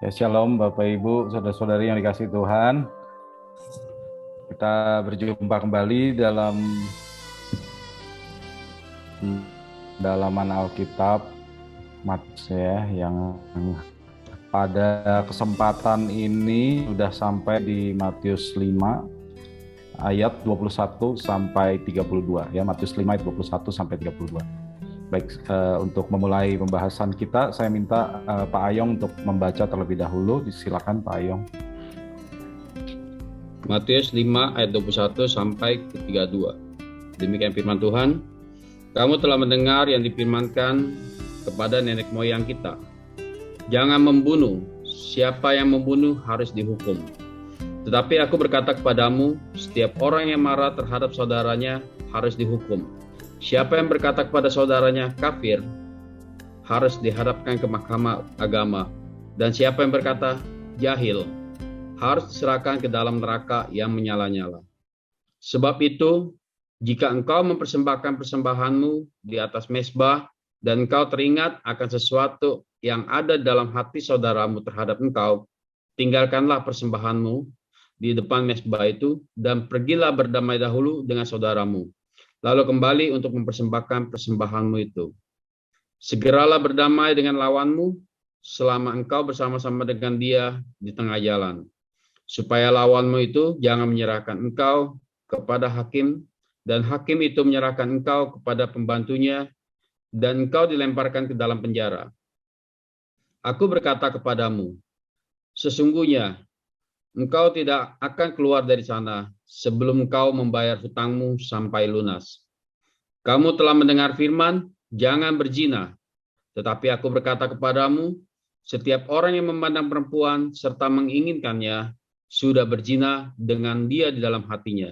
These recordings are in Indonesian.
Ya, shalom Bapak Ibu, saudara-saudari yang dikasihi Tuhan. Kita berjumpa kembali dalam pendalaman Alkitab Matius ya, yang pada kesempatan ini sudah sampai di Matius 5 ayat 21 sampai 32 ya, Matius 5 ayat 21 sampai 32. Baik, untuk memulai pembahasan kita, saya minta Pak Ayong untuk membaca terlebih dahulu. Silakan Pak Ayong. Matius 5 ayat 21 sampai ke 32. Demikian firman Tuhan. Kamu telah mendengar yang difirmankan kepada nenek moyang kita. Jangan membunuh. Siapa yang membunuh harus dihukum. Tetapi aku berkata kepadamu, setiap orang yang marah terhadap saudaranya harus dihukum. Siapa yang berkata kepada saudaranya kafir harus dihadapkan ke mahkamah agama. Dan siapa yang berkata jahil harus diserahkan ke dalam neraka yang menyala-nyala. Sebab itu, jika engkau mempersembahkan persembahanmu di atas mezbah dan engkau teringat akan sesuatu yang ada dalam hati saudaramu terhadap engkau, tinggalkanlah persembahanmu di depan mezbah itu dan pergilah berdamai dahulu dengan saudaramu. Lalu kembali untuk mempersembahkan persembahanmu itu. Segeralah berdamai dengan lawanmu selama engkau bersama-sama dengan dia di tengah jalan. Supaya lawanmu itu jangan menyerahkan engkau kepada hakim, dan hakim itu menyerahkan engkau kepada pembantunya, dan engkau dilemparkan ke dalam penjara. Aku berkata kepadamu, sesungguhnya engkau tidak akan keluar dari sana sebelum engkau membayar hutangmu sampai lunas. Kamu telah mendengar firman, jangan berzina. Tetapi aku berkata kepadamu, setiap orang yang memandang perempuan serta menginginkannya, sudah berzina dengan dia di dalam hatinya.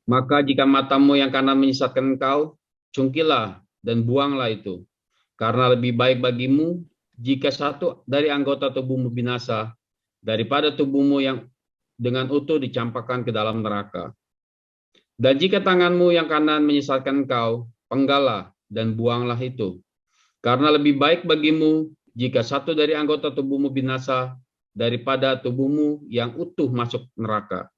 Maka jika matamu yang kanan menyesatkan engkau, cungkilah dan buanglah itu. Karena lebih baik bagimu jika satu dari anggota tubuhmu binasa, daripada tubuhmu yang dengan utuh dicampakkan ke dalam neraka. Dan jika tanganmu yang kanan menyesatkan engkau, penggallah dan buanglah itu. Karena lebih baik bagimu jika satu dari anggota tubuhmu binasa, daripada tubuhmu yang utuh masuk neraka.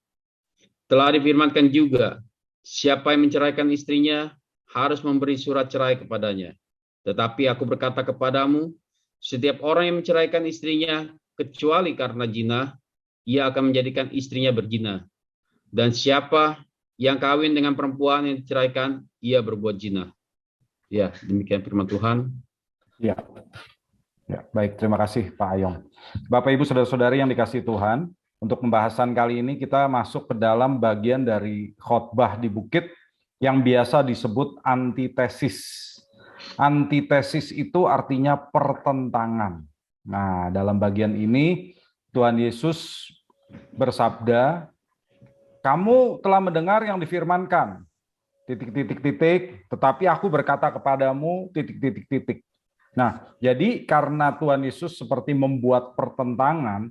Telah difirmankan juga, siapa yang menceraikan istrinya harus memberi surat cerai kepadanya. Tetapi aku berkata kepadamu, setiap orang yang menceraikan istrinya kecuali karena zina, ia akan menjadikan istrinya berzina. Dan siapa yang kawin dengan perempuan yang diceraikan, ia berbuat zina. Ya, demikian firman Tuhan. Ya. Ya, baik, terima kasih Pak Ayong. Bapak Ibu saudara-saudari yang dikasihi Tuhan, untuk pembahasan kali ini kita masuk ke dalam bagian dari khotbah di bukit yang biasa disebut antitesis. Antitesis itu artinya pertentangan. Nah, dalam bagian ini Tuhan Yesus bersabda, kamu telah mendengar yang difirmankan, tetapi aku berkata kepadamu, Nah, jadi karena Tuhan Yesus seperti membuat pertentangan,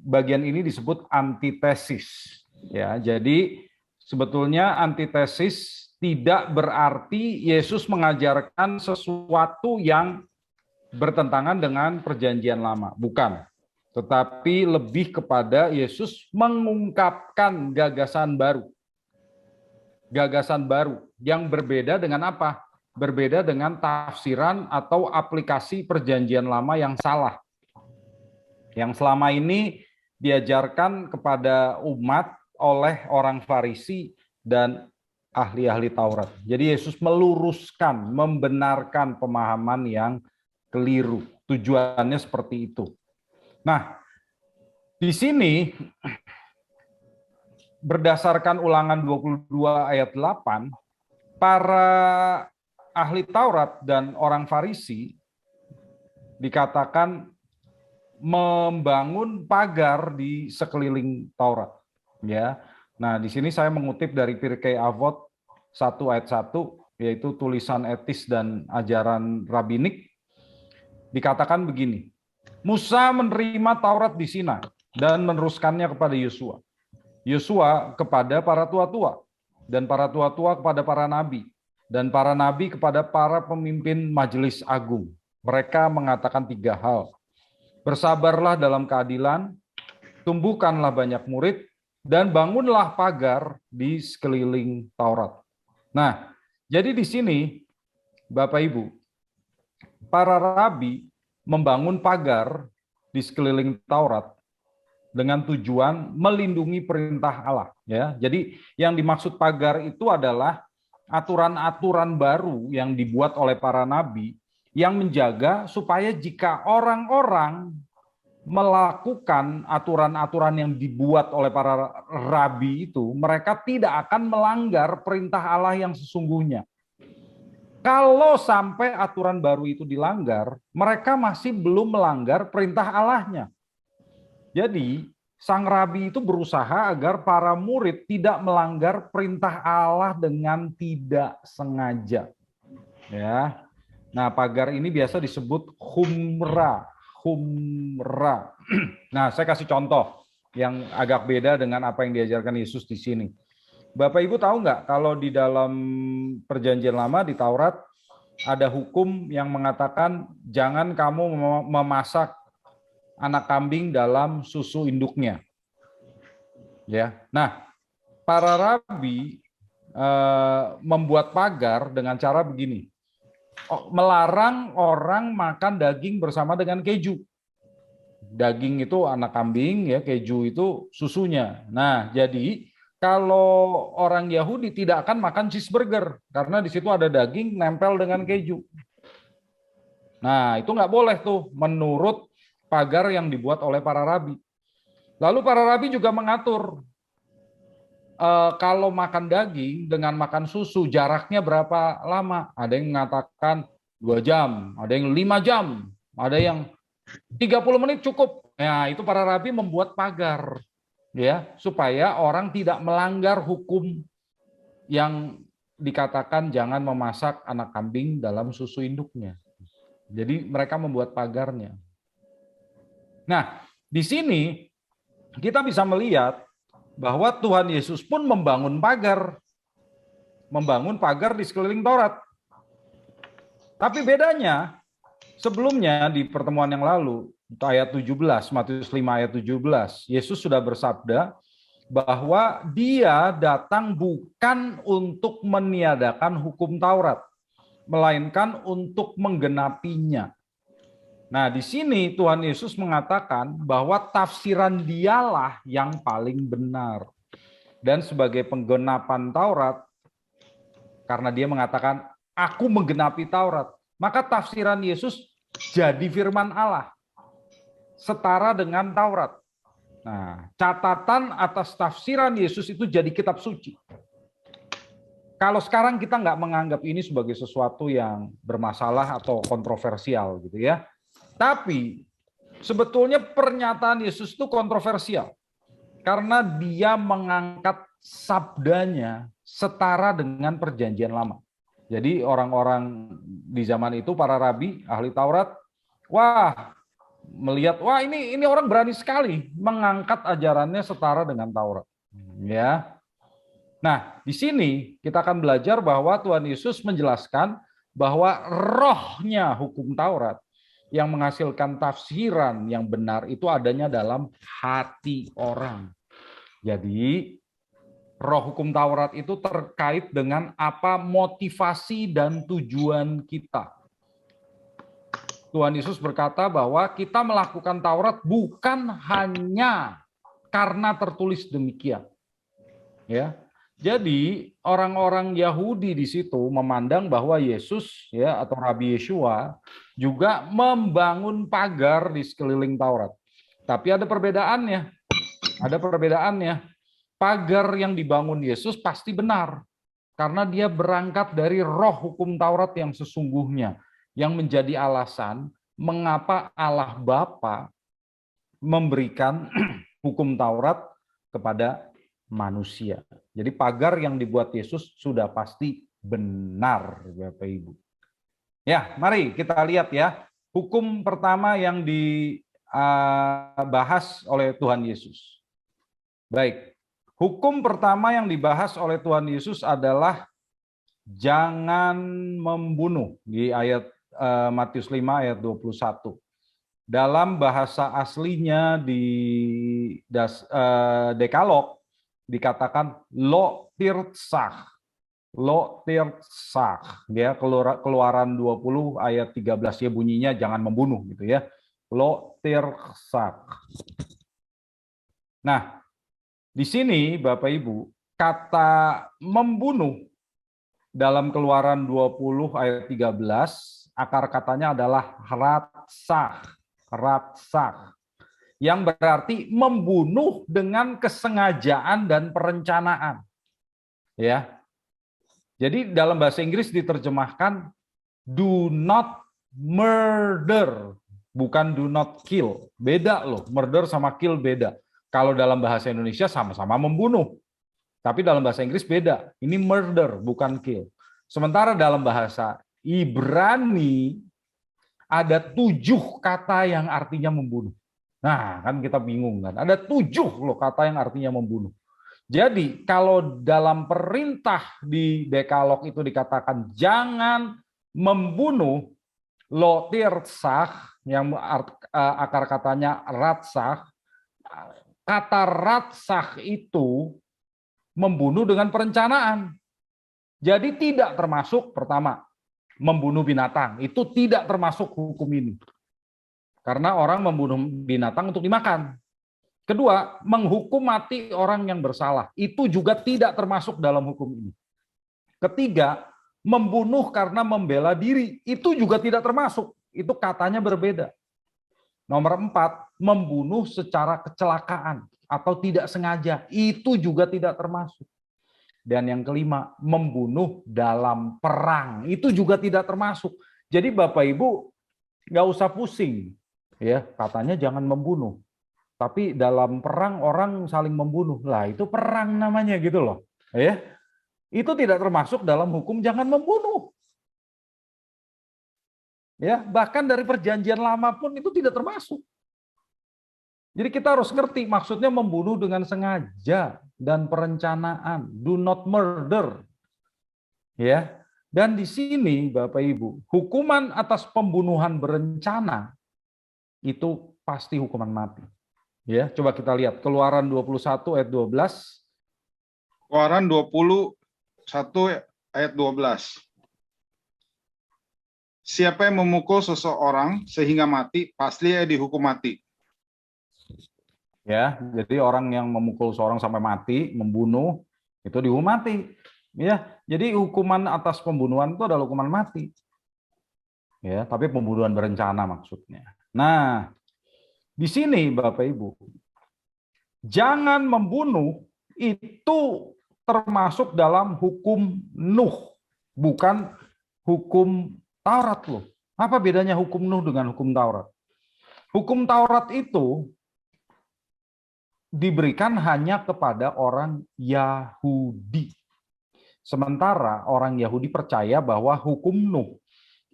bagian ini disebut antitesis. Ya, jadi sebetulnya antitesis tidak berarti Yesus mengajarkan sesuatu yang bertentangan dengan perjanjian lama, bukan. Tetapi lebih kepada Yesus mengungkapkan gagasan baru. Gagasan baru yang berbeda dengan apa? Berbeda dengan tafsiran atau aplikasi perjanjian lama yang salah. Yang selama ini diajarkan kepada umat oleh orang Farisi dan ahli-ahli Taurat. Jadi Yesus meluruskan, membenarkan pemahaman yang keliru. Tujuannya seperti itu. Nah, di sini berdasarkan Ulangan 22 ayat 8, para ahli Taurat dan orang Farisi dikatakan membangun pagar di sekeliling Taurat. Ya, nah di sini saya mengutip dari Pirkei Avot 1 ayat 1, yaitu tulisan etis dan ajaran rabbinik. Dikatakan begini, Musa menerima Taurat di Sinai dan meneruskannya kepada Yosua. Yosua kepada para tua-tua, dan para tua-tua kepada para nabi, dan para nabi kepada para pemimpin majelis agung. Mereka mengatakan 3 hal. Bersabarlah dalam keadilan, tumbuhkanlah banyak murid, dan bangunlah pagar di sekeliling Taurat. Nah, jadi di sini, Bapak Ibu, para rabi membangun pagar di sekeliling Taurat dengan tujuan melindungi perintah Allah. Ya, jadi yang dimaksud pagar itu adalah aturan-aturan baru yang dibuat oleh para nabi yang menjaga supaya jika orang-orang melakukan aturan-aturan yang dibuat oleh para rabi itu, mereka tidak akan melanggar perintah Allah yang sesungguhnya. Kalau sampai aturan baru itu dilanggar, mereka masih belum melanggar perintah Allahnya. Jadi, sang rabi itu berusaha agar para murid tidak melanggar perintah Allah dengan tidak sengaja. Ya. Nah, pagar ini biasa disebut humra. Nah, saya kasih contoh yang agak beda dengan apa yang diajarkan Yesus di sini. Bapak Ibu tahu nggak kalau di dalam Perjanjian Lama di Taurat ada hukum yang mengatakan jangan kamu memasak anak kambing dalam susu induknya. Ya. Nah, para rabi membuat pagar dengan cara begini. Melarang orang makan daging bersama dengan keju. Daging itu anak kambing, ya, keju itu susunya. Nah, jadi kalau orang Yahudi tidak akan makan cheeseburger karena di situ ada daging nempel dengan keju. Nah, itu nggak boleh tuh menurut pagar yang dibuat oleh para rabi. Lalu para rabi juga mengatur kalau makan daging dengan makan susu jaraknya berapa lama? Ada yang mengatakan 2 jam, ada yang 5 jam, ada yang 30 menit cukup. Nah, itu para rabi membuat pagar ya, supaya orang tidak melanggar hukum yang dikatakan jangan memasak anak kambing dalam susu induknya. Jadi mereka membuat pagarnya. Nah, di sini kita bisa melihat bahwa Tuhan Yesus pun membangun pagar di sekeliling Taurat. Tapi bedanya, sebelumnya di pertemuan yang lalu, ayat 17, Matius 5 ayat 17, Yesus sudah bersabda bahwa dia datang bukan untuk meniadakan hukum Taurat, melainkan untuk menggenapinya. Nah, di sini Tuhan Yesus mengatakan bahwa tafsiran dialah yang paling benar. Dan sebagai penggenapan Taurat, karena dia mengatakan, aku menggenapi Taurat, maka tafsiran Yesus jadi firman Allah, setara dengan Taurat. Nah, catatan atas tafsiran Yesus itu jadi kitab suci. Kalau sekarang kita nggak menganggap ini sebagai sesuatu yang bermasalah atau kontroversial gitu ya. Tapi sebetulnya pernyataan Yesus itu kontroversial karena dia mengangkat sabdanya setara dengan perjanjian lama. Jadi orang-orang di zaman itu, para rabi, ahli Taurat, melihat ini orang berani sekali mengangkat ajarannya setara dengan Taurat. Ya. Nah, di sini kita akan belajar bahwa Tuhan Yesus menjelaskan bahwa rohnya hukum Taurat yang menghasilkan tafsiran yang benar itu adanya dalam hati orang. Jadi, roh hukum Taurat itu terkait dengan apa motivasi dan tujuan kita. Tuhan Yesus berkata bahwa kita melakukan Taurat bukan hanya karena tertulis demikian. Ya. Jadi orang-orang Yahudi di situ memandang bahwa Yesus ya atau Rabi Yeshua juga membangun pagar di sekeliling Taurat. Tapi ada perbedaannya. Ada perbedaannya. Pagar yang dibangun Yesus pasti benar karena dia berangkat dari roh hukum Taurat yang sesungguhnya, yang menjadi alasan mengapa Allah Bapa memberikan hukum Taurat kepada manusia. Jadi pagar yang dibuat Yesus sudah pasti benar, Bapak Ibu. Ya, mari kita lihat ya. Hukum pertama yang dibahas oleh Tuhan Yesus. Baik, hukum pertama yang dibahas oleh Tuhan Yesus adalah jangan membunuh di ayat Matius 5 ayat 21. Dalam bahasa aslinya di Dekalog dikatakan lo tirtsah. Lo tirtsah. Dia Keluaran 20 ayat 13 ya bunyinya jangan membunuh gitu ya. Lo tirtsah. Nah, di sini Bapak Ibu, kata membunuh dalam Keluaran 20 ayat 13, akar katanya adalah ratsah. Ratsah. Yang berarti membunuh dengan kesengajaan dan perencanaan. Ya. Jadi dalam bahasa Inggris diterjemahkan do not murder, bukan do not kill. Beda loh, murder sama kill beda. Kalau dalam bahasa Indonesia sama-sama membunuh. Tapi dalam bahasa Inggris beda. Ini murder, bukan kill. Sementara dalam bahasa Ibrani ada 7 kata yang artinya membunuh. Nah, kan kita bingung kan. Ada 7 loh kata yang artinya membunuh. Jadi kalau dalam perintah di Dekalog itu dikatakan jangan membunuh, lo tirtsah, yang akar katanya ratsah, kata ratsah itu membunuh dengan perencanaan. Jadi tidak termasuk, pertama, membunuh binatang. Itu tidak termasuk hukum ini. Karena orang membunuh binatang untuk dimakan. Kedua, menghukum mati orang yang bersalah. Itu juga tidak termasuk dalam hukum ini. Ketiga, membunuh karena membela diri. Itu juga tidak termasuk. Itu katanya berbeda. Nomor 4, membunuh secara kecelakaan atau tidak sengaja. Itu juga tidak termasuk. Dan yang kelima, membunuh dalam perang. Itu juga tidak termasuk. Jadi Bapak Ibu nggak usah pusing. Ya, katanya jangan membunuh. Tapi dalam perang orang saling membunuh. Lah itu perang namanya gitu loh. Ya. Itu tidak termasuk dalam hukum jangan membunuh. Ya, bahkan dari perjanjian lama pun itu tidak termasuk. Jadi kita harus ngerti maksudnya membunuh dengan sengaja dan perencanaan. Do not murder. Ya. Dan di sini Bapak Ibu, hukuman atas pembunuhan berencana itu pasti hukuman mati. Ya, coba kita lihat Keluaran 21 ayat 12. Keluaran 21 ayat 12. Siapa yang memukul seseorang sehingga mati, pasti ia dihukum mati. Ya, jadi orang yang memukul seorang sampai mati, membunuh, itu dihukum mati. Ya, jadi hukuman atas pembunuhan itu adalah hukuman mati. Ya, tapi pembunuhan berencana maksudnya. Nah, di sini Bapak Ibu, jangan membunuh itu termasuk dalam hukum Nuh, bukan hukum Taurat loh. Apa bedanya hukum Nuh dengan hukum Taurat? Hukum Taurat itu diberikan hanya kepada orang Yahudi. Sementara orang Yahudi percaya bahwa hukum Nuh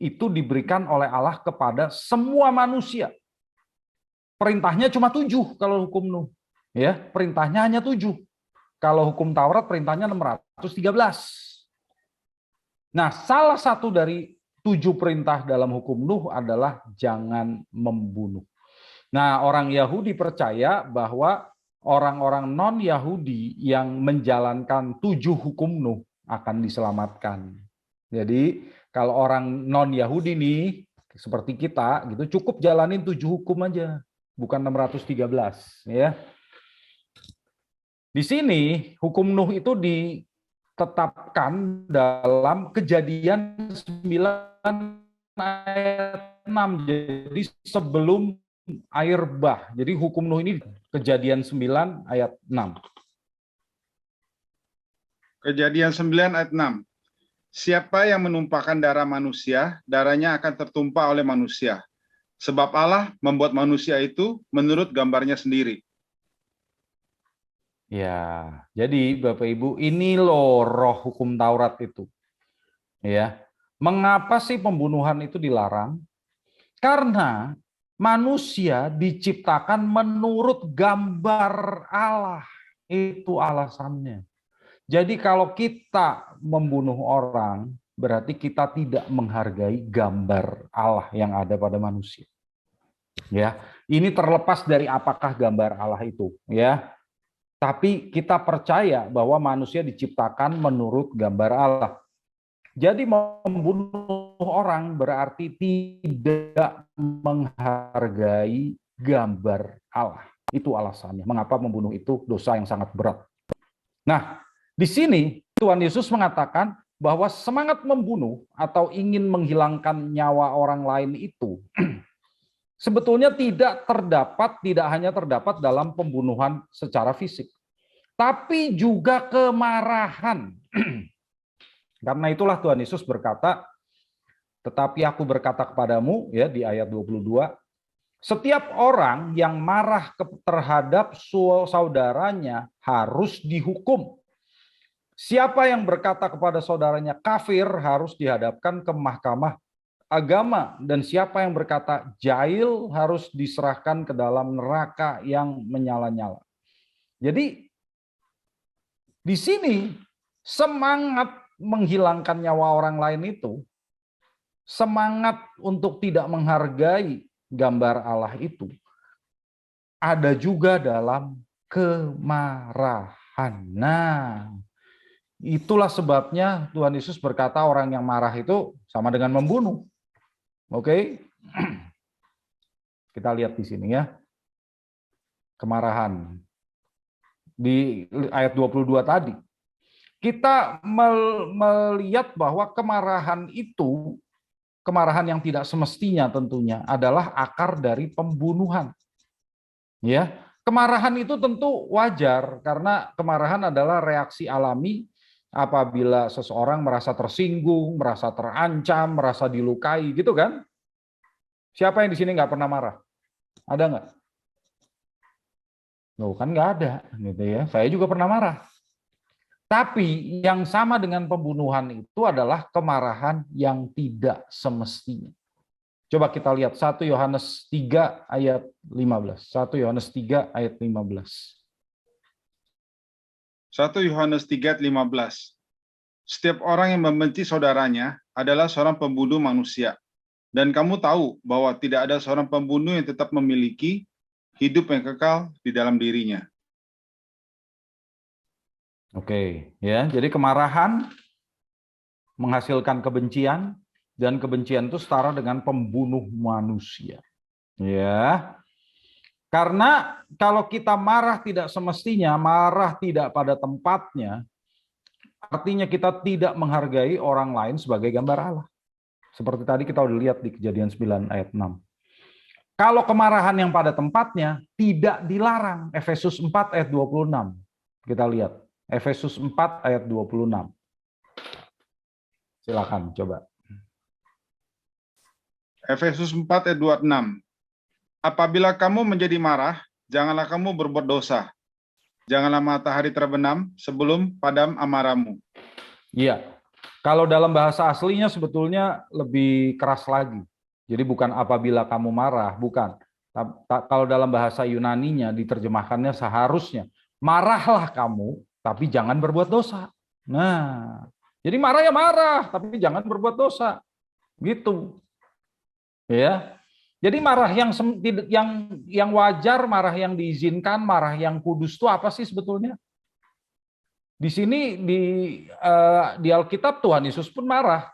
itu diberikan oleh Allah kepada semua manusia. Perintahnya cuma 7 kalau hukum Nuh. Ya, perintahnya hanya 7. Kalau hukum Taurat perintahnya 613. Nah, salah satu dari 7 perintah dalam hukum Nuh adalah jangan membunuh. Nah, orang Yahudi percaya bahwa orang-orang non-Yahudi yang menjalankan 7 hukum Nuh akan diselamatkan. Jadi, kalau orang non-Yahudi nih, seperti kita, gitu cukup jalanin 7 hukum aja. Bukan 613 ya. Di sini hukum Nuh itu ditetapkan dalam Kejadian 9 ayat 6. Jadi sebelum air bah. Jadi hukum Nuh ini Kejadian 9 ayat 6. Kejadian 9 ayat 6. Siapa yang menumpahkan darah manusia, darahnya akan tertumpah oleh manusia. Sebab Allah membuat manusia itu menurut gambarnya sendiri. Ya, jadi Bapak Ibu, ini loh roh hukum Taurat itu. Ya. Mengapa sih pembunuhan itu dilarang? Karena manusia diciptakan menurut gambar Allah. Itu alasannya. Jadi kalau kita membunuh orang, berarti kita tidak menghargai gambar Allah yang ada pada manusia. Ya, ini terlepas dari apakah gambar Allah itu, ya. Tapi kita percaya bahwa manusia diciptakan menurut gambar Allah. Jadi membunuh orang berarti tidak menghargai gambar Allah. Itu alasannya. Mengapa membunuh itu dosa yang sangat berat. Nah, di sini Tuhan Yesus mengatakan bahwa semangat membunuh atau ingin menghilangkan nyawa orang lain itu sebetulnya tidak hanya terdapat dalam pembunuhan secara fisik, tapi juga kemarahan. Karena itulah Tuhan Yesus berkata, tetapi aku berkata kepadamu, ya di ayat 22, setiap orang yang marah terhadap saudaranya harus dihukum. Siapa yang berkata kepada saudaranya kafir harus dihadapkan ke mahkamah agama, dan siapa yang berkata jahil harus diserahkan ke dalam neraka yang menyala-nyala. Jadi di sini semangat menghilangkan nyawa orang lain itu, semangat untuk tidak menghargai gambar Allah itu ada juga dalam kemarahan. Nah, itulah sebabnya Tuhan Yesus berkata orang yang marah itu sama dengan membunuh. Oke? Kita lihat di sini ya. Kemarahan. Di ayat 22 tadi. Kita melihat bahwa kemarahan itu, kemarahan yang tidak semestinya tentunya, adalah akar dari pembunuhan. Ya, kemarahan itu tentu wajar karena kemarahan adalah reaksi alami apabila seseorang merasa tersinggung, merasa terancam, merasa dilukai, gitu kan? Siapa yang di sini nggak pernah marah? Ada nggak? Loh, kan nggak ada, gitu ya. Saya juga pernah marah. Tapi yang sama dengan pembunuhan itu adalah kemarahan yang tidak semestinya. Coba kita lihat 1 Yohanes 3 ayat 15. 1 Yohanes 3 ayat 15. 1 Yohanes 3 ayat 15. Setiap orang yang membenci saudaranya adalah seorang pembunuh manusia. Dan kamu tahu bahwa tidak ada seorang pembunuh yang tetap memiliki hidup yang kekal di dalam dirinya. Oke, ya. Jadi kemarahan menghasilkan kebencian, dan kebencian itu setara dengan pembunuh manusia. Ya. Karena kalau kita marah tidak semestinya, marah tidak pada tempatnya, artinya kita tidak menghargai orang lain sebagai gambar Allah. Seperti tadi kita udah lihat di Kejadian 9 ayat 6. Kalau kemarahan yang pada tempatnya tidak dilarang, Efesus 4 ayat 26. Kita lihat, Efesus 4 ayat 26. Silakan coba. Efesus 4 ayat 26. Apabila kamu menjadi marah, janganlah kamu berbuat dosa. Janganlah matahari terbenam sebelum padam amarahmu. Iya. Kalau dalam bahasa aslinya sebetulnya lebih keras lagi. Jadi bukan apabila kamu marah, bukan. Kalau dalam bahasa Yunaninya diterjemahkannya seharusnya marahlah kamu, tapi jangan berbuat dosa. Nah, jadi marah ya marah, tapi jangan berbuat dosa. Gitu. Ya. Jadi marah yang wajar, marah yang diizinkan, marah yang kudus itu apa sih sebetulnya? Di sini di Alkitab Tuhan Yesus pun marah.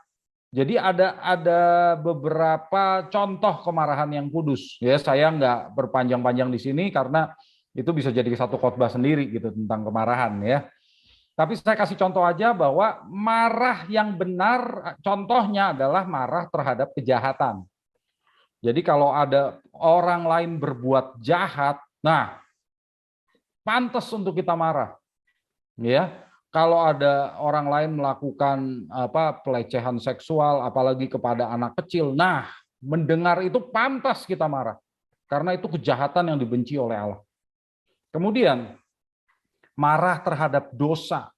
Jadi ada beberapa contoh kemarahan yang kudus. Ya, saya nggak berpanjang-panjang di sini karena itu bisa jadi satu khotbah sendiri gitu tentang kemarahan ya. Tapi saya kasih contoh aja bahwa marah yang benar contohnya adalah marah terhadap kejahatan. Jadi kalau ada orang lain berbuat jahat, nah pantas untuk kita marah. Ya, kalau ada orang lain melakukan pelecehan seksual, apalagi kepada anak kecil, nah mendengar itu pantas kita marah, karena itu kejahatan yang dibenci oleh Allah. Kemudian marah terhadap dosa.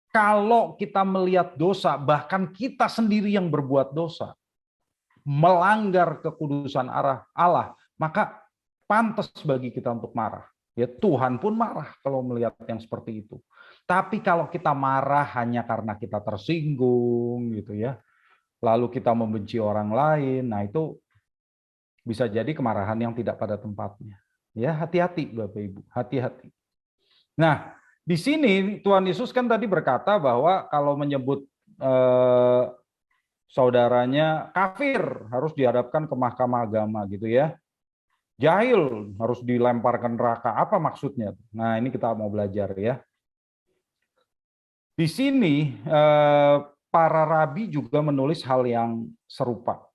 Kalau kita melihat dosa, bahkan kita sendiri yang berbuat dosa, melanggar kekudusan Allah, maka pantas bagi kita untuk marah. Ya, Tuhan pun marah kalau melihat yang seperti itu. Tapi kalau kita marah hanya karena kita tersinggung gitu ya, lalu kita membenci orang lain, nah itu Bisa jadi kemarahan yang tidak pada tempatnya. Ya, hati-hati Bapak Ibu, hati-hati. Nah, di sini Tuhan Yesus kan tadi berkata bahwa kalau menyebut saudaranya kafir harus dihadapkan ke mahkamah agama gitu ya. Jahil harus dilemparkan neraka. Apa maksudnya? Nah, ini kita mau belajar ya. Di sini para rabi juga menulis hal yang serupa.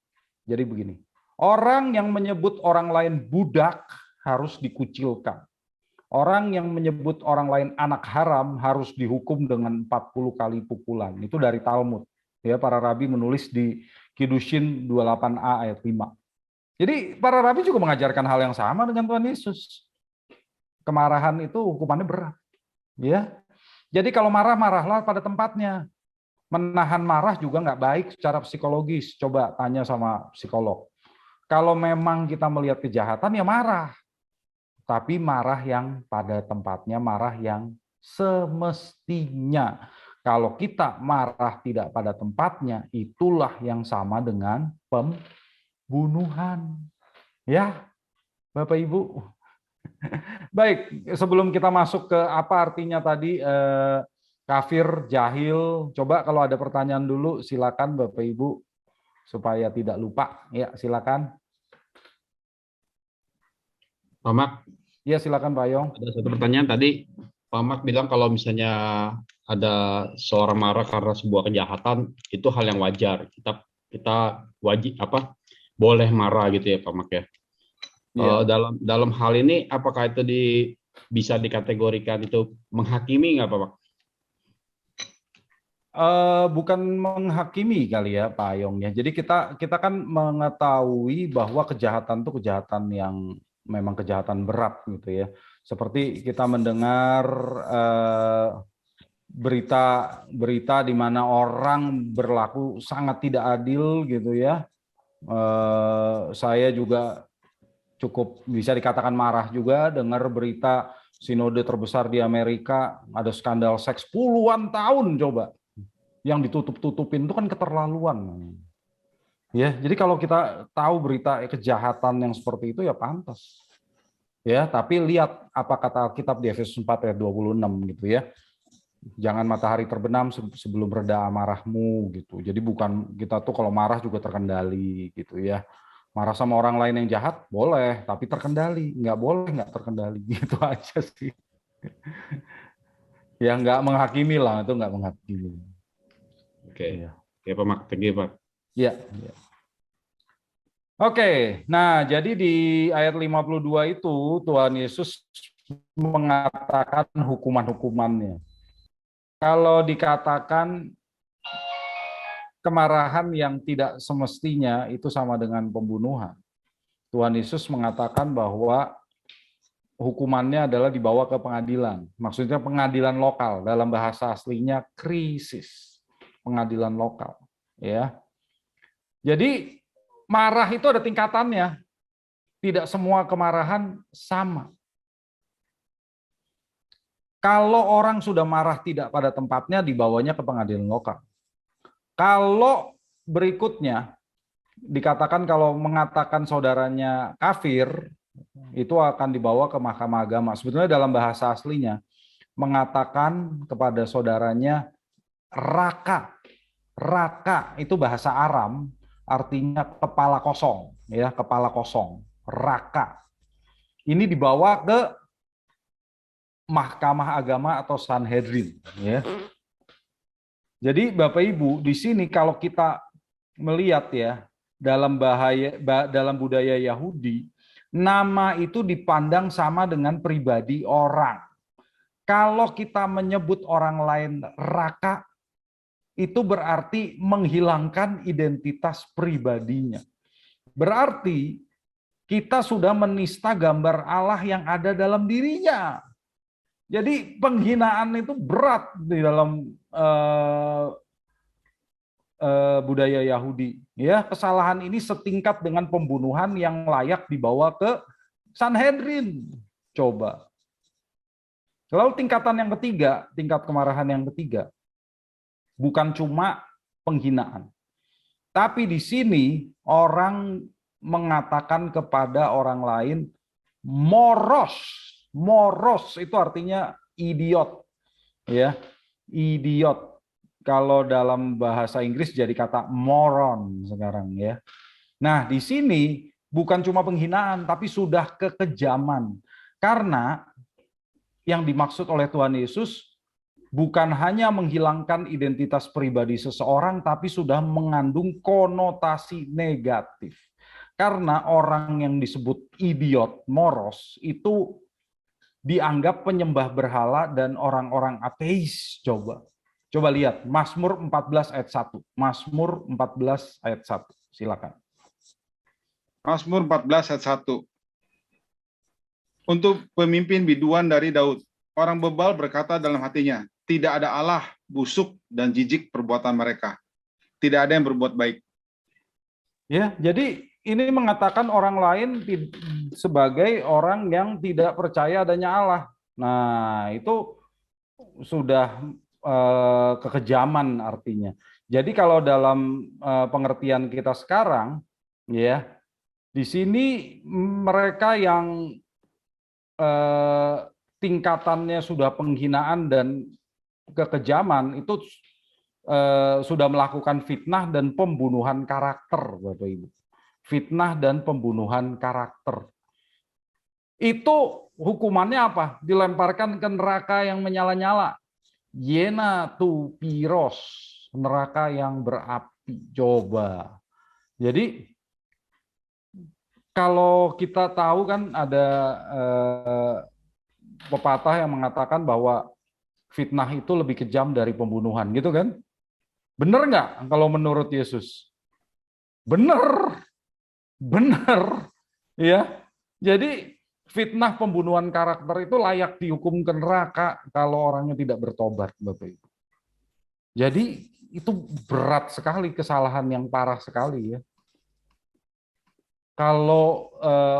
Jadi begini, orang yang menyebut orang lain budak harus dikucilkan. Orang yang menyebut orang lain anak haram harus dihukum dengan 40 kali pukulan. Itu dari Talmud. Ya, para rabi menulis di Kiddushin 28a ayat 5. Jadi para rabi juga mengajarkan hal yang sama dengan Tuhan Yesus. Kemarahan itu hukumannya berat. Ya. Jadi kalau marah, marahlah pada tempatnya. Menahan marah juga nggak baik secara psikologis. Coba tanya sama psikolog. Kalau memang kita melihat kejahatan, ya marah. Tapi marah yang pada tempatnya, marah yang semestinya. Kalau kita marah tidak pada tempatnya, itulah yang sama dengan pembunuhan. Ya, Bapak Ibu. Baik, sebelum kita masuk ke apa artinya tadi kafir, jahil, coba kalau ada pertanyaan dulu silakan Bapak Ibu supaya tidak lupa. Ya, silakan. Pak Mak, Ya, silakan Pak Yong. ada satu pertanyaan tadi. Pak Mak bilang kalau misalnya ada seorang marah karena sebuah kejahatan, itu hal yang wajar. Kita wajib boleh marah gitu ya Pak Mak ya. Ya. Dalam hal ini apakah itu bisa dikategorikan itu menghakimi nggak Pak Mak? Bukan menghakimi kali ya Pak Yong ya. Jadi kita kan mengetahui bahwa kejahatan itu kejahatan yang memang kejahatan berat gitu ya. Seperti kita mendengar berita di mana orang berlaku sangat tidak adil gitu ya. Saya juga cukup bisa dikatakan marah juga dengar berita sinode terbesar di Amerika ada skandal seks puluhan tahun coba. Yang ditutup-tutupin itu kan keterlaluan. Ya, jadi kalau kita tahu berita kejahatan yang seperti itu ya pantas. Ya, tapi lihat apa kata Alkitab di Efesus 4 ayat 26 gitu ya. Jangan matahari terbenam sebelum reda amarahmu gitu. Jadi bukan kita tuh kalau marah juga terkendali gitu ya. Marah sama orang lain yang jahat boleh, tapi terkendali. Nggak boleh nggak terkendali gitu aja sih. Ya nggak menghakimi lah, itu nggak menghakimi. Oke, Pak Mak, thank you Pak. Ya. Oke, nah jadi di ayat 52 itu Tuhan Yesus mengatakan hukuman-hukumannya. Kalau dikatakan kemarahan yang tidak semestinya itu sama dengan pembunuhan. Tuhan Yesus mengatakan bahwa hukumannya adalah dibawa ke pengadilan. Maksudnya pengadilan lokal, dalam bahasa aslinya krisis. Pengadilan lokal, ya. Jadi marah itu ada tingkatannya. Tidak semua kemarahan sama. Kalau orang sudah marah tidak pada tempatnya, dibawanya ke pengadilan lokal. Kalau berikutnya dikatakan kalau mengatakan saudaranya kafir, itu akan dibawa ke mahkamah agama. Sebetulnya dalam bahasa aslinya mengatakan kepada saudaranya raka. Raka itu bahasa Aram, artinya kepala kosong, ya, kepala kosong. Raka. Ini dibawa ke mahkamah agama atau Sanhedrin, ya. Jadi Bapak Ibu, di sini kalau kita melihat ya, dalam budaya Yahudi, nama itu dipandang sama dengan pribadi orang. Kalau kita menyebut orang lain raka, itu berarti menghilangkan identitas pribadinya. Berarti kita sudah menista gambar Allah yang ada dalam dirinya. Jadi penghinaan itu berat di dalam budaya Yahudi. Ya, kesalahan ini setingkat dengan pembunuhan yang layak dibawa ke Sanhedrin. Coba. Lalu tingkatan yang ketiga, tingkat kemarahan yang ketiga, bukan cuma penghinaan. Tapi di sini orang mengatakan kepada orang lain moros. Moros itu artinya idiot, ya, idiot. Kalau dalam bahasa Inggris jadi kata moron sekarang, ya. Nah, di sini bukan cuma penghinaan, tapi sudah kekejaman. Karena yang dimaksud oleh Tuhan Yesus bukan hanya menghilangkan identitas pribadi seseorang, tapi sudah mengandung konotasi negatif. Karena orang yang disebut idiot, moros, itu dianggap penyembah berhala dan orang-orang ateis. Coba lihat Mazmur 14 ayat 1. Mazmur 14 ayat 1. Silakan. Mazmur 14 ayat 1. Untuk pemimpin biduan dari Daud, orang bebal berkata dalam hatinya, tidak ada Allah, busuk dan jijik perbuatan mereka. Tidak ada yang berbuat baik. Ya, jadi ini mengatakan orang lain sebagai orang yang tidak percaya adanya Allah. Nah, itu sudah kekejaman artinya. Jadi kalau dalam pengertian kita sekarang, ya, di sini mereka yang tingkatannya sudah penghinaan dan kekejaman itu sudah melakukan fitnah dan pembunuhan karakter, Bapak Ibu. Fitnah dan pembunuhan karakter. Itu hukumannya apa? Dilemparkan ke neraka yang menyala-nyala. Yena tu piros, neraka yang berapi. Coba. Jadi kalau kita tahu kan ada pepatah yang mengatakan bahwa fitnah itu lebih kejam dari pembunuhan, gitu kan? Benar nggak kalau menurut Yesus? Benar. Benar, ya. Jadi fitnah pembunuhan karakter itu layak dihukum ke neraka kalau orangnya tidak bertobat, Bapak Ibu. Jadi itu berat sekali, kesalahan yang parah sekali, ya. Kalau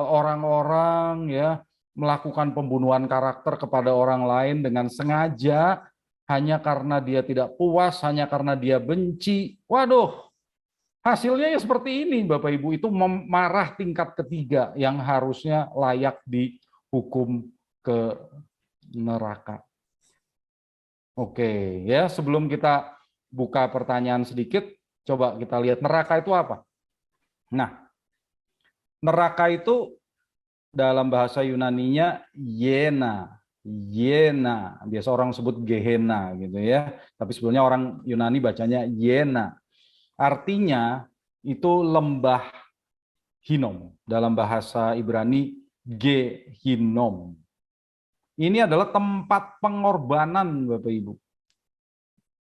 orang-orang ya melakukan pembunuhan karakter kepada orang lain dengan sengaja hanya karena dia tidak puas, hanya karena dia benci, waduh. Hasilnya ya seperti ini, Bapak Ibu, itu marah tingkat ketiga yang harusnya layak dihukum ke neraka. Oke, ya, sebelum kita buka pertanyaan sedikit, coba kita lihat neraka itu apa. Nah, neraka itu dalam bahasa Yunaninya Yena. Yena, biasa orang sebut Gehenna gitu ya, tapi sebenarnya orang Yunani bacanya Yena. Artinya itu lembah Hinnom, dalam bahasa Ibrani Gehinnom. Ini adalah tempat pengorbanan, Bapak Ibu.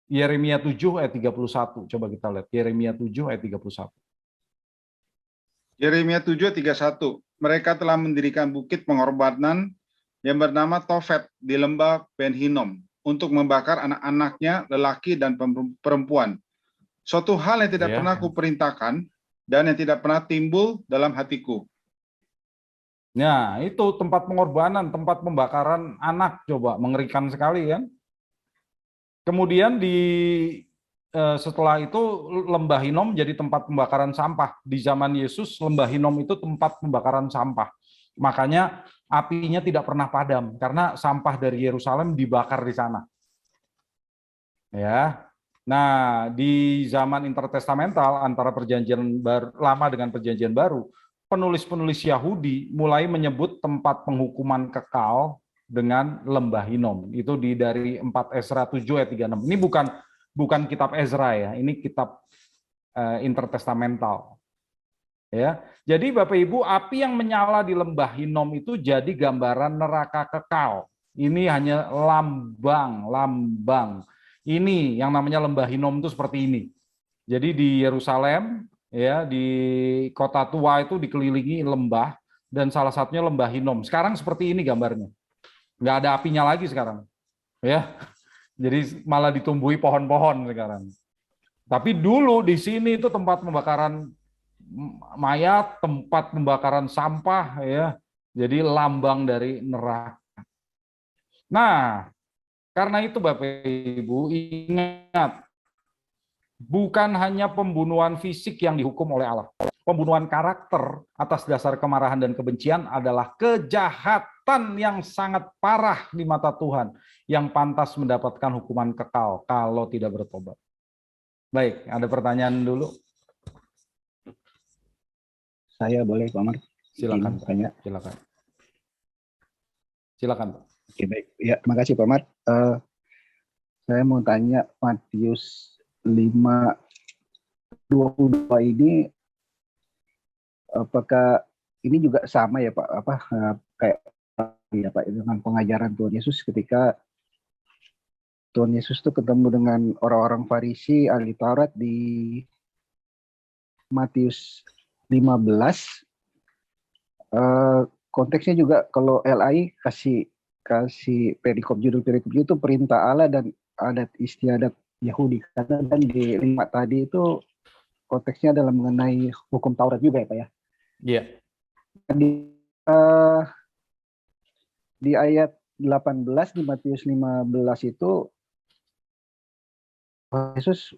Yeremia 7 ayat 31. Coba kita lihat Yeremia 7 ayat 31. Yeremia 7 ayat 31. Mereka telah mendirikan bukit pengorbanan yang bernama Tofet di lembah Ben Hinnom untuk membakar anak-anaknya lelaki dan perempuan. Suatu hal yang tidak pernah kuperintahkan dan yang tidak pernah timbul dalam hatiku. Nah, itu tempat pengorbanan, tempat pembakaran anak, coba mengerikan sekali kan. Kemudian setelah itu lembah Hinnom jadi tempat pembakaran sampah. Di zaman Yesus lembah Hinnom itu tempat pembakaran sampah. Makanya apinya tidak pernah padam karena sampah dari Yerusalem dibakar di sana. Ya. Nah, di zaman intertestamental antara perjanjian lama dengan perjanjian baru, penulis-penulis Yahudi mulai menyebut tempat penghukuman kekal dengan lembah Hinnom. Itu dari 4 Ezra 7 ayat 36. Ini bukan kitab Ezra ya, ini kitab intertestamental. Ya. Jadi Bapak Ibu, api yang menyala di lembah Hinnom itu jadi gambaran neraka kekal. Ini hanya lambang. Ini yang namanya lembah Hinnom itu seperti ini. Jadi di Yerusalem, ya, di kota tua itu dikelilingi lembah dan salah satunya lembah Hinnom. Sekarang seperti ini gambarnya, nggak ada apinya lagi sekarang, ya. Jadi malah ditumbuhi pohon-pohon sekarang. Tapi dulu di sini itu tempat pembakaran mayat, tempat pembakaran sampah, ya. Jadi lambang dari neraka. Nah, karena itu Bapak Ibu ingat, Bukan hanya pembunuhan fisik yang dihukum oleh Allah. Pembunuhan karakter atas dasar kemarahan dan kebencian adalah kejahatan yang sangat parah di mata Tuhan, yang pantas mendapatkan hukuman kekal kalau tidak bertobat. Baik, ada pertanyaan dulu? Saya boleh, Pak Mar? Silakan, Pak. Tanya. Silakan. Silakan, Pak. Oke, baik. Ya, makasih Pak Mar. Saya mau tanya Matius 5:22 ini, apakah ini juga sama ya Pak? Kayak ya Pak dengan pengajaran Tuhan Yesus ketika Tuhan Yesus tuh ketemu dengan orang-orang Farisi, ahli Taurat di Matius 15. Konteksnya juga kalau LAI kasih judul perikop itu perintah Allah dan adat istiadat Yahudi. Karena dan di 5 tadi itu konteksnya adalah mengenai hukum Taurat juga ya Pak ya. Iya. Di ayat 18 di Matius 15 itu Yesus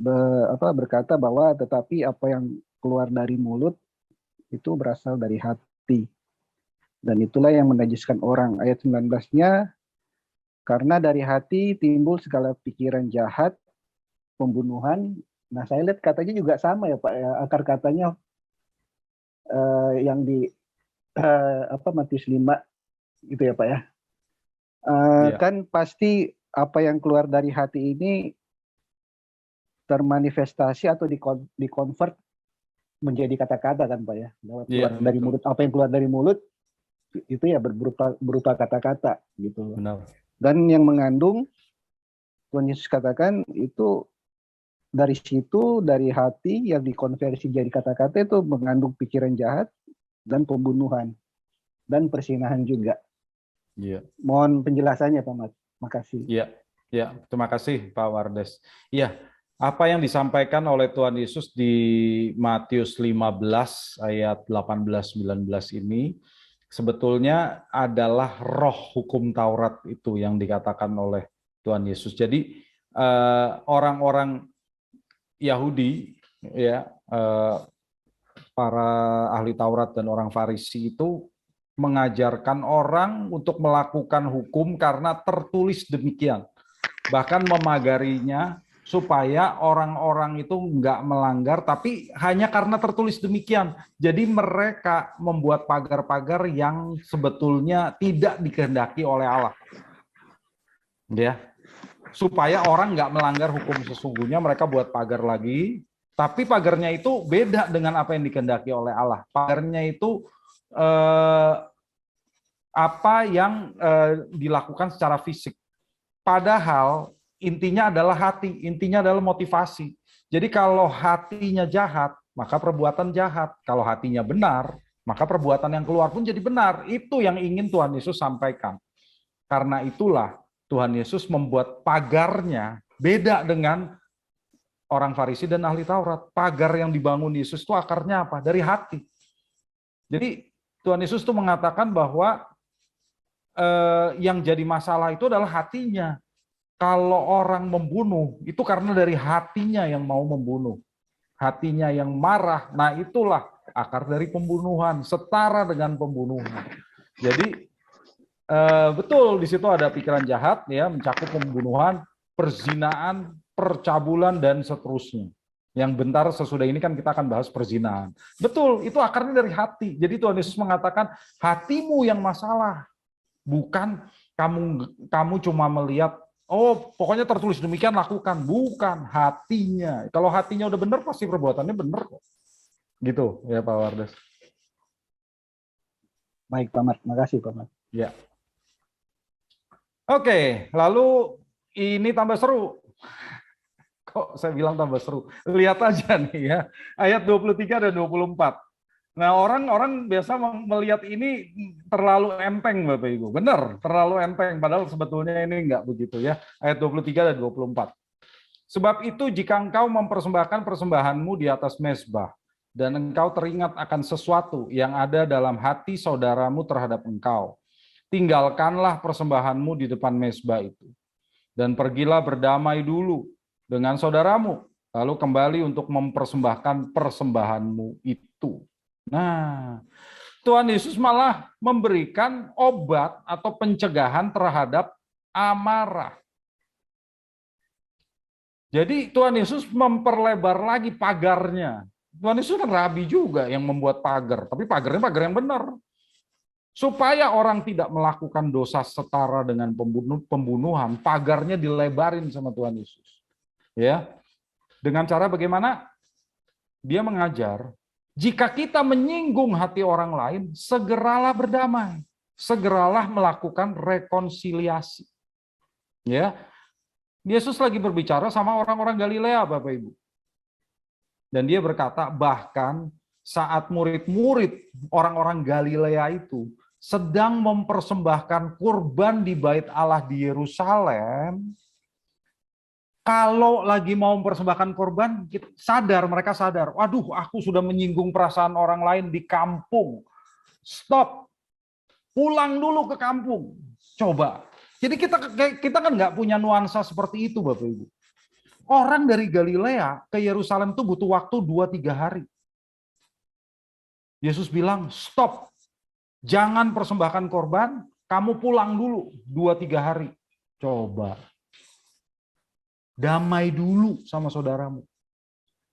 berkata bahwa tetapi apa yang keluar dari mulut itu berasal dari hati. Dan itulah yang menajiskan orang. Ayat 19-nya, karena dari hati timbul segala pikiran jahat, pembunuhan. Nah, saya lihat katanya juga sama ya Pak. Akar katanya yang di Matius 5 gitu ya Pak ya. Kan pasti apa yang keluar dari hati ini termanifestasi atau dikonvert menjadi kata-kata kan Pak ya. Keluar dari mulut, apa yang keluar dari mulut itu ya berupa kata-kata gitu. Benar. Dan yang mengandung, Tuhan Yesus katakan itu dari situ, dari hati yang dikonversi jadi kata-kata itu mengandung pikiran jahat dan pembunuhan dan persinahan juga. Iya. Mohon penjelasannya Pak Mat. Makasih. Iya. Ya, terima kasih Pak Wardes. Iya, apa yang disampaikan oleh Tuhan Yesus di Matius 15 ayat 18-19 ini sebetulnya adalah roh hukum Taurat itu yang dikatakan oleh Tuhan Yesus. Jadi orang-orang Yahudi, ya, para ahli Taurat dan orang Farisi itu mengajarkan orang untuk melakukan hukum karena tertulis demikian. Bahkan memagarinya supaya orang-orang itu nggak melanggar, tapi hanya karena tertulis demikian. Jadi mereka membuat pagar-pagar yang sebetulnya tidak dikehendaki oleh Allah. Ya, supaya orang nggak melanggar hukum sesungguhnya, mereka buat pagar lagi, tapi pagarnya itu beda dengan apa yang dikehendaki oleh Allah. Pagarnya itu apa yang dilakukan secara fisik. Padahal intinya adalah hati, intinya adalah motivasi. Jadi kalau hatinya jahat, maka perbuatan jahat. Kalau hatinya benar, maka perbuatan yang keluar pun jadi benar. Itu yang ingin Tuhan Yesus sampaikan. Karena itulah Tuhan Yesus membuat pagarnya beda dengan orang Farisi dan ahli Taurat. Pagar yang dibangun Yesus itu akarnya apa? Dari hati. Jadi Tuhan Yesus itu mengatakan bahwa yang jadi masalah itu adalah hatinya. Kalau orang membunuh, itu karena dari hatinya yang mau membunuh. Hatinya yang marah, nah itulah akar dari pembunuhan, setara dengan pembunuhan. Jadi, betul di situ ada pikiran jahat, ya, mencakup pembunuhan, perzinaan, percabulan, dan seterusnya. Yang bentar sesudah ini kan kita akan bahas perzinahan. Betul, itu akarnya dari hati. Jadi Tuhan Yesus mengatakan, hatimu yang masalah. Bukan kamu cuma melihat, oh, pokoknya tertulis demikian lakukan. Bukan, hatinya. Kalau hatinya udah benar, pasti perbuatannya benar kok. Gitu ya Pak Wardes. Baik Pak Mat, makasih Pak Mat. Ya. Oke, lalu ini tambah seru. Kok saya bilang tambah seru? Lihat aja nih ya, ayat 23 dan 24. Nah, orang-orang biasa melihat ini terlalu enteng, Bapak Ibu. Benar, terlalu enteng. Padahal sebetulnya ini enggak begitu ya. Ayat 23 dan 24. Sebab itu jika engkau mempersembahkan persembahanmu di atas mezbah, dan engkau teringat akan sesuatu yang ada dalam hati saudaramu terhadap engkau, tinggalkanlah persembahanmu di depan mezbah itu. Dan pergilah berdamai dulu dengan saudaramu. lalu kembali untuk mempersembahkan persembahanmu itu. Nah, Tuhan Yesus malah memberikan obat atau pencegahan terhadap amarah. Jadi Tuhan Yesus memperlebar lagi pagarnya. Tuhan Yesus kan rabi juga yang membuat pagar, tapi pagarnya pagar yang benar. Supaya orang tidak melakukan dosa setara dengan pembunuhan, pagarnya dilebarin sama Tuhan Yesus. Ya. Dengan cara bagaimana? Dia mengajar, jika kita menyinggung hati orang lain, segeralah berdamai. Segeralah melakukan rekonsiliasi. Ya. Yesus lagi berbicara sama orang-orang Galilea, Bapak Ibu. Dan dia berkata, bahkan saat murid-murid orang-orang Galilea itu sedang mempersembahkan kurban di Bait Allah di Yerusalem, kalau lagi mau mempersembahkan kurban, mereka sadar, waduh, aku sudah menyinggung perasaan orang lain di kampung. Stop, pulang dulu ke kampung. Coba. Jadi kita kan nggak punya nuansa seperti itu, Bapak Ibu. Orang dari Galilea ke Yerusalem itu butuh waktu 2-3 hari. Yesus bilang, stop, jangan persembahkan korban, kamu pulang dulu 2-3 hari. Coba. Damai dulu sama saudaramu.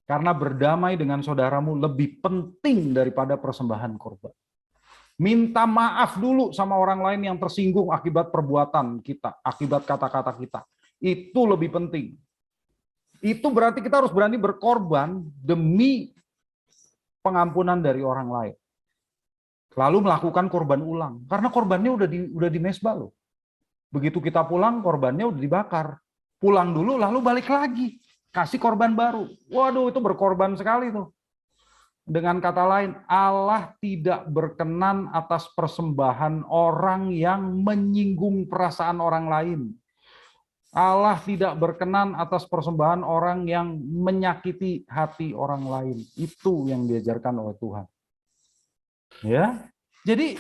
Karena berdamai dengan saudaramu lebih penting daripada persembahan korban. Minta maaf dulu sama orang lain yang tersinggung akibat perbuatan kita, akibat kata-kata kita. Itu lebih penting. Itu berarti kita harus berani berkorban demi pengampunan dari orang lain. Lalu melakukan korban ulang. Karena korbannya udah di mesbah loh. Begitu kita pulang, korbannya udah dibakar. Pulang dulu, lalu balik lagi. Kasih korban baru. Waduh, itu berkorban sekali tuh. Dengan kata lain, Allah tidak berkenan atas persembahan orang yang menyinggung perasaan orang lain. Allah tidak berkenan atas persembahan orang yang menyakiti hati orang lain. Itu yang diajarkan oleh Tuhan. Ya, jadi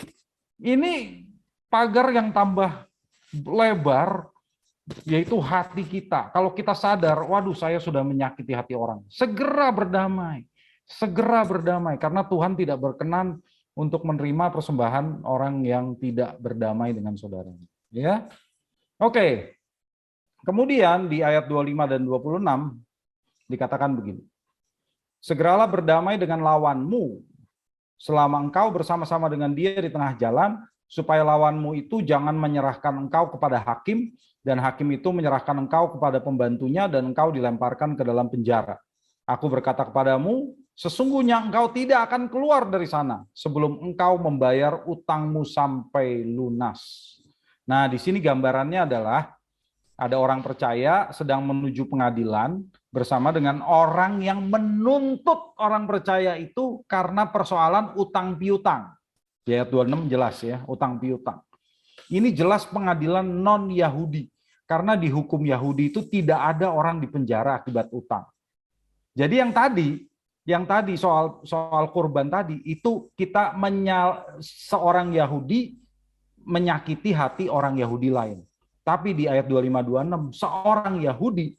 ini pagar yang tambah lebar, yaitu hati kita. Kalau kita sadar, waduh, saya sudah menyakiti hati orang, segera berdamai. Segera berdamai, karena Tuhan tidak berkenan untuk menerima persembahan orang yang tidak berdamai dengan saudaranya. Ya, oke. Kemudian di ayat 25 dan 26 dikatakan begini. Segeralah berdamai dengan lawanmu selama engkau bersama-sama dengan dia di tengah jalan, supaya lawanmu itu jangan menyerahkan engkau kepada hakim, dan hakim itu menyerahkan engkau kepada pembantunya, dan engkau dilemparkan ke dalam penjara. Aku berkata kepadamu, sesungguhnya engkau tidak akan keluar dari sana sebelum engkau membayar utangmu sampai lunas. Nah, di sini gambarannya adalah ada orang percaya sedang menuju pengadilan bersama dengan orang yang menuntut orang percaya itu karena persoalan utang piutang. Di ayat 26 jelas ya, utang piutang. Ini jelas pengadilan non-Yahudi. Karena di hukum Yahudi itu tidak ada orang di penjara akibat utang. Jadi yang tadi soal kurban tadi itu kita seorang Yahudi menyakiti hati orang Yahudi lain. Tapi di ayat 25-26 seorang Yahudi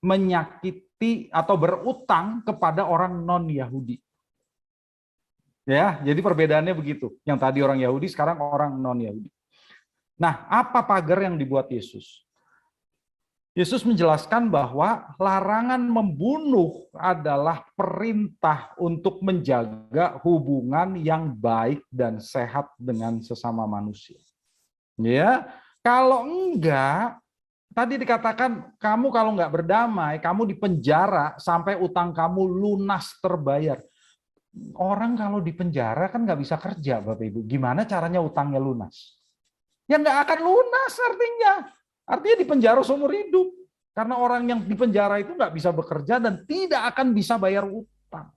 menyakiti atau berutang kepada orang non-Yahudi. Ya, jadi perbedaannya begitu. Yang tadi orang Yahudi, sekarang orang non-Yahudi. Nah, apa pagar yang dibuat Yesus? Yesus menjelaskan bahwa larangan membunuh adalah perintah untuk menjaga hubungan yang baik dan sehat dengan sesama manusia. Ya, kalau enggak, tadi dikatakan kamu kalau enggak berdamai, kamu dipenjara sampai utang kamu lunas terbayar. Orang kalau dipenjara kan nggak bisa kerja, Bapak Ibu. Gimana caranya utangnya lunas? Ya nggak akan lunas artinya. Artinya dipenjara seumur hidup. Karena orang yang dipenjara itu nggak bisa bekerja dan tidak akan bisa bayar utang.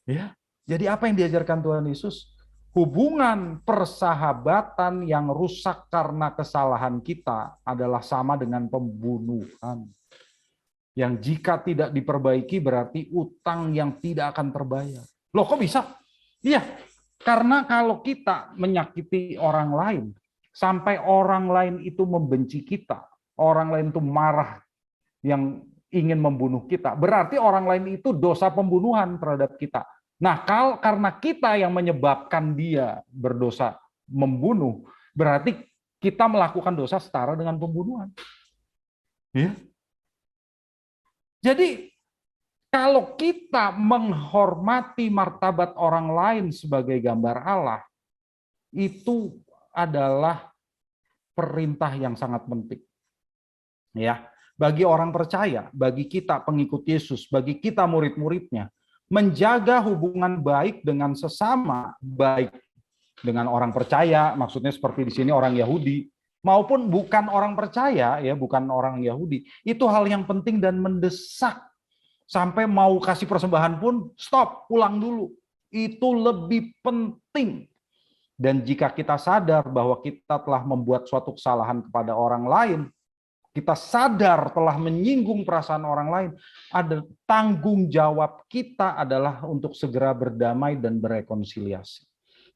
Ya, jadi apa yang diajarkan Tuhan Yesus? Hubungan persahabatan yang rusak karena kesalahan kita adalah sama dengan pembunuhan. Yang jika tidak diperbaiki berarti utang yang tidak akan terbayar. Loh kok bisa? Iya, karena kalau kita menyakiti orang lain, sampai orang lain itu membenci kita, orang lain itu marah, yang ingin membunuh kita, berarti orang lain itu dosa pembunuhan terhadap kita. Nah, karena kita yang menyebabkan dia berdosa membunuh, berarti kita melakukan dosa setara dengan pembunuhan. Ya. Jadi, kalau kita menghormati martabat orang lain sebagai gambar Allah, itu adalah perintah yang sangat penting. Ya, bagi orang percaya, bagi kita pengikut Yesus, bagi kita murid-muridnya, menjaga hubungan baik dengan sesama, baik dengan orang percaya, maksudnya seperti di sini orang Yahudi, maupun bukan orang percaya, ya, bukan orang Yahudi, itu hal yang penting dan mendesak. Sampai mau kasih persembahan pun, stop, pulang dulu. Itu lebih penting. Dan jika kita sadar bahwa kita telah membuat suatu kesalahan kepada orang lain, kita sadar telah menyinggung perasaan orang lain, ada tanggung jawab kita adalah untuk segera berdamai dan berekonsiliasi.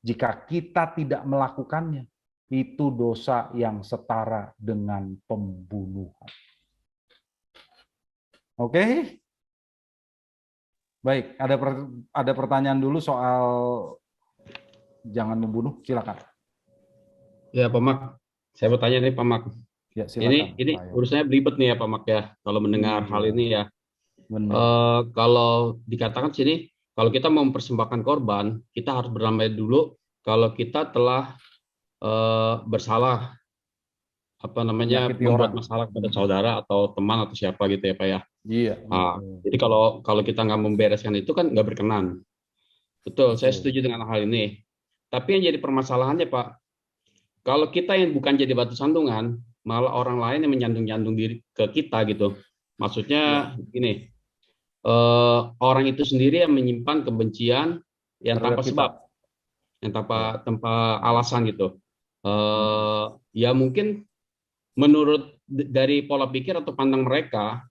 Jika kita tidak melakukannya, itu dosa yang setara dengan pembunuhan. Oke? Baik, ada pertanyaan dulu soal jangan membunuh, silakan. Ya, Pak Mak. Saya mau tanya nih, Pak Mak. Ya, silakan. Ini urusannya belibet nih ya, Pak Mak ya. Kalau mendengar hal ini ya. Kalau dikatakan sini, kalau kita mau mempersembahkan korban, kita harus berdamai dulu. Kalau kita telah bersalah, membuat masalah kepada saudara atau teman atau siapa gitu ya, Pak ya. Iya. Jadi kalau kita nggak membereskan itu kan nggak berkenan. Betul, saya setuju dengan hal ini. Tapi yang jadi permasalahannya, Pak, kalau kita yang bukan jadi batu sandungan, malah orang lain yang menyandung-nyandung diri ke kita gitu. Maksudnya gini, orang itu sendiri yang menyimpan kebencian yang tanpa sebab, yang tanpa alasan gitu. Ya mungkin menurut dari pola pikir atau pandang mereka,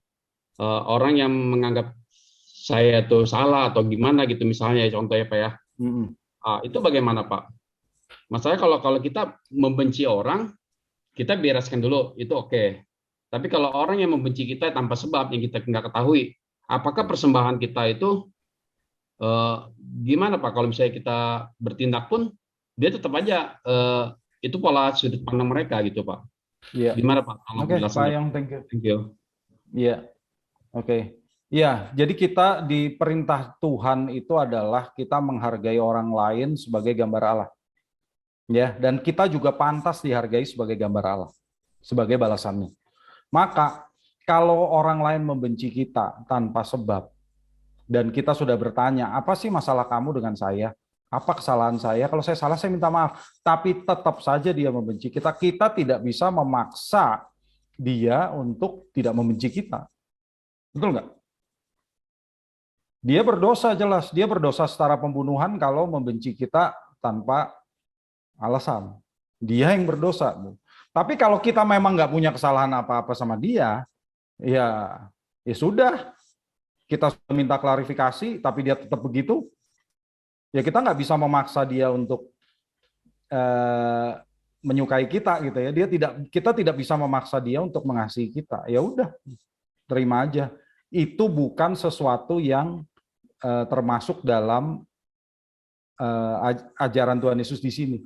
orang yang menganggap saya tuh salah atau gimana gitu misalnya, contohnya Pak ya. Itu bagaimana Pak? Masalahnya kalau kita membenci orang, kita bereskan dulu, itu oke. Tapi kalau orang yang membenci kita tanpa sebab yang kita nggak ketahui, apakah persembahan kita itu gimana Pak? Kalau misalnya kita bertindak pun, dia tetap aja itu pola sudut pandang mereka gitu Pak. Iya. Gimana Pak? Oke, Pak Yong, thank you. Thank you. Iya. Oke. Ya, jadi kita di perintah Tuhan itu adalah kita menghargai orang lain sebagai gambar Allah. Ya, dan kita juga pantas dihargai sebagai gambar Allah, sebagai balasannya. Maka kalau orang lain membenci kita tanpa sebab, dan kita sudah bertanya, apa sih masalah kamu dengan saya? Apa kesalahan saya? Kalau saya salah, saya minta maaf. Tapi tetap saja dia membenci kita. Kita tidak bisa memaksa dia untuk tidak membenci kita. Betul nggak? Dia berdosa jelas. Dia berdosa setara pembunuhan kalau membenci kita tanpa alasan. Dia yang berdosa. Tapi kalau kita memang nggak punya kesalahan apa-apa sama dia, ya sudah. Kita sudah minta klarifikasi, tapi dia tetap begitu. Ya kita nggak bisa memaksa dia untuk menyukai kita gitu ya. Kita tidak bisa memaksa dia untuk mengasihi kita. Ya udah, terima aja. Itu bukan sesuatu yang termasuk dalam ajaran Tuhan Yesus di sini.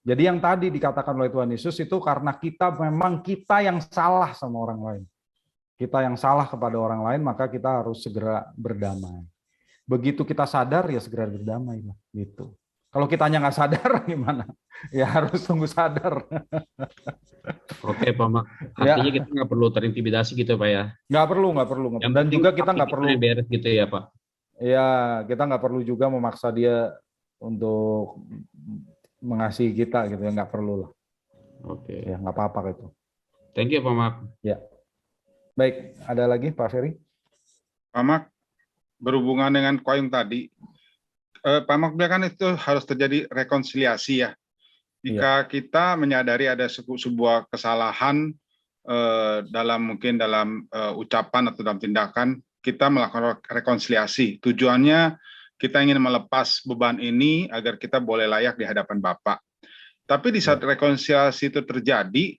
Jadi yang tadi dikatakan oleh Tuhan Yesus itu karena memang kita yang salah sama orang lain. Kita yang salah kepada orang lain, maka kita harus segera berdamai. Begitu kita sadar, ya segera berdamai. Gitu. Kalau kitanya nggak sadar, gimana? Ya harus tunggu sadar. Oke, Pak Mak. Artinya kita nggak perlu terintimidasi gitu, Pak ya? Nggak perlu. Dan juga kita nggak perlu beres gitu ya, Pak? Ya, kita nggak perlu juga memaksa dia untuk mengasihi kita gitu ya, nggak perlu lah. Oke. Ya nggak apa-apa gitu. Thank you, Pak Mak. Ya. Baik, ada lagi Pak Ferry? Pak Mak, berhubungan dengan koin tadi, Pak Mak bilang kan itu harus terjadi rekonsiliasi ya. Jika kita menyadari ada sebuah kesalahan mungkin dalam ucapan atau dalam tindakan, kita melakukan rekonsiliasi. Tujuannya kita ingin melepas beban ini agar kita boleh layak di hadapan Bapa. Tapi di saat rekonsiliasi itu terjadi,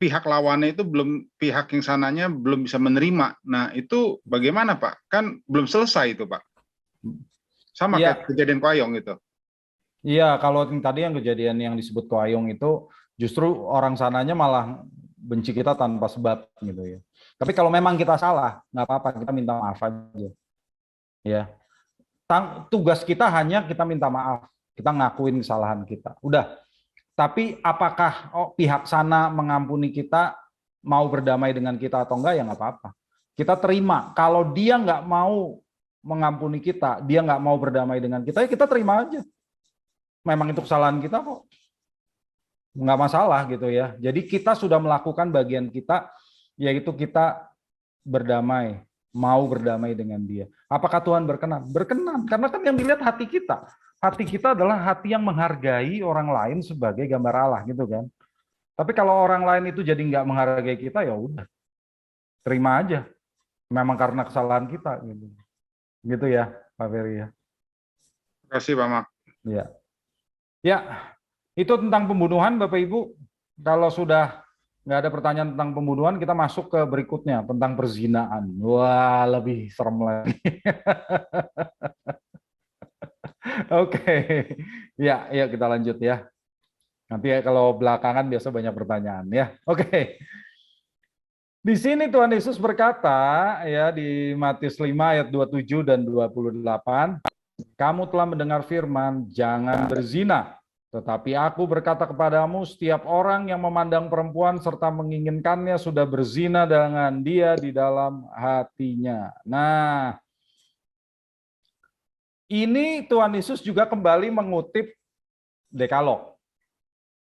pihak lawannya itu pihak yang sananya belum bisa menerima. Nah, itu bagaimana, Pak? Kan belum selesai itu, Pak. Sama Iya. kayak kejadian Koayong gitu. Iya, kalau tadi yang kejadian yang disebut Koayong itu justru orang sananya malah benci kita tanpa sebab gitu ya. Tapi kalau memang kita salah, nggak apa-apa, kita minta maaf aja. Ya, tugas kita hanya kita minta maaf, kita ngakuin kesalahan kita. Udah. Tapi apakah pihak sana mengampuni kita, mau berdamai dengan kita atau enggak, ya nggak apa-apa. Kita terima. Kalau dia nggak mau mengampuni kita, dia nggak mau berdamai dengan kita, ya kita terima aja. Memang itu kesalahan kita kok. Nggak masalah gitu ya. Jadi kita sudah melakukan bagian kita, yaitu kita berdamai, mau berdamai dengan dia. Apakah Tuhan berkenan? Berkenan, karena kan yang dilihat hati kita. Hati kita adalah hati yang menghargai orang lain sebagai gambar Allah gitu kan. Tapi kalau orang lain itu jadi nggak menghargai kita, ya udah, terima aja. Memang karena kesalahan kita gitu. Gitu ya, Pak Ferry ya. Terima kasih, Pak Mak. Ya. Ya, itu tentang pembunuhan, Bapak Ibu. Kalau sudah nggak ada pertanyaan tentang pembunuhan, kita masuk ke berikutnya, tentang perzinaan. Wah, lebih serem lagi. Oke. Ya, kita lanjut ya. Nanti ya, kalau belakangan biasa banyak pertanyaan ya. Oke. Di sini Tuhan Yesus berkata ya di Matius 5 ayat 27 dan 28, kamu telah mendengar firman, jangan berzina. Tetapi aku berkata kepadamu, setiap orang yang memandang perempuan serta menginginkannya sudah berzina dengan dia di dalam hatinya. Nah, ini Tuhan Yesus juga kembali mengutip Dekalog.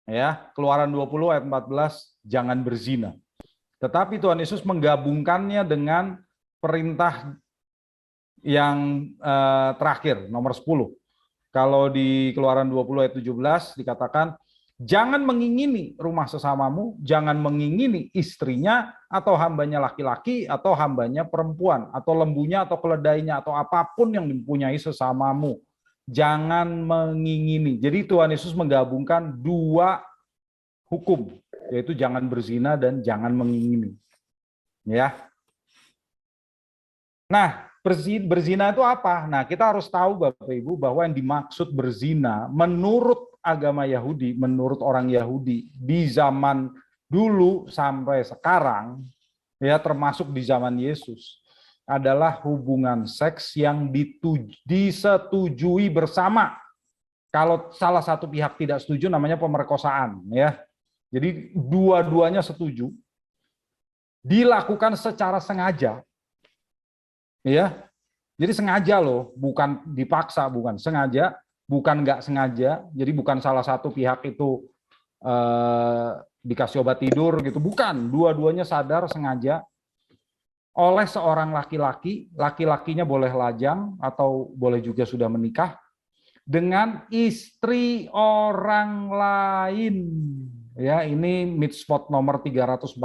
Ya, Keluaran 20 ayat 14, jangan berzina. Tetapi Tuhan Yesus menggabungkannya dengan perintah yang terakhir, nomor 10. Kalau di Keluaran 20 ayat 17 dikatakan, jangan mengingini rumah sesamamu, jangan mengingini istrinya, atau hambanya laki-laki, atau hambanya perempuan, atau lembunya, atau keledainya, atau apapun yang dipunyai sesamamu. Jangan mengingini. Jadi Tuhan Yesus menggabungkan dua hukum, yaitu jangan berzina dan jangan mengingini. Ya. Nah, berzina itu apa? Nah, kita harus tahu Bapak Ibu bahwa yang dimaksud berzina menurut agama Yahudi, menurut orang Yahudi di zaman dulu sampai sekarang, ya termasuk di zaman Yesus, adalah hubungan seks yang disetujui bersama. Kalau salah satu pihak tidak setuju namanya pemerkosaan, ya. Jadi dua-duanya setuju. Dilakukan secara sengaja. Ya, jadi sengaja loh, bukan dipaksa, bukan sengaja, bukan nggak sengaja. Jadi bukan salah satu pihak itu dikasih obat tidur gitu, bukan. Dua-duanya sadar sengaja oleh seorang laki-laki, laki-lakinya boleh lajang atau boleh juga sudah menikah dengan istri orang lain. Ya, ini mitzvot nomor 347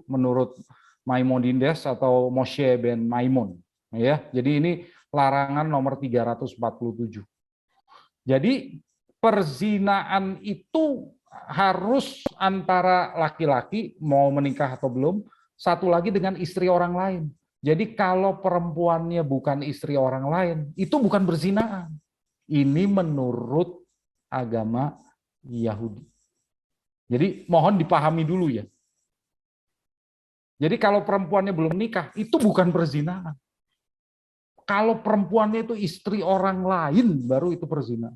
menurut Maimonides atau Moshe ben Maimon, ya. Jadi ini larangan nomor 347. Jadi perzinaan itu harus antara laki-laki mau menikah atau belum, satu lagi dengan istri orang lain. Jadi kalau perempuannya bukan istri orang lain, itu bukan perzinaan. Ini menurut agama Yahudi. Jadi mohon dipahami dulu ya. Jadi kalau perempuannya belum menikah, itu bukan perzinaan. Kalau perempuannya itu istri orang lain, baru itu perzinaan.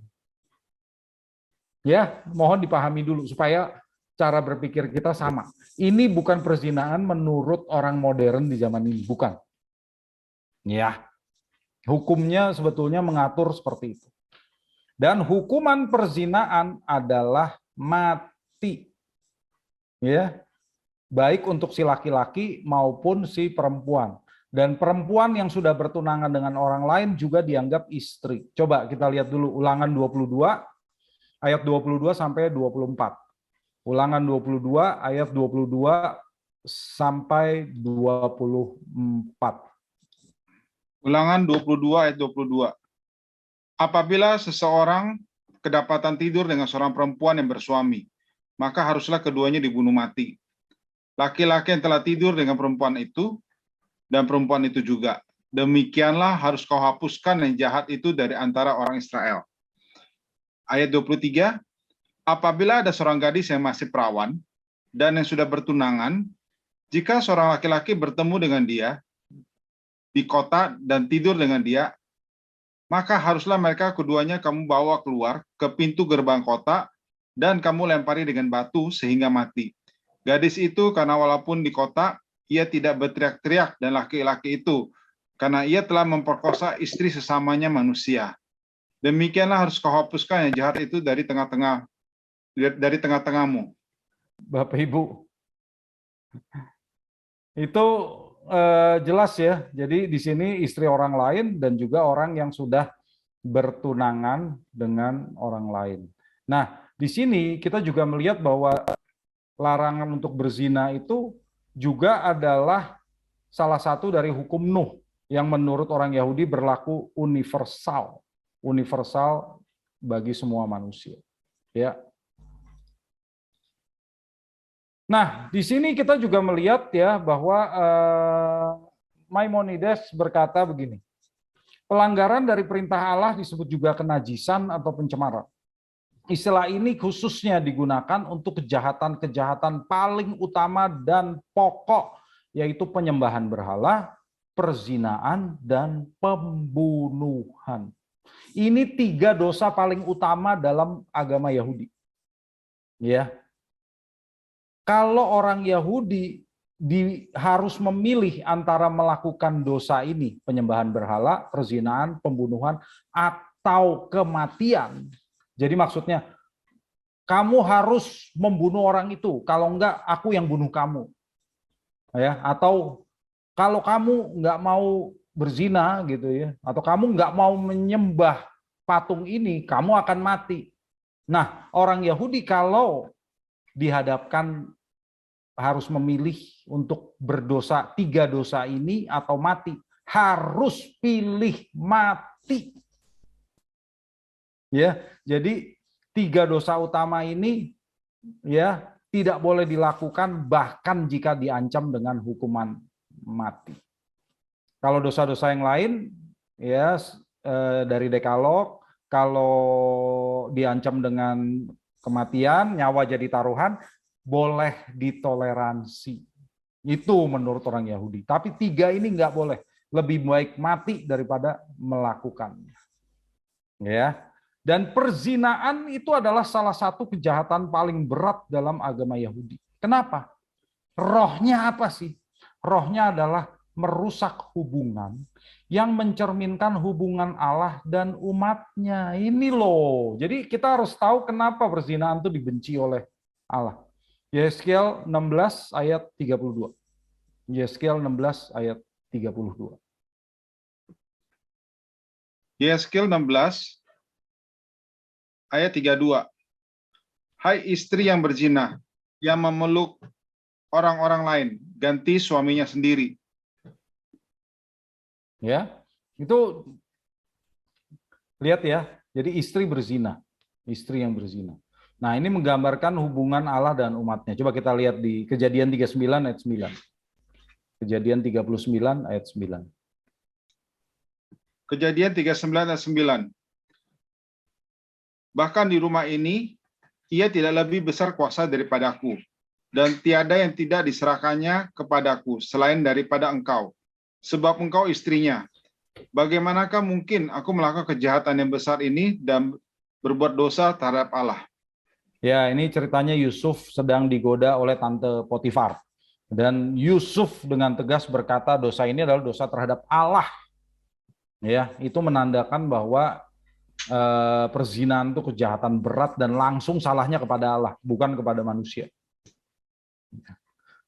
Ya, mohon dipahami dulu supaya cara berpikir kita sama. Ini bukan perzinaan menurut orang modern di zaman ini, bukan. Ya, hukumnya sebetulnya mengatur seperti itu. Dan hukuman perzinaan adalah mati. Ya. Baik untuk si laki-laki maupun si perempuan. Dan perempuan yang sudah bertunangan dengan orang lain juga dianggap istri. Coba kita lihat dulu Ulangan 22, ayat 22 sampai 24. Ulangan 22, ayat 22 sampai 24. Ulangan 22 ayat 22. Apabila seseorang kedapatan tidur dengan seorang perempuan yang bersuami, maka haruslah keduanya dibunuh mati. laki-laki yang telah tidur dengan perempuan itu, dan perempuan itu juga. Demikianlah harus kau hapuskan yang jahat itu dari antara orang Israel. Ayat 23, apabila ada seorang gadis yang masih perawan dan yang sudah bertunangan, jika seorang laki-laki bertemu dengan dia di kota dan tidur dengan dia, maka haruslah mereka keduanya kamu bawa keluar ke pintu gerbang kota dan kamu lempari dengan batu sehingga mati. Gadis itu karena walaupun di kota, ia tidak berteriak-teriak, dan laki-laki itu karena ia telah memperkosa istri sesamanya manusia. Demikianlah harus kau hapuskan yang jahat itu dari tengah-tengahmu. Bapak Ibu, itu jelas ya. Jadi di sini istri orang lain dan juga orang yang sudah bertunangan dengan orang lain. Nah, di sini kita juga melihat bahwa larangan untuk berzina itu juga adalah salah satu dari hukum Nuh yang menurut orang Yahudi berlaku universal bagi semua manusia. Ya. Nah, di sini kita juga melihat ya bahwa Maimonides berkata begini, pelanggaran dari perintah Allah disebut juga kenajisan atau pencemaran. Istilah ini khususnya digunakan untuk kejahatan-kejahatan paling utama dan pokok, yaitu penyembahan berhala, perzinaan, dan pembunuhan. Ini 3 dosa paling utama dalam agama Yahudi. Ya. Kalau orang Yahudi harus memilih antara melakukan dosa ini, penyembahan berhala, perzinaan, pembunuhan, atau kematian. Jadi maksudnya, kamu harus membunuh orang itu, kalau enggak aku yang bunuh kamu. Ya, atau kalau kamu enggak mau berzina gitu ya, atau kamu enggak mau menyembah patung ini, kamu akan mati. Nah, orang Yahudi kalau dihadapkan harus memilih untuk berdosa 3 dosa ini atau mati, harus pilih mati. Ya, jadi 3 dosa utama ini ya tidak boleh dilakukan bahkan jika diancam dengan hukuman mati. Kalau dosa-dosa yang lain ya dari Dekalog, kalau diancam dengan kematian, nyawa jadi taruhan, boleh ditoleransi. Itu menurut orang Yahudi. Tapi 3 ini nggak boleh. Lebih baik mati daripada melakukannya. Ya. Dan perzinaan itu adalah salah satu kejahatan paling berat dalam agama Yahudi. Kenapa? Rohnya apa sih? Rohnya adalah merusak hubungan yang mencerminkan hubungan Allah dan umatnya. Ini loh. Jadi kita harus tahu kenapa perzinaan itu dibenci oleh Allah. Yeskiel 16 ayat 32. Yeskiel 16 ayat 32. Yeskiel 16 ayat 32. Hai istri yang berzina, yang memeluk orang-orang lain, ganti suaminya sendiri. Ya, itu lihat ya. Jadi istri berzina, istri yang berzina. Nah, ini menggambarkan hubungan Allah dan umatnya. Coba kita lihat di Kejadian 39 ayat 9. Kejadian 39 ayat 9. Kejadian 39 ayat 9. Bahkan di rumah ini, ia tidak lebih besar kuasa daripadaku, dan tiada yang tidak diserahkannya kepadaku, selain daripada engkau, sebab engkau istrinya. Bagaimanakah mungkin aku melakukan kejahatan yang besar ini dan berbuat dosa terhadap Allah? Ya, ini ceritanya Yusuf sedang digoda oleh tante Potifar. Dan Yusuf dengan tegas berkata dosa ini adalah dosa terhadap Allah. Ya, itu menandakan bahwa perzinahan itu kejahatan berat dan langsung salahnya kepada Allah, bukan kepada manusia.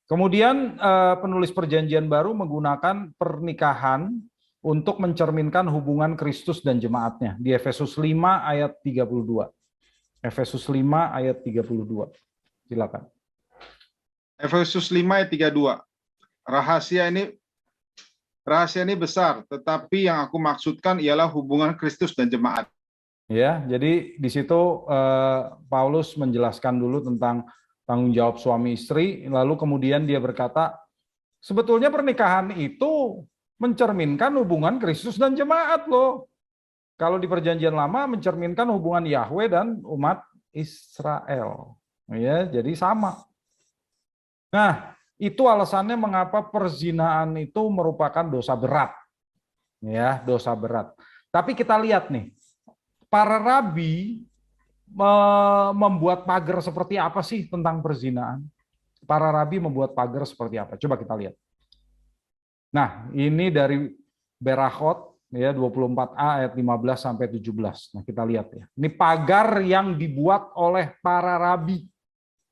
Kemudian penulis Perjanjian Baru menggunakan pernikahan untuk mencerminkan hubungan Kristus dan jemaatnya di Efesus 5 ayat 32. Efesus 5 ayat 32. Silakan. Efesus 5 ayat 32. Rahasia ini besar, tetapi yang aku maksudkan ialah hubungan Kristus dan jemaat. Ya, jadi di situ Paulus menjelaskan dulu tentang tanggung jawab suami istri, lalu kemudian dia berkata, sebetulnya pernikahan itu mencerminkan hubungan Kristus dan jemaat loh. Kalau di perjanjian lama mencerminkan hubungan Yahweh dan umat Israel. Ya, jadi sama. Nah, itu alasannya mengapa perzinaan itu merupakan dosa berat. Ya, dosa berat. Tapi kita lihat nih, para rabi membuat pagar seperti apa sih tentang perzinaan? Para rabi membuat pagar seperti apa? Coba kita lihat. Nah, ini dari Berachot ya 24a ayat 15 sampai 17. Nah, kita lihat ya. Ini pagar yang dibuat oleh para rabi.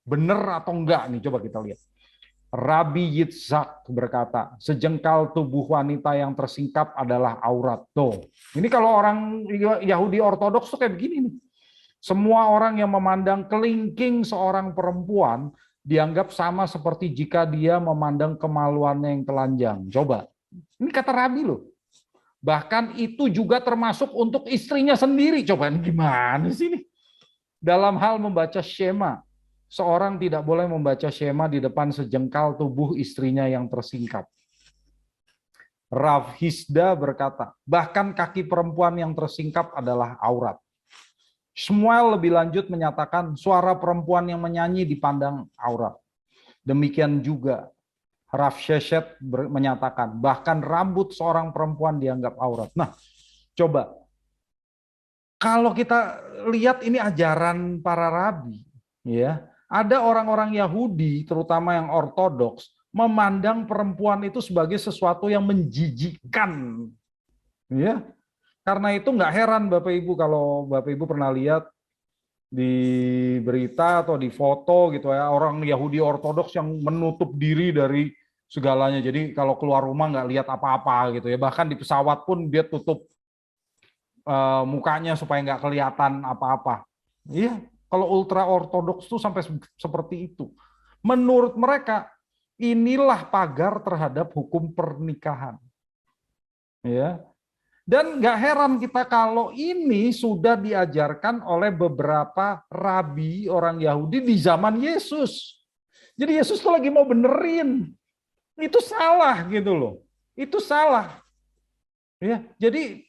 Benar atau enggak nih? Coba kita lihat. Rabi Yitzhak berkata, sejengkal tubuh wanita yang tersingkap adalah aurat. Tuh. Ini kalau orang Yahudi Ortodoks tuh kayak begini nih. Semua orang yang memandang kelingking seorang perempuan dianggap sama seperti jika dia memandang kemaluannya yang telanjang. Coba, ini kata Rabi loh. Bahkan itu juga termasuk untuk istrinya sendiri. Coba, ini gimana sih ini? Dalam hal membaca Shema, seorang tidak boleh membaca Shema di depan sejengkal tubuh istrinya yang tersingkap. Rav Hisda berkata, bahkan kaki perempuan yang tersingkap adalah aurat. Shmuel lebih lanjut menyatakan suara perempuan yang menyanyi dipandang aurat. Demikian juga Rav Sheshet menyatakan bahkan rambut seorang perempuan dianggap aurat. Nah, coba kalau kita lihat ini ajaran para rabi, ya, ada orang-orang Yahudi terutama yang ortodoks memandang perempuan itu sebagai sesuatu yang menjijikkan, ya. Karena itu nggak heran Bapak Ibu kalau Bapak Ibu pernah lihat di berita atau di foto gitu ya, orang Yahudi Ortodoks yang menutup diri dari segalanya. Jadi kalau keluar rumah nggak lihat apa-apa gitu ya. Bahkan di pesawat pun dia tutup mukanya supaya nggak kelihatan apa-apa. Iya, kalau ultra Ortodoks tuh sampai seperti itu. Menurut mereka inilah pagar terhadap hukum pernikahan. Ya. Dan nggak heran kita kalau ini sudah diajarkan oleh beberapa rabi orang Yahudi di zaman Yesus. Jadi Yesus tuh lagi mau benerin. Itu salah gitu loh. Itu salah. Ya, jadi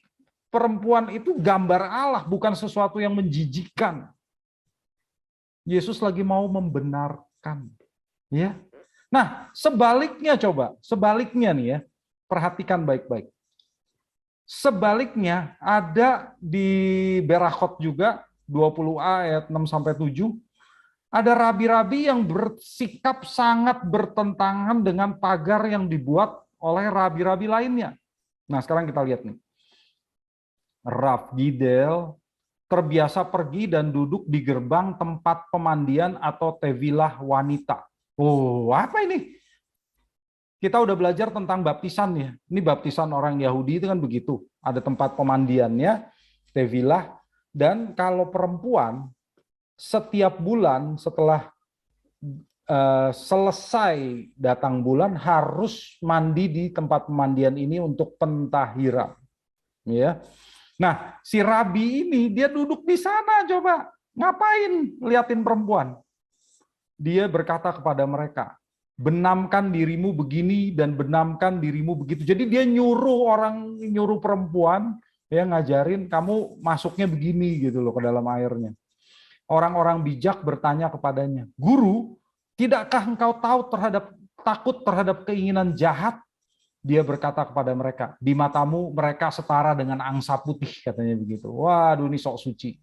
perempuan itu gambar Allah, bukan sesuatu yang menjijikkan. Yesus lagi mau membenarkan. Ya. Nah, sebaliknya coba, sebaliknya nih ya. Perhatikan baik-baik. Sebaliknya ada di Berachot juga 20a ayat 6 sampai 7 ada rabi-rabi yang bersikap sangat bertentangan dengan pagar yang dibuat oleh rabi-rabi lainnya. Nah, sekarang kita lihat nih. Rav Gidel terbiasa pergi dan duduk di gerbang tempat pemandian atau tevilah wanita. Oh, apa ini? Kita udah belajar tentang baptisan ya. Ini baptisan orang Yahudi itu kan begitu. Ada tempat pemandiannya, tevilah, dan kalau perempuan setiap bulan setelah selesai datang bulan harus mandi di tempat pemandian ini untuk pentahiran. Ya. Nah, si rabi ini dia duduk di sana coba. Ngapain liatin perempuan? Dia berkata kepada mereka, benamkan dirimu begini dan benamkan dirimu begitu. Jadi dia nyuruh perempuan ya ngajarin kamu masuknya begini gitu loh ke dalam airnya. Orang-orang bijak bertanya kepadanya, "Guru, tidakkah engkau takut terhadap keinginan jahat?" Dia berkata kepada mereka, "Di matamu mereka setara dengan angsa putih," katanya begitu. Waduh, ini sok suci.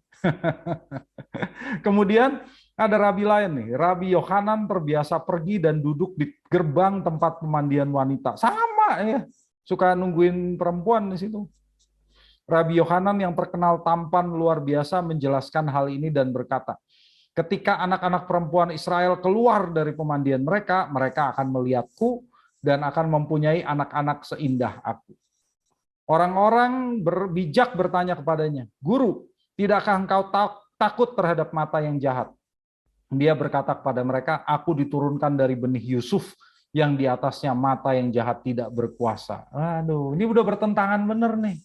Kemudian ada rabi lain nih, Rabi Yohanan terbiasa pergi dan duduk di gerbang tempat pemandian wanita. Sama ya, suka nungguin perempuan di situ. Rabi Yohanan yang terkenal tampan luar biasa menjelaskan hal ini dan berkata, ketika anak-anak perempuan Israel keluar dari pemandian mereka, mereka akan melihatku dan akan mempunyai anak-anak seindah aku. Orang-orang bijak bertanya kepadanya, "Guru, tidakkah engkau takut terhadap mata yang jahat?" Dia berkata kepada mereka, "Aku diturunkan dari benih Yusuf yang di atasnya mata yang jahat tidak berkuasa." Aduh, ini udah bertentangan bener nih.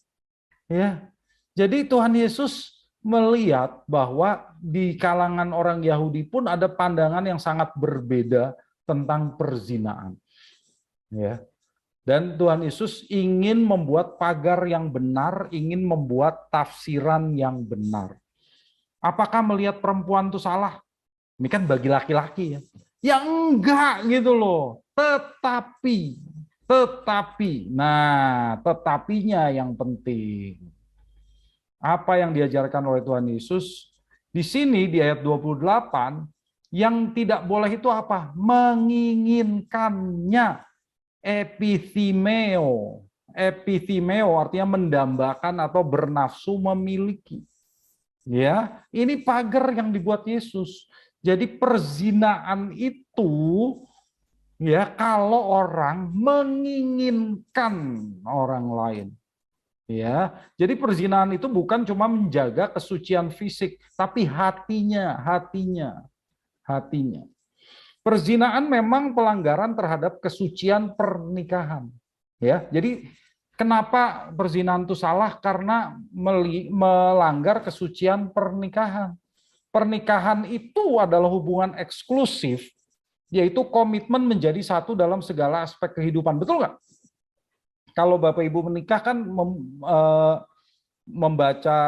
Ya. Jadi Tuhan Yesus melihat bahwa di kalangan orang Yahudi pun ada pandangan yang sangat berbeda tentang perzinaan. Ya. Dan Tuhan Yesus ingin membuat pagar yang benar, ingin membuat tafsiran yang benar. Apakah melihat perempuan itu salah? Ini kan bagi laki-laki ya. Ya enggak gitu loh. Tetapi, nah tetapinya yang penting. Apa yang diajarkan oleh Tuhan Yesus? Di sini di ayat 28, yang tidak boleh itu apa? Menginginkannya. Epithimeo. Epithimeo artinya mendambakan atau bernafsu memiliki. Ya, ini pagar yang dibuat Yesus. Jadi perzinaan itu ya kalau orang menginginkan orang lain. Ya, jadi perzinaan itu bukan cuma menjaga kesucian fisik, tapi hatinya. Perzinaan memang pelanggaran terhadap kesucian pernikahan. Ya, jadi kenapa perzinaan itu salah? Karena melanggar kesucian pernikahan. Pernikahan itu adalah hubungan eksklusif, yaitu komitmen menjadi satu dalam segala aspek kehidupan. Betul nggak? Kalau Bapak Ibu menikah kan membaca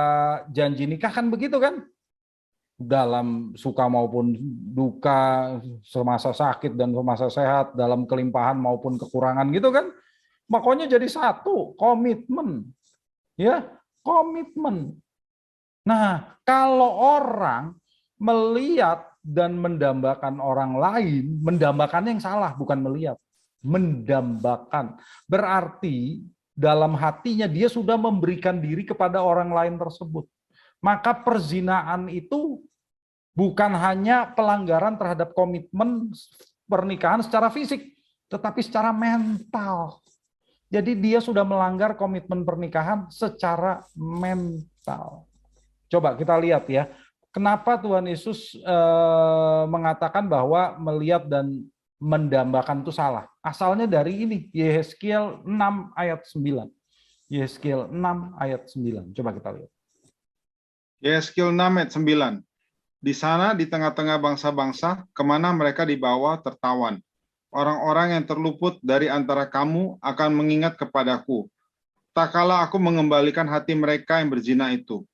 janji nikah kan begitu kan? Dalam suka maupun duka, semasa sakit dan semasa sehat, dalam kelimpahan maupun kekurangan gitu kan. Makanya jadi satu, komitmen. Ya, komitmen. Nah, kalau orang melihat dan mendambakan orang lain, mendambakannya yang salah, bukan melihat. Mendambakan. Berarti dalam hatinya dia sudah memberikan diri kepada orang lain tersebut. Maka perzinaan itu bukan hanya pelanggaran terhadap komitmen pernikahan secara fisik, tetapi secara mental. Jadi dia sudah melanggar komitmen pernikahan secara mental. Coba kita lihat ya, kenapa Tuhan Yesus mengatakan bahwa melihat dan mendambakan itu salah. Asalnya dari ini, Yehezkiel 6 ayat 9. Yehezkiel 6 ayat 9. Coba kita lihat. Yehezkiel 6 ayat 9. Di sana di tengah-tengah bangsa-bangsa, kemana mereka dibawa tertawan. Orang-orang yang terluput dari antara kamu akan mengingat kepadaku. Tak kala aku mengembalikan hati mereka yang berzina itu,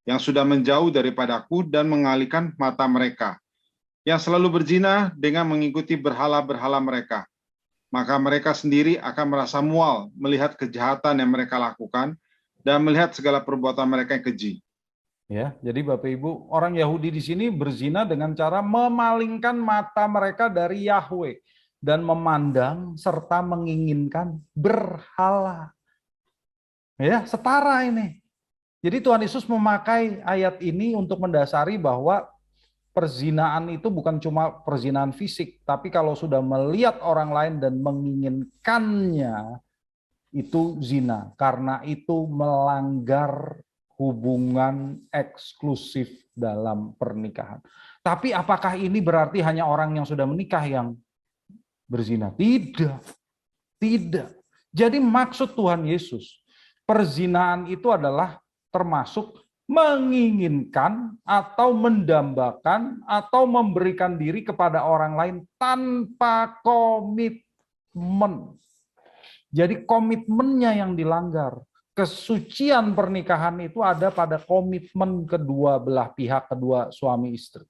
yang sudah menjauh daripadaku dan mengalihkan mata mereka, yang selalu berzina dengan mengikuti berhala-berhala mereka. Maka mereka sendiri akan merasa mual melihat kejahatan yang mereka lakukan dan melihat segala perbuatan mereka yang keji. Ya, jadi Bapak Ibu, orang Yahudi di sini berzina dengan cara memalingkan mata mereka dari Yahweh dan memandang serta menginginkan berhala. Ya, setara ini. Jadi Tuhan Yesus memakai ayat ini untuk mendasari bahwa perzinaan itu bukan cuma perzinaan fisik, tapi kalau sudah melihat orang lain dan menginginkannya, itu zina. Karena itu melanggar hubungan eksklusif dalam pernikahan. Tapi apakah ini berarti hanya orang yang sudah menikah yang berzina? Tidak. Tidak. Jadi maksud Tuhan Yesus, perzinaan itu adalah termasuk menginginkan atau mendambakan atau memberikan diri kepada orang lain tanpa komitmen. Jadi komitmennya yang dilanggar. Kesucian pernikahan itu ada pada komitmen kedua belah pihak, kedua suami istri.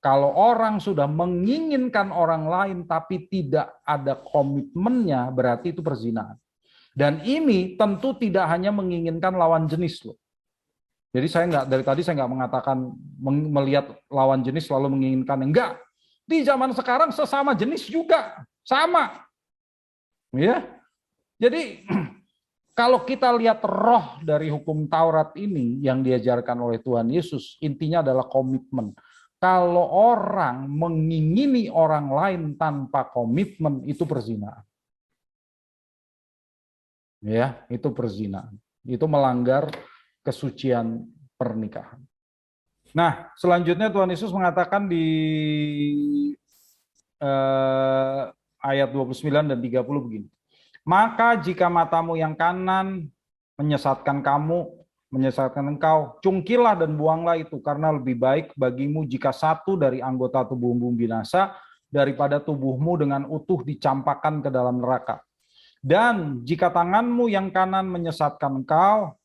Kalau orang sudah menginginkan orang lain tapi tidak ada komitmennya, berarti itu perzinaan. Dan ini tentu tidak hanya menginginkan lawan jenis loh. Jadi dari tadi saya nggak mengatakan melihat lawan jenis selalu menginginkan, enggak. Di zaman sekarang sesama jenis juga sama. Ya. Jadi kalau kita lihat roh dari hukum Taurat ini yang diajarkan oleh Tuhan Yesus, intinya adalah komitmen. Kalau orang mengingini orang lain tanpa komitmen, itu perzinaan. Ya, itu perzinaan. Itu melanggar kesucian pernikahan. Nah, selanjutnya Tuhan Yesus mengatakan di ayat 29 dan 30 begini. Maka jika matamu yang kanan menyesatkan kamu, menyesatkan engkau, cungkilah dan buanglah itu, karena lebih baik bagimu jika satu dari anggota tubuhmu binasa daripada tubuhmu dengan utuh dicampakkan ke dalam neraka. Dan jika tanganmu yang kanan menyesatkan engkau,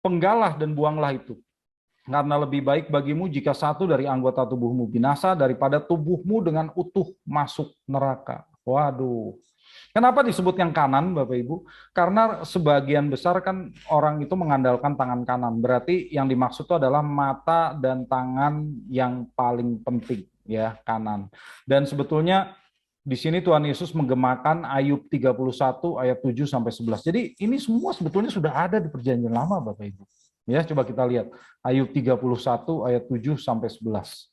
penggalah dan buanglah itu. Karena lebih baik bagimu jika satu dari anggota tubuhmu binasa daripada tubuhmu dengan utuh masuk neraka. Waduh. Kenapa disebut yang kanan, Bapak Ibu? Karena sebagian besar kan orang itu mengandalkan tangan kanan. Berarti yang dimaksud itu adalah mata dan tangan yang paling penting, ya, kanan. Dan sebetulnya di sini Tuhan Yesus menggemakan Ayub 31 ayat 7 sampai 11. Jadi ini semua sebetulnya sudah ada di Perjanjian Lama, Bapak Ibu. Ya, coba kita lihat Ayub 31 ayat 7 sampai 11.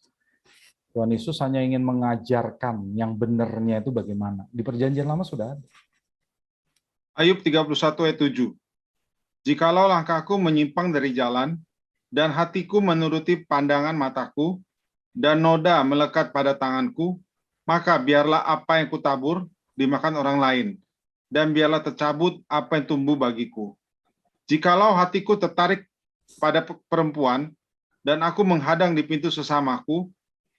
Tuhan Yesus hanya ingin mengajarkan yang benarnya itu bagaimana. Di Perjanjian Lama sudah ada. Ayub 31 ayat 7. Jikalau langkahku menyimpang dari jalan, dan hatiku menuruti pandangan mataku, dan noda melekat pada tanganku, maka biarlah apa yang kutabur dimakan orang lain, dan biarlah tercabut apa yang tumbuh bagiku. Jikalau hatiku tertarik pada perempuan, dan aku menghadang di pintu sesamaku,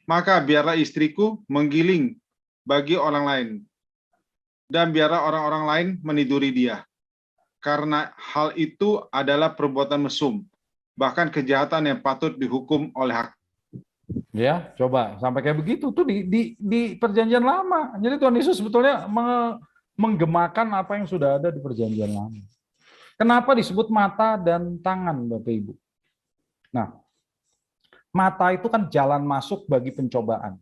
maka biarlah istriku menggiling bagi orang lain, dan biarlah orang-orang lain meniduri dia. Karena hal itu adalah perbuatan mesum, bahkan kejahatan yang patut dihukum oleh hakim. Ya, coba sampai kayak begitu tuh di Perjanjian Lama. Jadi Tuhan Yesus sebetulnya menggemakan apa yang sudah ada di Perjanjian Lama. Kenapa disebut mata dan tangan, Bapak Ibu? Nah, mata itu kan jalan masuk bagi pencobaan.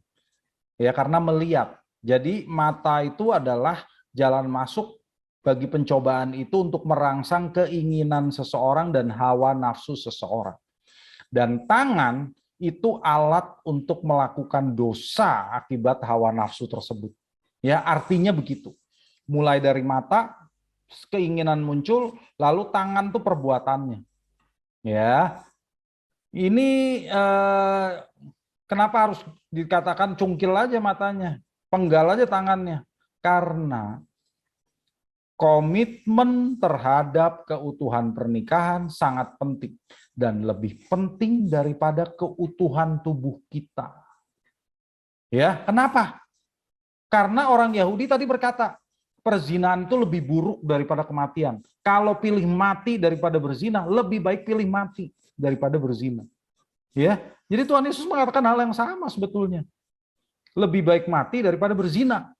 Ya, karena melihat. Jadi mata itu adalah jalan masuk bagi pencobaan itu untuk merangsang keinginan seseorang dan hawa nafsu seseorang. Dan tangan itu alat untuk melakukan dosa akibat hawa nafsu tersebut. Ya, artinya begitu. Mulai dari mata, keinginan muncul, lalu tangan tuh perbuatannya. Ya, ini kenapa harus dikatakan cungkil aja matanya, penggal aja tangannya? Karena komitmen terhadap keutuhan pernikahan sangat penting dan lebih penting daripada keutuhan tubuh kita. Ya, kenapa? Karena orang Yahudi tadi berkata, perzinahan itu lebih buruk daripada kematian. Kalau pilih mati daripada berzina, lebih baik pilih mati daripada berzina. Ya, jadi Tuhan Yesus mengatakan hal yang sama sebetulnya. Lebih baik mati daripada berzina.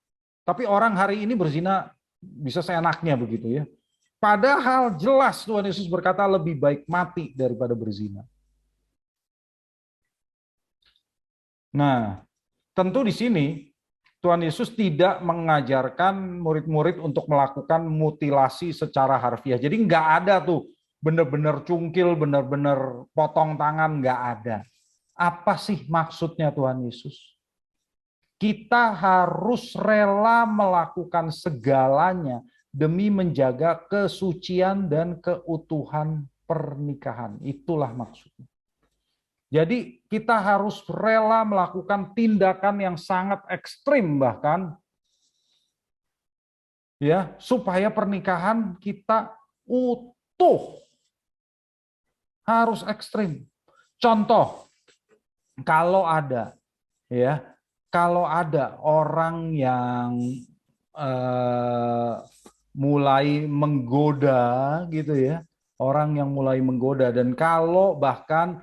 Tapi orang hari ini berzina bisa seenaknya begitu ya. Padahal jelas Tuhan Yesus berkata lebih baik mati daripada berzina. Nah, tentu di sini Tuhan Yesus tidak mengajarkan murid-murid untuk melakukan mutilasi secara harfiah. Jadi nggak ada tuh benar-benar cungkil, benar-benar potong tangan, nggak ada. Apa sih maksudnya Tuhan Yesus? Kita harus rela melakukan segalanya demi menjaga kesucian dan keutuhan pernikahan. Itulah maksudnya. Jadi kita harus rela melakukan tindakan yang sangat ekstrim bahkan ya, supaya pernikahan kita utuh. Harus ekstrim. Contoh, kalau ada orang yang mulai menggoda gitu ya, orang yang mulai menggoda, dan kalau bahkan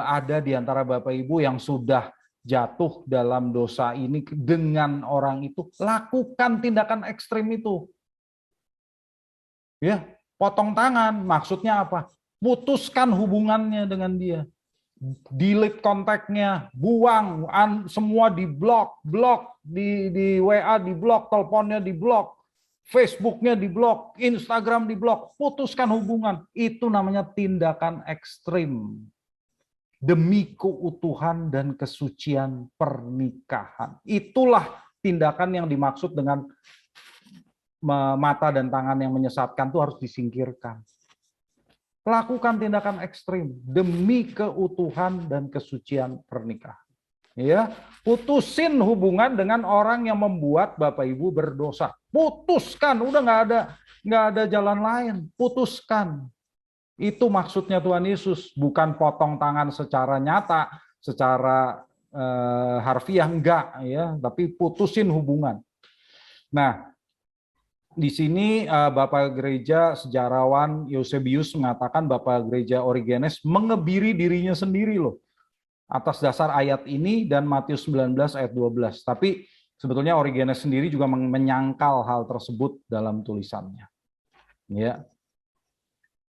ada di antara Bapak Ibu yang sudah jatuh dalam dosa ini dengan orang itu, lakukan tindakan ekstrim itu. Ya, potong tangan, maksudnya apa? Putuskan hubungannya dengan dia. Delete kontaknya, buang, semua di blok, di WA di blok, teleponnya di blok, Facebooknya di blok, Instagram di blok, putuskan hubungan. Itu namanya tindakan ekstrim demi keutuhan dan kesucian pernikahan. Itulah tindakan yang dimaksud dengan mata dan tangan yang menyesatkan itu harus disingkirkan. Lakukan tindakan ekstrim demi keutuhan dan kesucian pernikahan. Ya, putusin hubungan dengan orang yang membuat Bapak Ibu berdosa. Putuskan, udah nggak ada jalan lain. Putuskan. Itu maksudnya Tuhan Yesus, bukan potong tangan secara nyata, secara harfiah, enggak ya, tapi putusin hubungan. Nah, di sini Bapak Gereja sejarawan Eusebius mengatakan Bapak Gereja Origenes mengebiri dirinya sendiri loh atas dasar ayat ini dan Matius 19 ayat 12. Tapi sebetulnya Origenes sendiri juga menyangkal hal tersebut dalam tulisannya. Ya.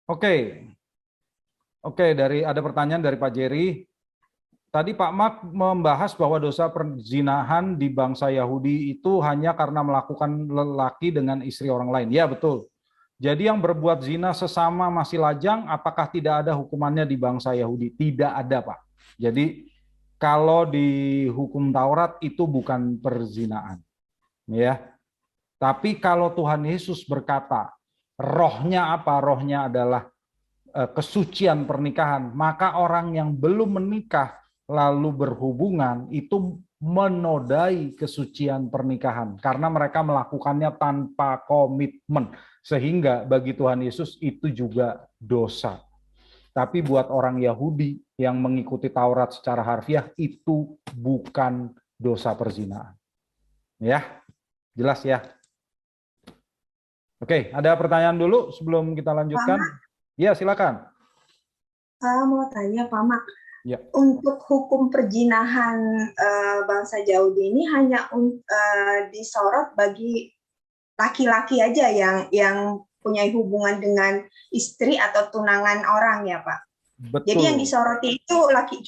Oke. Oke, ada pertanyaan dari Pak Jerry. Tadi Pak Mak membahas bahwa dosa perzinahan di bangsa Yahudi itu hanya karena melakukan lelaki dengan istri orang lain. Ya, betul. Jadi yang berbuat zina sesama masih lajang, apakah tidak ada hukumannya di bangsa Yahudi? Tidak ada, Pak. Jadi kalau di hukum Taurat itu bukan perzinaan. Ya. Tapi kalau Tuhan Yesus berkata, rohnya apa? Rohnya adalah kesucian pernikahan. Maka orang yang belum menikah lalu berhubungan itu menodai kesucian pernikahan karena mereka melakukannya tanpa komitmen, sehingga bagi Tuhan Yesus itu juga dosa. Tapi buat orang Yahudi yang mengikuti Taurat secara harfiah itu bukan dosa perzinahan. Ya, jelas ya. Oke, ada pertanyaan dulu sebelum kita lanjutkan? Ya, silakan. Mau tanya Pak Mak, ya. Untuk hukum perzinahan bangsa Yahudi ini hanya disorot bagi laki-laki aja yang punya hubungan dengan istri atau tunangan orang ya Pak? Betul. Jadi yang disoroti itu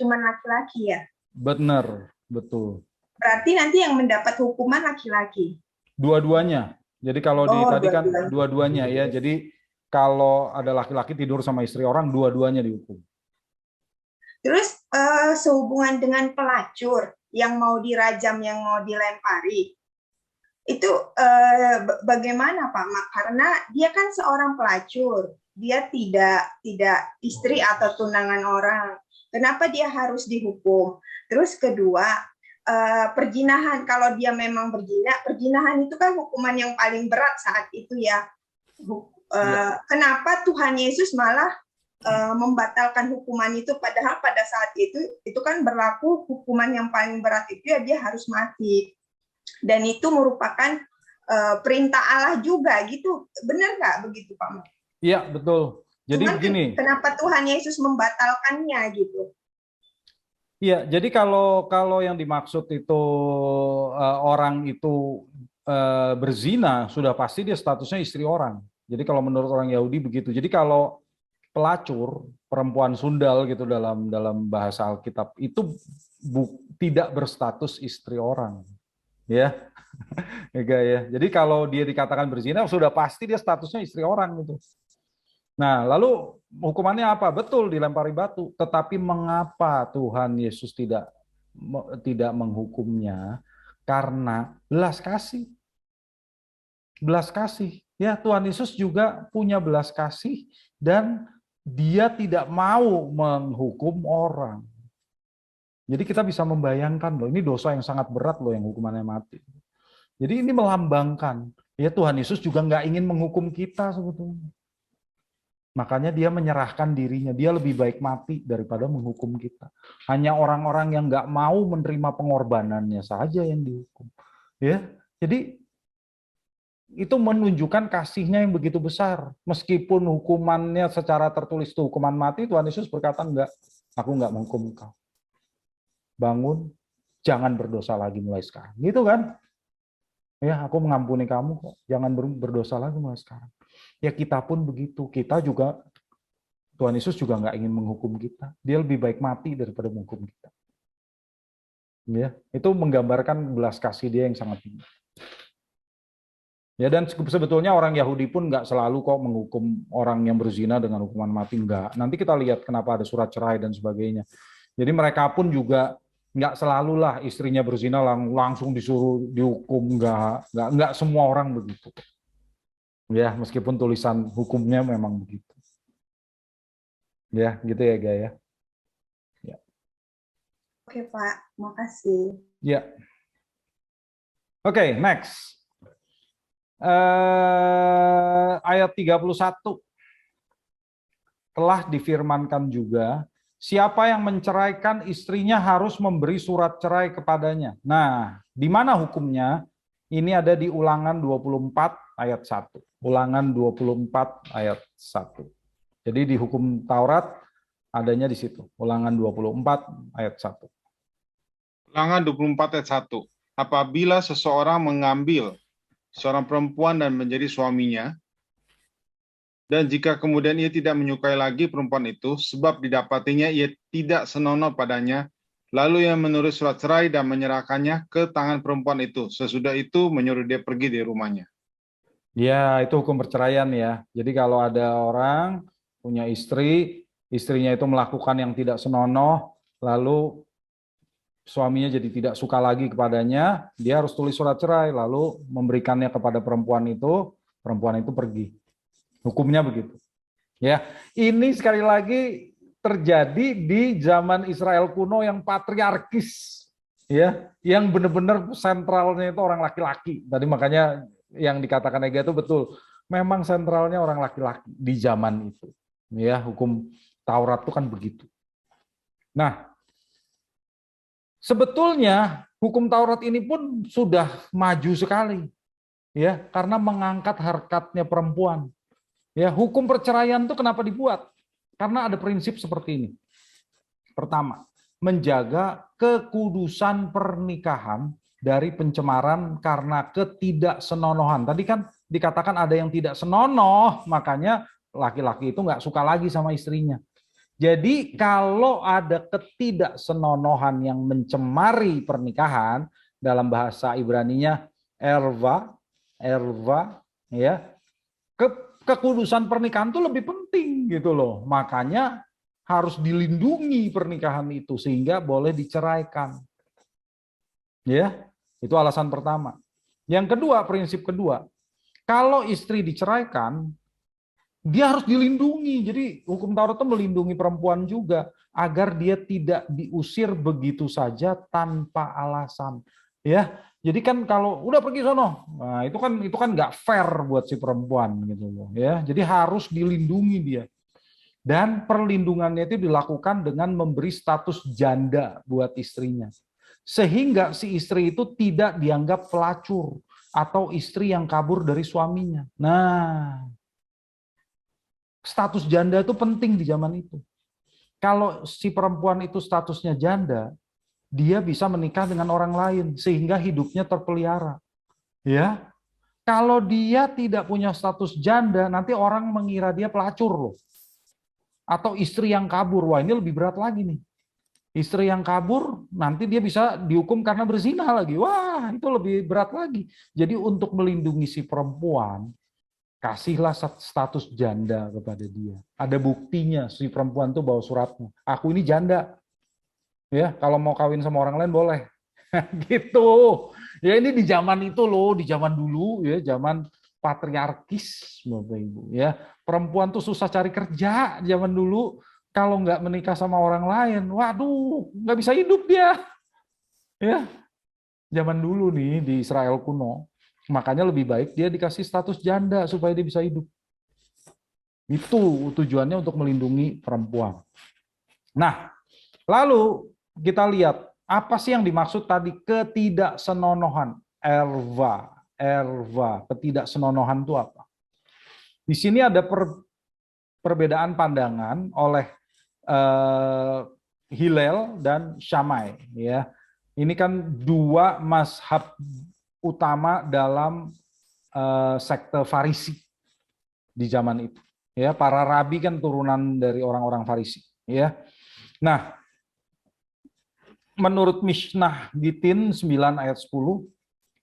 cuman laki-laki ya? Benar, betul. Berarti nanti yang mendapat hukuman laki-laki? Dua-duanya. Jadi kalau tadi kan dua-duanya ya. Jadi kalau ada laki-laki tidur sama istri orang, dua-duanya dihukum. Terus sehubungan dengan pelacur yang mau dirajam, yang mau dilempari, itu bagaimana Pak Mak? Karena dia kan seorang pelacur, dia tidak istri atau tunangan orang. Kenapa dia harus dihukum? Terus kedua, perzinahan, kalau dia memang perzinahan itu kan hukuman yang paling berat saat itu ya. Kenapa Tuhan Yesus malah membatalkan hukuman itu, padahal pada saat itu kan berlaku hukuman yang paling berat itu ya dia harus mati, dan itu merupakan perintah Allah juga gitu, benar nggak begitu Pak Mak? Iya betul. Jadi begini. Kenapa Tuhan Yesus membatalkannya gitu? Iya, jadi kalau yang dimaksud itu orang itu berzina, sudah pasti dia statusnya istri orang. Jadi kalau menurut orang Yahudi begitu. Jadi kalau pelacur, perempuan sundal gitu dalam bahasa Alkitab itu tidak berstatus istri orang. Ya. Ya. Jadi kalau dia dikatakan berzina sudah pasti dia statusnya istri orang gitu. Nah, lalu hukumannya apa? Betul dilempari batu, tetapi mengapa Tuhan Yesus tidak menghukumnya? Karena belas kasih. Belas kasih. Ya, Tuhan Yesus juga punya belas kasih dan dia tidak mau menghukum orang. Jadi kita bisa membayangkan loh, ini dosa yang sangat berat loh yang hukumannya mati. Jadi ini melambangkan, ya Tuhan Yesus juga nggak ingin menghukum kita sebetulnya. Makanya dia menyerahkan dirinya, dia lebih baik mati daripada menghukum kita. Hanya orang-orang yang nggak mau menerima pengorbanannya saja yang dihukum. Ya, jadi itu menunjukkan kasihnya yang begitu besar. Meskipun hukumannya secara tertulis itu hukuman mati, Tuhan Yesus berkata, enggak, aku nggak menghukum engkau. Bangun, jangan berdosa lagi mulai sekarang. Gitu kan? Ya, aku mengampuni kamu kok. Jangan berdosa lagi mulai sekarang. Ya kita pun begitu. Kita juga, Tuhan Yesus juga nggak ingin menghukum kita. Dia lebih baik mati daripada menghukum kita. Ya, itu menggambarkan belas kasih dia yang sangat tinggi. Ya, dan sebetulnya orang Yahudi pun nggak selalu kok menghukum orang yang berzina dengan hukuman mati, enggak. Nanti kita lihat kenapa ada surat cerai dan sebagainya. Jadi mereka pun juga nggak selalu lah istrinya berzina langsung disuruh dihukum, nggak semua orang begitu. Ya, meskipun tulisan hukumnya memang begitu. Ya, gitu ya, Gaya. Ya. Oke, Pak. Makasih. Ya. Oke, next. Ayat 31. telah difirmankan juga, siapa yang menceraikan istrinya harus memberi surat cerai kepadanya. Nah, di mana hukumnya? Ini ada di Ulangan 24 ayat 1. Ulangan 24 ayat 1. Jadi di hukum Taurat adanya di situ. Ulangan 24 ayat 1. Ulangan 24 ayat 1. Apabila seseorang mengambil seorang perempuan dan menjadi suaminya, dan jika kemudian ia tidak menyukai lagi perempuan itu, sebab didapatinya ia tidak senonoh padanya, lalu ia menulis surat cerai dan menyerahkannya ke tangan perempuan itu. Sesudah itu menyuruh dia pergi dari rumahnya. Ya, itu hukum perceraian ya. Jadi kalau ada orang punya istri, istrinya itu melakukan yang tidak senonoh, lalu suaminya jadi tidak suka lagi kepadanya, dia harus tulis surat cerai, lalu memberikannya kepada perempuan itu pergi. Hukumnya begitu. Ya, ini sekali lagi terjadi di zaman Israel kuno yang patriarkis, ya, yang benar-benar sentralnya itu orang laki-laki. Tadi makanya yang dikatakan Ega itu betul. Memang sentralnya orang laki-laki di zaman itu. Ya, hukum Taurat itu kan begitu. Nah, sebetulnya hukum Taurat ini pun sudah maju sekali, ya, karena mengangkat harkatnya perempuan. Ya, hukum perceraian itu kenapa dibuat? Karena ada prinsip seperti ini. Pertama, menjaga kekudusan pernikahan dari pencemaran karena ketidaksenonohan. Tadi kan dikatakan ada yang tidak senonoh, makanya laki-laki itu nggak suka lagi sama istrinya. Jadi kalau ada ketidaksenonohan yang mencemari pernikahan, dalam bahasa Ibraninya erva, ya, kekudusan pernikahan itu lebih penting gitu loh. Makanya harus dilindungi pernikahan itu sehingga boleh diceraikan. Ya, itu alasan pertama. Yang kedua, prinsip kedua, kalau istri diceraikan, dia harus dilindungi. Jadi hukum Taurat itu melindungi perempuan juga agar dia tidak diusir begitu saja tanpa alasan. Ya, jadi kan kalau udah pergi sono, nah itu kan nggak fair buat si perempuan gitu loh. Ya, jadi harus dilindungi dia. Dan perlindungannya itu dilakukan dengan memberi status janda buat istrinya. Sehingga si istri itu tidak dianggap pelacur atau istri yang kabur dari suaminya. Nah, status janda itu penting di zaman itu. Kalau si perempuan itu statusnya janda, dia bisa menikah dengan orang lain sehingga hidupnya terpelihara. Ya. Kalau dia tidak punya status janda, nanti orang mengira dia pelacur loh. Atau istri yang kabur. Wah, ini lebih berat lagi nih. Istri yang kabur, nanti dia bisa dihukum karena berzina lagi. Wah, itu lebih berat lagi. Jadi untuk melindungi si perempuan, kasihlah status janda kepada dia. Ada buktinya, si perempuan tuh bawa suratnya. Aku ini janda. Ya, kalau mau kawin sama orang lain boleh. Gitu. Ya ini di zaman itu loh, di zaman dulu ya, zaman patriarkis, Bapak Ibu ya. Perempuan tuh susah cari kerja zaman dulu, kalau nggak menikah sama orang lain, waduh, nggak bisa hidup dia. Ya. Zaman dulu nih di Israel kuno. Makanya lebih baik dia dikasih status janda supaya dia bisa hidup. Itu tujuannya untuk melindungi perempuan. Nah, lalu kita lihat apa sih yang dimaksud tadi ketidaksenonohan? Erva, ketidaksenonohan itu apa? Di sini ada perbedaan pandangan oleh Hillel dan Shammai. Ya, ini kan dua mazhab utama dalam sekte Farisi di zaman itu. Ya, para rabi kan turunan dari orang-orang Farisi. Ya, nah, menurut Mishnah Gitin 9 ayat 10,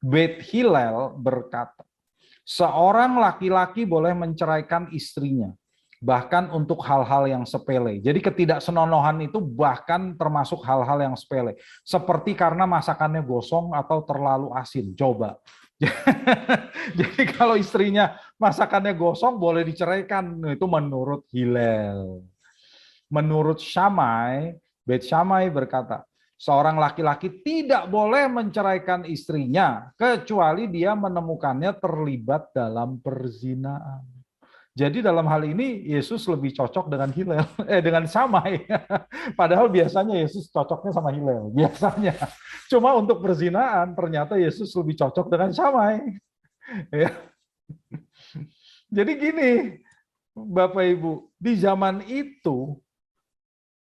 Beit Hillel berkata, seorang laki-laki boleh menceraikan istrinya, bahkan untuk hal-hal yang sepele. Jadi ketidaksenonohan itu bahkan termasuk hal-hal yang sepele. Seperti karena masakannya gosong atau terlalu asin. Coba. Jadi kalau istrinya masakannya gosong boleh diceraikan. Itu menurut Hillel. Menurut Shammai, Beit Shammai berkata, seorang laki-laki tidak boleh menceraikan istrinya kecuali dia menemukannya terlibat dalam perzinaan. Jadi dalam hal ini Yesus lebih cocok dengan Hillel, dengan Syamai. Padahal biasanya Yesus cocoknya sama Hillel, biasanya. Cuma untuk perzinaan ternyata Yesus lebih cocok dengan Syamai. Ya. Jadi gini, Bapak Ibu, di zaman itu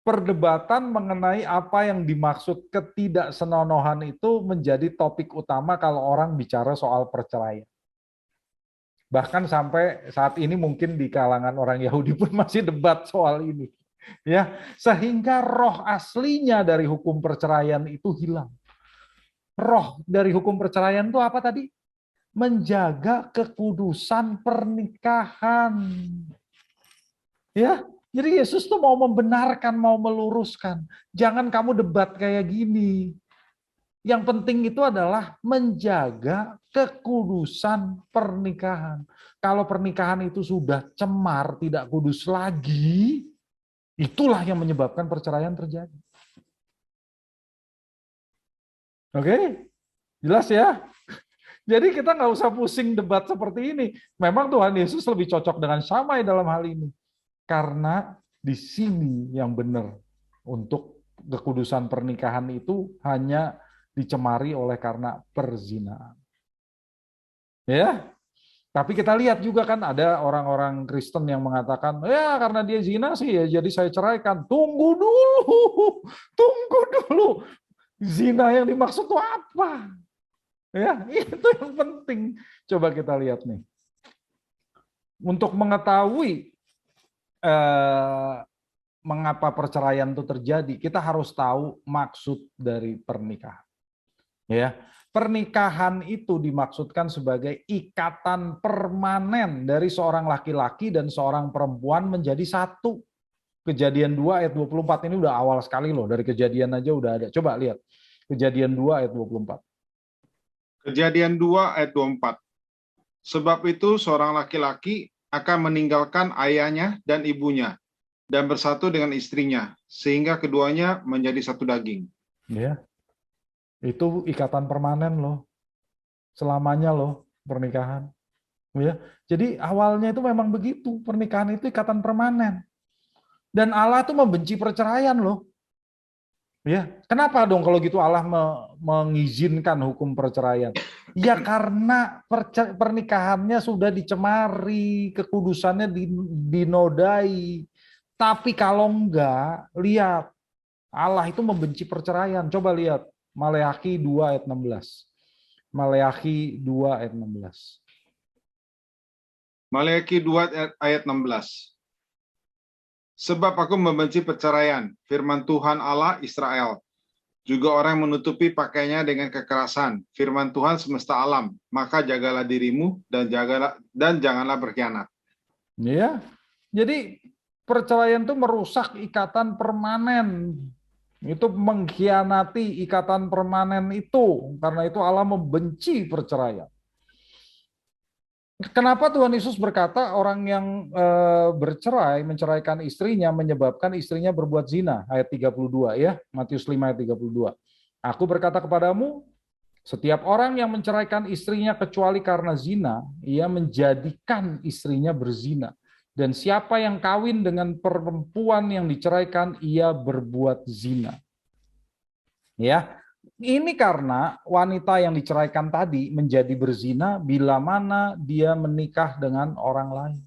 perdebatan mengenai apa yang dimaksud ketidaksenonohan itu menjadi topik utama kalau orang bicara soal perceraian. Bahkan sampai saat ini mungkin di kalangan orang Yahudi pun masih debat soal ini. Ya, sehingga roh aslinya dari hukum perceraian itu hilang. Roh dari hukum perceraian itu apa tadi? Menjaga kekudusan pernikahan. Ya, jadi Yesus tuh mau membenarkan, mau meluruskan. Jangan kamu debat kayak gini. Yang penting itu adalah menjaga kekudusan pernikahan. Kalau pernikahan itu sudah cemar, tidak kudus lagi, itulah yang menyebabkan perceraian terjadi. Oke? Jelas ya? Jadi kita nggak usah pusing debat seperti ini. Memang Tuhan Yesus lebih cocok dengan Syamai dalam hal ini. Karena di sini yang benar untuk kekudusan pernikahan itu hanya dicemari oleh karena perzinaan. Ya, tapi kita lihat juga kan ada orang-orang Kristen yang mengatakan, ya karena dia zina sih ya jadi saya ceraikan. Tunggu dulu. Zina yang dimaksud itu apa? Ya, itu yang penting. Coba kita lihat nih. Untuk mengetahui mengapa perceraian itu terjadi, kita harus tahu maksud dari pernikahan. Ya, pernikahan itu dimaksudkan sebagai ikatan permanen dari seorang laki-laki dan seorang perempuan menjadi satu. Kejadian 2 ayat 24 ini udah awal sekali loh, dari kejadian aja udah ada. Coba lihat. Kejadian 2 ayat 24. Kejadian 2 ayat 24. Sebab itu seorang laki-laki akan meninggalkan ayahnya dan ibunya dan bersatu dengan istrinya sehingga keduanya menjadi satu daging. Ya. Itu ikatan permanen loh. Selamanya loh pernikahan. Ya. Jadi awalnya itu memang begitu. Pernikahan itu ikatan permanen. Dan Allah tuh membenci perceraian loh. Ya, kenapa dong kalau gitu Allah mengizinkan hukum perceraian? Ya karena pernikahannya sudah dicemari, kekudusannya dinodai. Tapi kalau enggak, lihat Allah itu membenci perceraian. Coba lihat Maleakhi 2 ayat 16. Maleakhi 2 ayat 16. Maleakhi 2 ayat 16. Sebab aku membenci perceraian, firman Tuhan Allah Israel. Juga orang yang menutupi pakaiannya dengan kekerasan, firman Tuhan semesta alam. Maka jagalah dirimu dan janganlah berkhianat. Ya, jadi perceraian itu merusak ikatan permanen. Itu mengkhianati ikatan permanen itu. Karena itu Allah membenci perceraian. Kenapa Tuhan Yesus berkata orang yang bercerai, menceraikan istrinya, menyebabkan istrinya berbuat zina? Ayat 32 ya, Matius 5 ayat 32. Aku berkata kepadamu, setiap orang yang menceraikan istrinya kecuali karena zina, ia menjadikan istrinya berzina. Dan siapa yang kawin dengan perempuan yang diceraikan, ia berbuat zina. Ya, ini karena wanita yang diceraikan tadi menjadi berzina bila mana dia menikah dengan orang lain.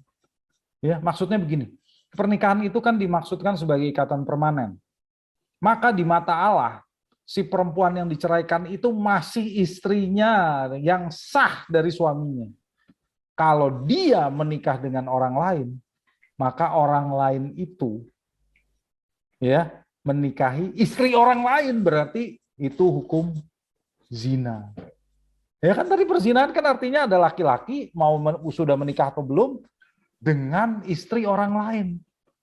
Ya, maksudnya begini, pernikahan itu kan dimaksudkan sebagai ikatan permanen. Maka di mata Allah, si perempuan yang diceraikan itu masih istrinya yang sah dari suaminya. Kalau dia menikah dengan orang lain, maka orang lain itu ya menikahi istri orang lain, berarti itu hukum zina. Ya kan tadi perzinahan kan artinya ada laki-laki mau sudah menikah atau belum dengan istri orang lain.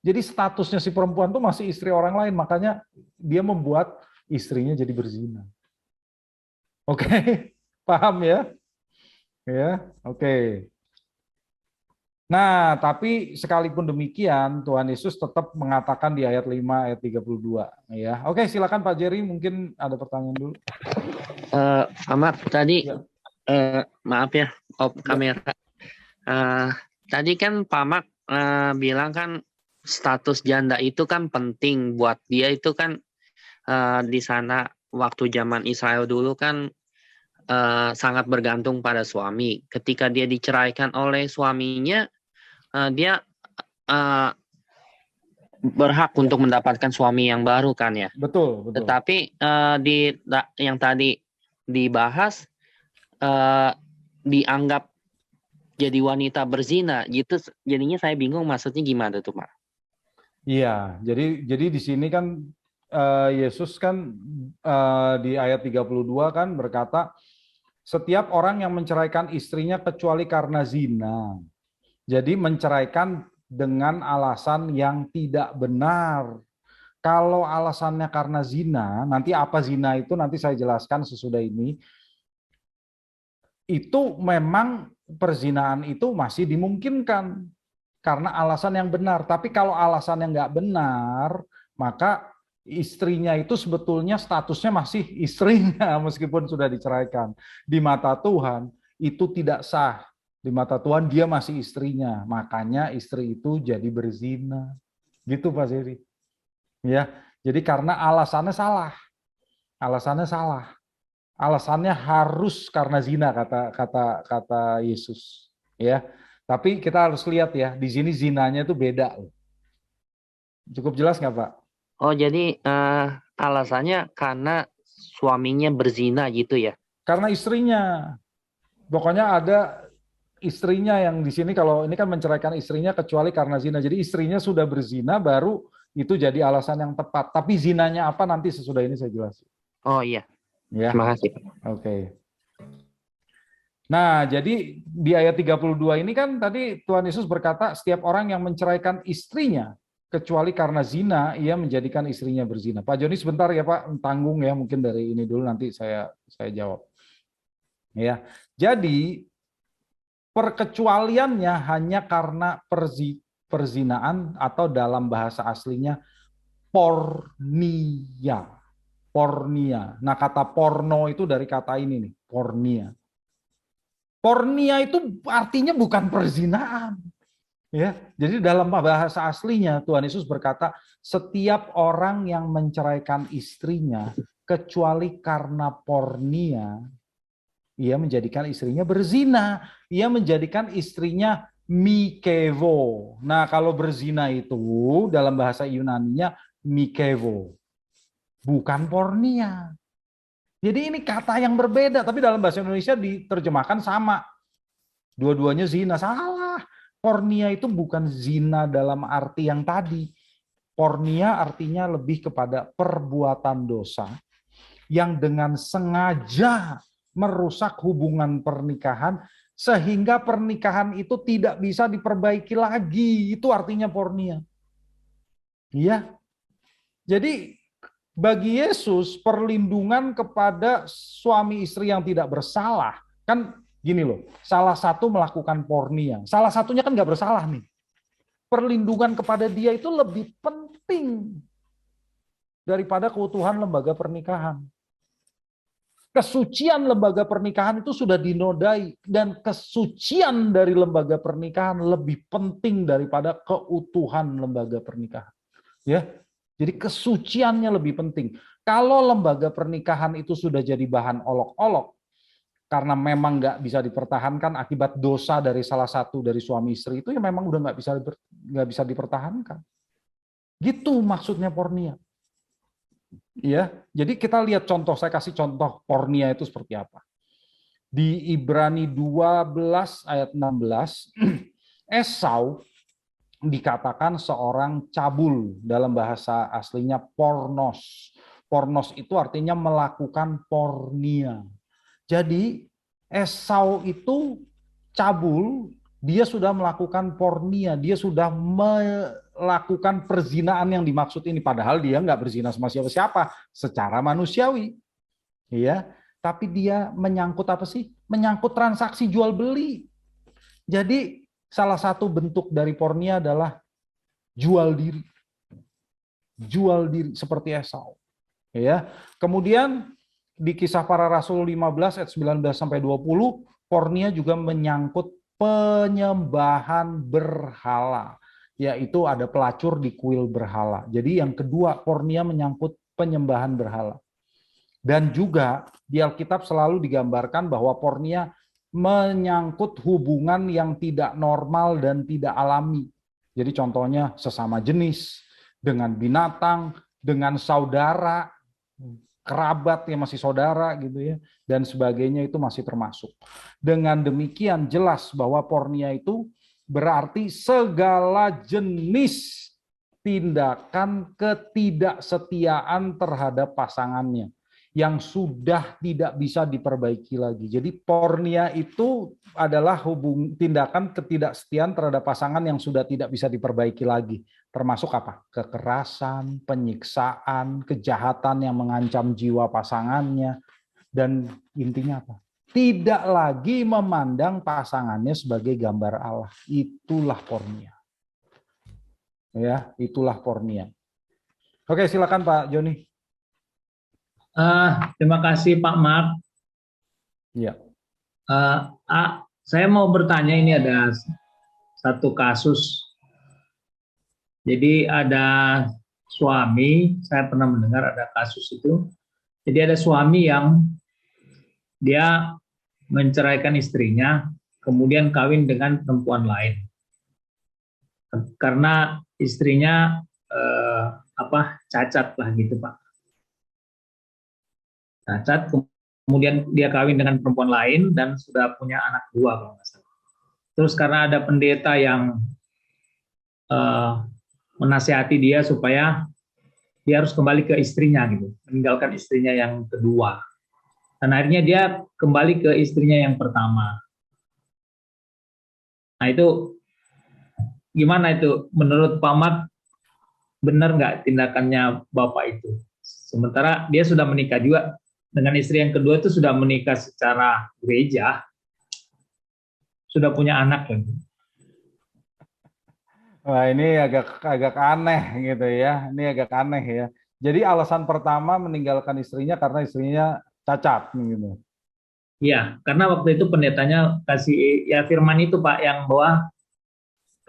Jadi statusnya si perempuan tuh masih istri orang lain, makanya dia membuat istrinya jadi berzina. Oke, paham ya? Ya, oke. Nah, tapi sekalipun demikian, Tuhan Yesus tetap mengatakan di ayat 5, ayat 32. Ya. Oke, silakan Pak Jerry, mungkin ada pertanyaan dulu. Pak Mark, tadi, maaf ya, kamera. Tadi kan Pak Mark bilang kan status janda itu kan penting buat dia itu kan di sana waktu zaman Israel dulu kan sangat bergantung pada suami. Ketika dia diceraikan oleh suaminya, dia berhak untuk mendapatkan suami yang baru kan ya. Betul, betul. Tetapi yang tadi dibahas dianggap jadi wanita berzina gitu, jadinya saya bingung maksudnya gimana tuh, Pak? Iya, jadi di sini kan Yesus kan di ayat 32 kan berkata, setiap orang yang menceraikan istrinya kecuali karena zina. Jadi menceraikan dengan alasan yang tidak benar. Kalau alasannya karena zina, nanti apa zina itu nanti saya jelaskan sesudah ini. Itu memang perzinaan itu masih dimungkinkan karena alasan yang benar. Tapi kalau alasan yang nggak benar, maka istrinya itu sebetulnya statusnya masih istrinya meskipun sudah diceraikan. Di mata Tuhan itu tidak sah. Di mata Tuhan dia masih istrinya. Makanya istri itu jadi berzina. Gitu Pak Seri. Ya, jadi karena alasannya salah. Alasannya salah. Alasannya harus karena zina kata Yesus. Ya. Tapi kita harus lihat ya, di sini zinanya itu beda. Cukup jelas nggak Pak? Oh, jadi alasannya karena suaminya berzina gitu ya? Karena istrinya. Pokoknya ada istrinya yang di sini, kalau ini kan menceraikan istrinya kecuali karena zina. Jadi istrinya sudah berzina baru itu jadi alasan yang tepat. Tapi zinanya apa nanti sesudah ini saya jelasin. Oh iya. Ya. Terima kasih. Oke. Nah, jadi di ayat 32 ini kan tadi Tuhan Yesus berkata setiap orang yang menceraikan istrinya kecuali karena zina, ia menjadikan istrinya berzina. Pak Joni sebentar ya Pak, tanggung ya, mungkin dari ini dulu nanti saya jawab. Ya. Jadi perkecualiannya hanya karena perzinaan atau dalam bahasa aslinya pornia. Pornia. Nah, kata porno itu dari kata ini nih, pornia. Pornia itu artinya bukan perzinaan. Ya, jadi dalam bahasa aslinya Tuhan Yesus berkata, setiap orang yang menceraikan istrinya kecuali karena pornia, ia menjadikan istrinya berzina. Ia menjadikan istrinya mikevo. Nah, kalau berzina itu dalam bahasa Yunaninya mikevo. Bukan pornia. Jadi ini kata yang berbeda, tapi dalam bahasa Indonesia diterjemahkan sama. Dua-duanya zina. Salah. Pornia itu bukan zina dalam arti yang tadi. Pornia artinya lebih kepada perbuatan dosa yang dengan sengaja merusak hubungan pernikahan sehingga pernikahan itu tidak bisa diperbaiki lagi. Itu artinya pornia. Iya. Jadi bagi Yesus perlindungan kepada suami istri yang tidak bersalah kan gini loh, salah satu melakukan pornia, salah satunya kan nggak bersalah nih. Perlindungan kepada dia itu lebih penting daripada keutuhan lembaga pernikahan. Kesucian lembaga pernikahan itu sudah dinodai dan kesucian dari lembaga pernikahan lebih penting daripada keutuhan lembaga pernikahan. Ya, jadi kesuciannya lebih penting. Kalau lembaga pernikahan itu sudah jadi bahan olok-olok karena memang nggak bisa dipertahankan akibat dosa dari salah satu dari suami istri itu, ya memang udah nggak bisa dipertahankan. Gitu maksudnya pornia. Ya, jadi kita lihat contoh, saya kasih contoh pornia itu seperti apa. Di Ibrani 12 ayat 16, Esau dikatakan seorang cabul, dalam bahasa aslinya pornos. Pornos itu artinya melakukan pornia. Jadi Esau itu cabul, dia sudah melakukan pornia, dia sudah melakukan perzinaan yang dimaksud ini, padahal dia nggak berzina sama siapa-siapa secara manusiawi, ya. Tapi dia menyangkut apa sih? Menyangkut transaksi jual beli. Jadi salah satu bentuk dari pornia adalah jual diri, seperti Esau, ya. Kemudian di Kisah Para Rasul 15 ayat 19 sampai 20, pornia juga menyangkut penyembahan berhala, yaitu ada pelacur di kuil berhala. Jadi yang kedua, pornia menyangkut penyembahan berhala. Dan juga di Alkitab selalu digambarkan bahwa pornia menyangkut hubungan yang tidak normal dan tidak alami. Jadi contohnya sesama jenis, dengan binatang, dengan saudara, kerabat yang masih saudara gitu ya, dan sebagainya itu masih termasuk. Dengan demikian jelas bahwa pornia itu berarti segala jenis tindakan ketidaksetiaan terhadap pasangannya yang sudah tidak bisa diperbaiki lagi. Jadi pornia itu adalah tindakan ketidaksetiaan terhadap pasangan yang sudah tidak bisa diperbaiki lagi. Termasuk apa? Kekerasan, penyiksaan, kejahatan yang mengancam jiwa pasangannya, dan intinya apa? Tidak lagi memandang pasangannya sebagai gambar Allah. Itulah pornia. Ya, itulah pornia. Oke, silakan Pak Joni. Terima kasih Pak Mark. Ya. Saya mau bertanya, ini ada satu kasus. Jadi ada suami, saya pernah mendengar ada kasus itu. Jadi ada suami yang dia menceraikan istrinya, kemudian kawin dengan perempuan lain. Karena istrinya cacat lah gitu Pak. Cacat, kemudian dia kawin dengan perempuan lain dan sudah punya anak 2 kalau nggak salah. Terus karena ada pendeta yang menasihati dia supaya dia harus kembali ke istrinya gitu, meninggalkan istrinya yang kedua. Dan akhirnya dia kembali ke istrinya yang pertama. Nah itu gimana itu menurut Pak Mat, benar nggak tindakannya Bapak itu? Sementara dia sudah menikah juga dengan istri yang kedua, itu sudah menikah secara gereja, sudah punya anak lagi. Wah, ini agak aneh gitu ya. Ini agak aneh ya. Jadi alasan pertama meninggalkan istrinya karena istrinya cacat gitu. Iya, karena waktu itu pendetanya kasih ya firman itu Pak, yang bahwa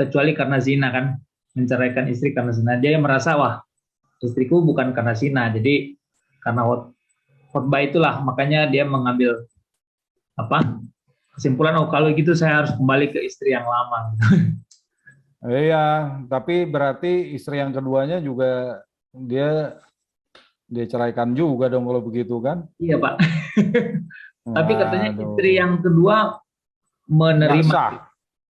kecuali karena zina kan, menceraikan istri karena zina. Dia merasa wah istriku bukan karena zina, jadi karena khotbah itulah makanya dia mengambil kesimpulan, oh kalau gitu saya harus kembali ke istri yang lama. Iya, tapi berarti istri yang keduanya juga dia ceraikan juga dong kalau begitu kan? Iya Pak. Tapi katanya istri yang kedua menerima,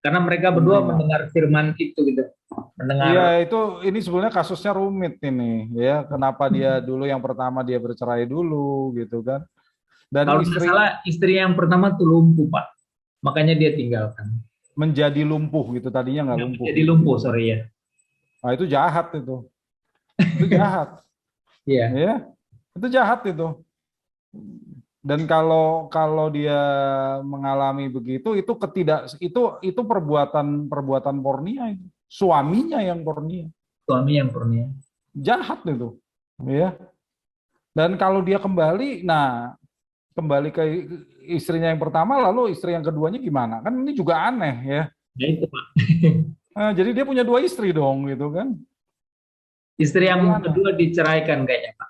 karena mereka berdua mendengar firman itu gitu. Iya, ini sebenarnya kasusnya rumit ini ya. Kenapa dia dulu yang pertama dia bercerai dulu gitu kan? Dan kalau tidak salah istri yang pertama tuh lumpuh Pak, makanya dia tinggalkan. Menjadi lumpuh gitu, tadinya nggak lumpuh. Jadi lumpuh, sorry ya. Nah itu jahat itu. Itu jahat. Iya. Ya, itu jahat itu. Dan kalau dia mengalami begitu, itu perbuatan pornia itu. Suaminya yang pornia. Suami yang pornia. Jahat itu. Ya. Dan kalau dia kembali ke istrinya yang pertama, lalu istri yang keduanya gimana? Kan ini juga aneh ya. Ya itu Pak. Nah, jadi dia punya 2 istri dong gitu kan. Istri yang kedua diceraikan kayaknya Pak.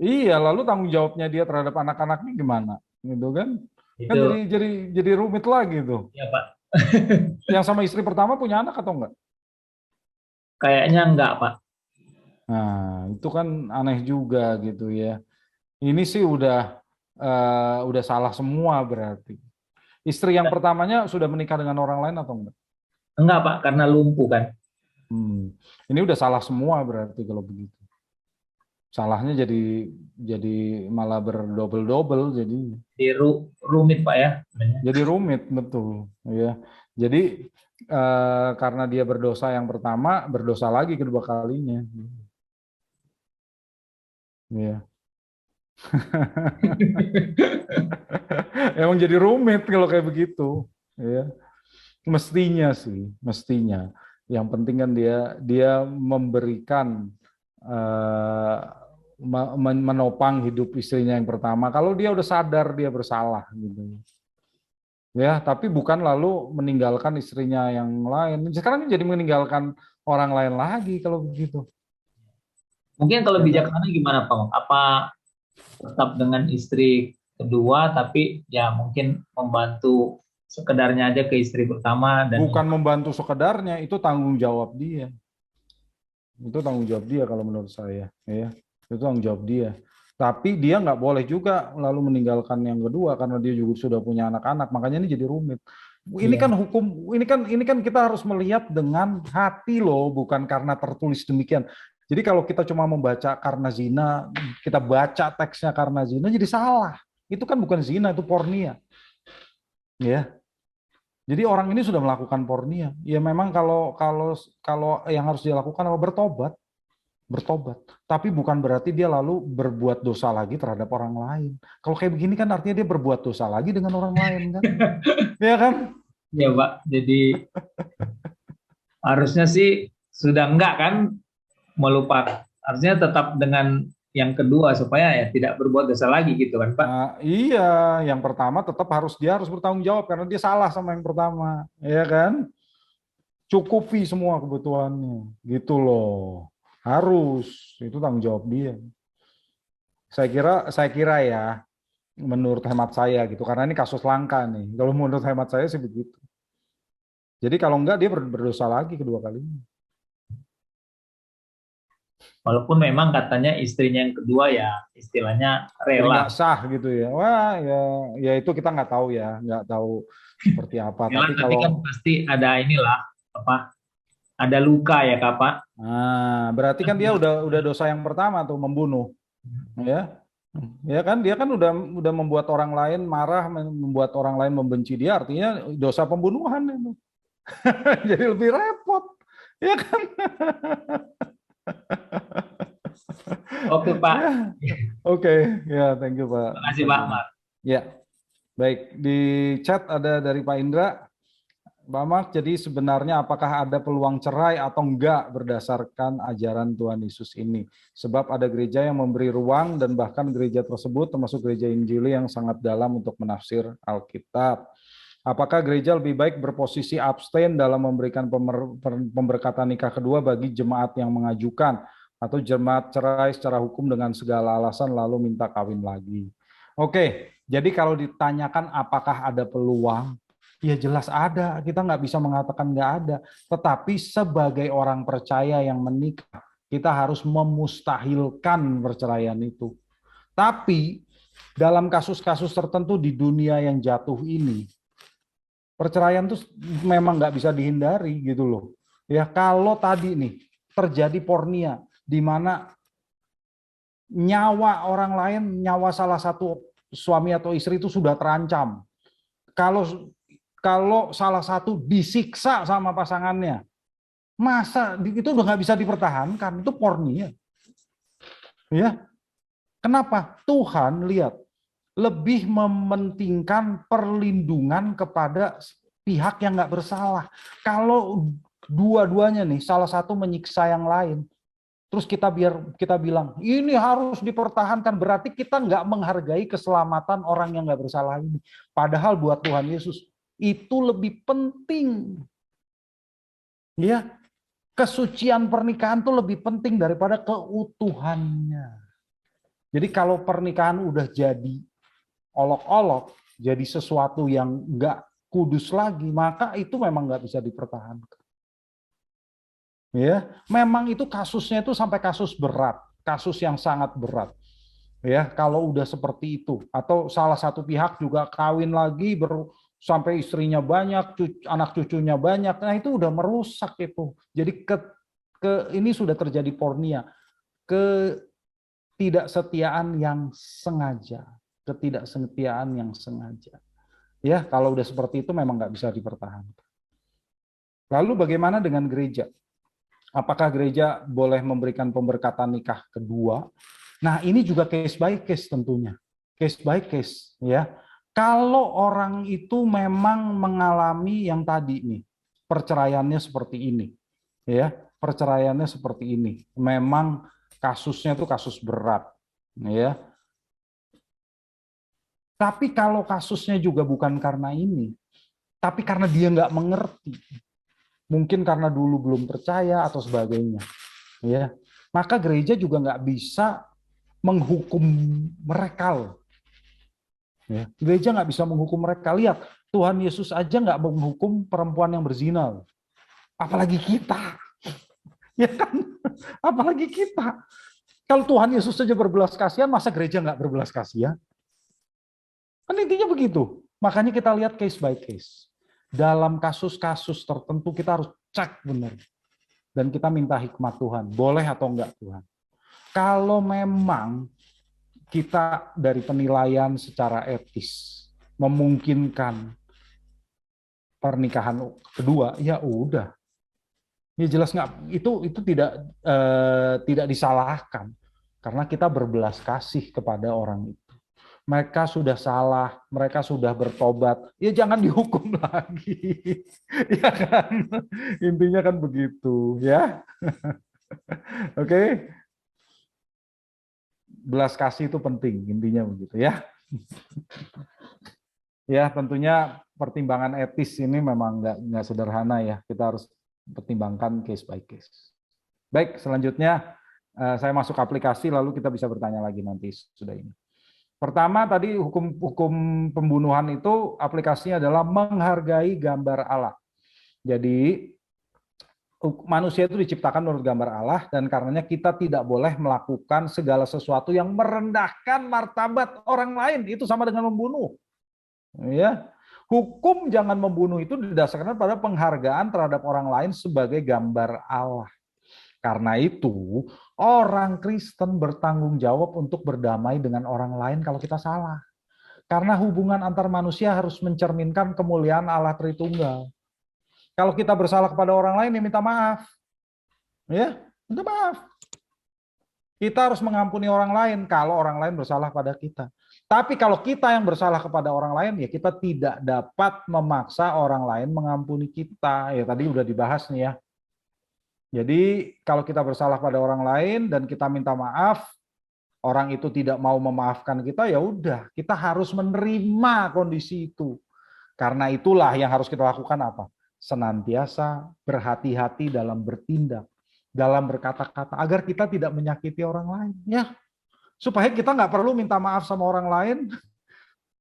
Iya, lalu tanggung jawabnya dia terhadap anak-anaknya gimana, gitu kan? Kan jadi rumit lagi tuh. Iya Pak. Yang sama istri pertama punya anak atau enggak? Kayaknya enggak Pak. Nah, itu kan aneh juga gitu ya. Ini sih udah salah semua berarti. Istri yang pertamanya sudah menikah dengan orang lain atau enggak? Enggak Pak, karena lumpuh kan. Ini udah salah semua berarti kalau begitu. Salahnya jadi malah berdobel-dobel jadi rumit Pak ya. Jadi rumit, betul ya. Jadi karena dia berdosa yang pertama, berdosa lagi kedua kalinya. Ya. Emang jadi rumit kalau kayak begitu ya. Mestinya yang penting kan dia memberikan menopang hidup istrinya yang pertama. Kalau dia udah sadar dia bersalah gitu. Ya, tapi bukan lalu meninggalkan istrinya yang lain. Sekarang jadi meninggalkan orang lain lagi kalau begitu. Mungkin kalau Ya kan? bijaksana gimana Pak? Apa tetap dengan istri kedua tapi ya mungkin membantu sekedarnya aja ke istri pertama dan Bukan membantu sekedarnya, itu tanggung jawab dia. Itu tanggung jawab dia kalau menurut saya. Ya, itu tanggung jawab dia. Tapi dia nggak boleh juga lalu meninggalkan yang kedua karena dia juga sudah punya anak-anak. Makanya ini jadi rumit. Ini iya. kan hukum, ini kan kita harus melihat dengan hati loh, bukan karena tertulis demikian. Jadi kalau kita cuma membaca karena zina, kita baca teksnya karena zina, jadi salah. Itu kan bukan zina, itu pornia. Ya. Jadi orang ini sudah melakukan pornia. Ya memang kalau yang harus dia lakukan adalah bertobat. Tapi bukan berarti dia lalu berbuat dosa lagi terhadap orang lain. Kalau kayak begini kan artinya dia berbuat dosa lagi dengan orang lain kan? Ya kan? Ya Pak, jadi harusnya sih sudah enggak kan melupakan. Harusnya tetap dengan yang kedua supaya ya tidak berbuat dosa lagi gitu kan Pak. Nah, iya, yang pertama tetap dia harus bertanggung jawab karena dia salah sama yang pertama, ya kan? Cukupi semua kebutuhannya, gitu loh. Harus, itu tanggung jawab dia. Saya kira ya, menurut hemat saya gitu, karena ini kasus langka nih. Kalau menurut hemat saya sih begitu. Jadi kalau enggak dia berdosa lagi kedua kalinya. Walaupun memang katanya istrinya yang kedua ya istilahnya Jadi rela. nggak sah gitu ya. Wah, ya itu kita nggak tahu ya, nggak tahu seperti apa. Rela Tapi tapi kan kalau pasti ada inilah apa? Ada luka ya Kak Pak. nah, berarti kan dia udah dosa yang pertama tuh membunuh, ya. Ya kan dia kan udah membuat orang lain marah, membuat orang lain membenci dia, artinya dosa pembunuhan itu. Jadi lebih repot. Ya kan? Oke Pak. Ya. Oke, ya thank you Pak. Terima kasih Pak. Ya. Baik, di chat ada dari Pak Indra. Pak Mark, jadi sebenarnya apakah ada peluang cerai atau enggak berdasarkan ajaran Tuhan Yesus ini? Sebab ada gereja yang memberi ruang dan bahkan gereja tersebut termasuk gereja Injili yang sangat dalam untuk menafsir Alkitab. Apakah gereja lebih baik berposisi abstain dalam memberikan pemberkatan nikah kedua bagi jemaat yang mengajukan atau jemaat cerai secara hukum dengan segala alasan lalu minta kawin lagi? Oke, jadi kalau ditanyakan apakah ada peluang, ya jelas ada, kita nggak bisa mengatakan nggak ada. Tetapi sebagai orang percaya yang menikah, kita harus memustahilkan perceraian itu. Tapi dalam kasus-kasus tertentu di dunia yang jatuh ini, perceraian itu memang nggak bisa dihindari gitu loh. Ya kalau tadi nih terjadi pornia, di mana nyawa orang lain, nyawa salah satu suami atau istri itu sudah terancam. Kalau salah satu disiksa sama pasangannya, masa itu udah nggak bisa dipertahankan, itu pornia. Ya, kenapa? Tuhan lihat lebih mementingkan perlindungan kepada pihak yang nggak bersalah. Kalau dua-duanya nih, salah satu menyiksa yang lain, terus kita bilang ini harus dipertahankan, berarti kita nggak menghargai keselamatan orang yang nggak bersalah ini. Padahal buat Tuhan Yesus itu lebih penting. Ya, kesucian pernikahan itu lebih penting daripada keutuhannya. Jadi kalau pernikahan udah jadi olok-olok, jadi sesuatu yang nggak kudus lagi, maka itu memang nggak bisa dipertahankan. Ya, memang itu kasusnya itu sampai kasus berat, kasus yang sangat berat. Ya, kalau udah seperti itu, atau salah satu pihak juga kawin lagi sampai istrinya banyak, anak cucunya banyak, nah itu udah merusak itu. Jadi ini sudah terjadi pornia, ketidaksetiaan yang sengaja, ketidaksetiaan yang sengaja. Ya, kalau udah seperti itu memang nggak bisa dipertahankan. Lalu bagaimana dengan gereja? Apakah gereja boleh memberikan pemberkatan nikah kedua? Nah, ini juga case by case tentunya. Case by case, ya. Kalau orang itu memang mengalami yang tadi nih, perceraiannya seperti ini, ya, perceraiannya seperti ini, memang kasusnya itu kasus berat, ya. Tapi kalau kasusnya juga bukan karena ini, Tapi karena dia nggak mengerti, mungkin karena dulu belum percaya atau sebagainya, ya, maka gereja juga nggak bisa menghukum mereka loh. Ya, gereja nggak bisa menghukum mereka. Lihat, Tuhan Yesus aja nggak menghukum perempuan yang berzina loh. Apalagi kita, ya kan? Apalagi kita. Kalau Tuhan Yesus saja berbelas kasihan, masa gereja nggak berbelas kasihan? Kan intinya begitu. Makanya kita lihat case by case. Dalam kasus-kasus tertentu kita harus cek benar. Dan kita minta hikmat Tuhan. Boleh atau enggak Tuhan? Kalau memang kita dari penilaian secara etis memungkinkan pernikahan kedua, ya udah. Ya jelas nggak, itu tidak disalahkan karena kita berbelas kasih kepada orang itu. Mereka sudah salah, mereka sudah bertobat, ya jangan dihukum lagi. Ya kan? Intinya kan begitu, ya. Oke. Belas kasih itu penting, intinya begitu ya. Ya, tentunya pertimbangan etis ini memang nggak sederhana ya. Kita harus pertimbangkan case by case. Baik, selanjutnya saya masuk aplikasi, lalu kita bisa bertanya lagi nanti sudah ini. Pertama tadi hukum pembunuhan itu aplikasinya adalah menghargai gambar Allah. Jadi manusia itu diciptakan menurut gambar Allah dan karenanya kita tidak boleh melakukan segala sesuatu yang merendahkan martabat orang lain. Itu sama dengan membunuh. Ya. Hukum jangan membunuh itu didasarkan pada penghargaan terhadap orang lain sebagai gambar Allah. Karena itu, orang Kristen bertanggung jawab untuk berdamai dengan orang lain kalau kita salah. Karena hubungan antar manusia harus mencerminkan kemuliaan Allah Tritunggal. Kalau kita bersalah kepada orang lain, ya minta maaf. Ya, minta maaf. Kita harus mengampuni orang lain kalau orang lain bersalah pada kita. Tapi kalau kita yang bersalah kepada orang lain, ya kita tidak dapat memaksa orang lain mengampuni kita. Ya tadi udah dibahas nih ya. Jadi kalau kita bersalah pada orang lain dan kita minta maaf, orang itu tidak mau memaafkan kita, ya udah, kita harus menerima kondisi itu. Karena itulah yang harus kita lakukan apa? Senantiasa berhati-hati dalam bertindak, dalam berkata-kata, agar kita tidak menyakiti orang lain. Ya, supaya kita nggak perlu minta maaf sama orang lain,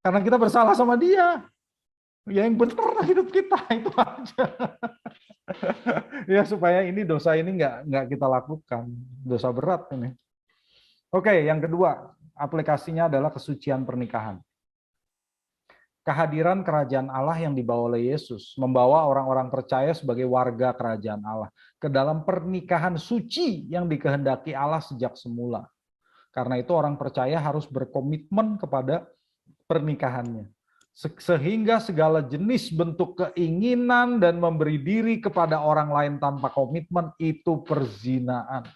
karena kita bersalah sama dia. Ya yang benar hidup kita itu aja. Ya supaya ini dosa ini nggak kita lakukan, dosa berat ini. Oke, yang kedua aplikasinya adalah kesucian pernikahan. Kehadiran kerajaan Allah yang dibawa oleh Yesus membawa orang-orang percaya sebagai warga kerajaan Allah ke dalam pernikahan suci yang dikehendaki Allah sejak semula. Karena itu orang percaya harus berkomitmen kepada pernikahannya. Sehingga segala jenis bentuk keinginan dan memberi diri kepada orang lain tanpa komitmen itu perzinaan.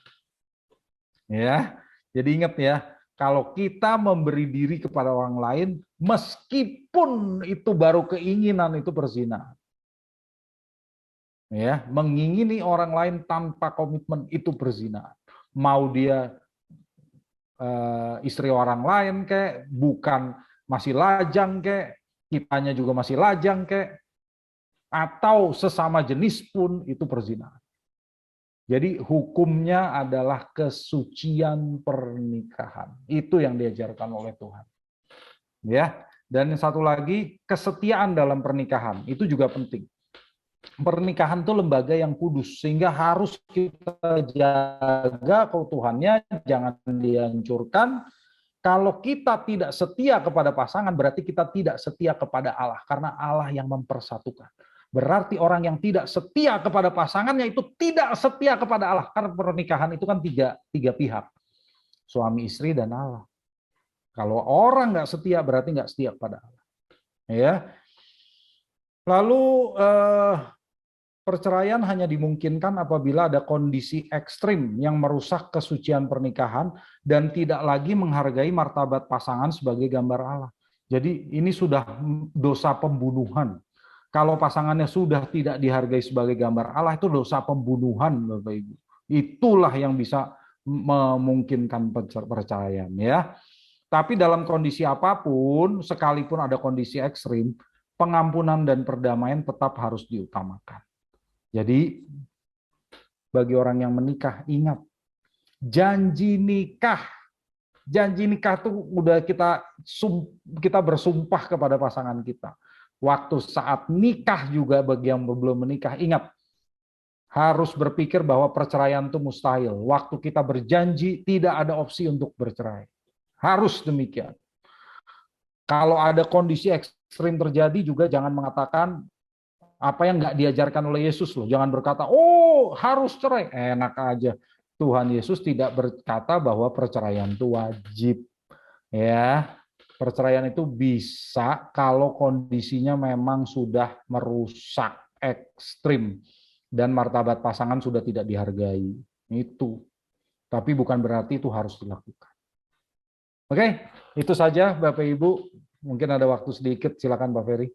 Ya, jadi ingat ya, kalau kita memberi diri kepada orang lain, meskipun itu baru keinginan, itu perzinaan. Ya, mengingini orang lain tanpa komitmen itu perzinaan. Mau dia istri orang lain kek, bukan masih lajang kek, kitanya juga masih lajang kek, atau sesama jenis pun itu perzinahan. Jadi hukumnya adalah kesucian pernikahan. Itu yang diajarkan oleh Tuhan. Ya, dan satu lagi kesetiaan dalam pernikahan itu juga penting. Pernikahan itu lembaga yang kudus sehingga harus kita jaga keutuhannya, jangan dihancurkan. Kalau kita tidak setia kepada pasangan, berarti kita tidak setia kepada Allah. Karena Allah yang mempersatukan. Berarti orang yang tidak setia kepada pasangannya itu tidak setia kepada Allah. Karena pernikahan itu kan tiga pihak. Suami, istri, dan Allah. Kalau orang nggak setia, berarti nggak setia kepada Allah. Ya. Lalu perceraian hanya dimungkinkan apabila ada kondisi ekstrim yang merusak kesucian pernikahan dan tidak lagi menghargai martabat pasangan sebagai gambar Allah. Jadi ini sudah dosa pembunuhan. Kalau pasangannya sudah tidak dihargai sebagai gambar Allah, itu dosa pembunuhan, Bapak Ibu. Itulah yang bisa memungkinkan perceraian, ya. Tapi dalam kondisi apapun, sekalipun ada kondisi ekstrim, pengampunan dan perdamaian tetap harus diutamakan. Jadi bagi orang yang menikah, ingat, janji nikah tuh udah kita bersumpah kepada pasangan kita. Waktu saat nikah juga bagi yang belum menikah, ingat, harus berpikir bahwa perceraian itu mustahil. Waktu kita berjanji, tidak ada opsi untuk bercerai. Harus demikian. Kalau ada kondisi ekstrim terjadi juga jangan mengatakan apa yang nggak diajarkan oleh Yesus loh. Jangan berkata, oh harus cerai. Enak aja. Tuhan Yesus tidak berkata bahwa perceraian itu wajib. Ya, perceraian itu bisa kalau kondisinya memang sudah merusak ekstrim dan martabat pasangan sudah tidak dihargai. Itu. Tapi bukan berarti itu harus dilakukan. Oke, itu saja Bapak Ibu. Mungkin ada waktu sedikit, silakan Pak Ferry.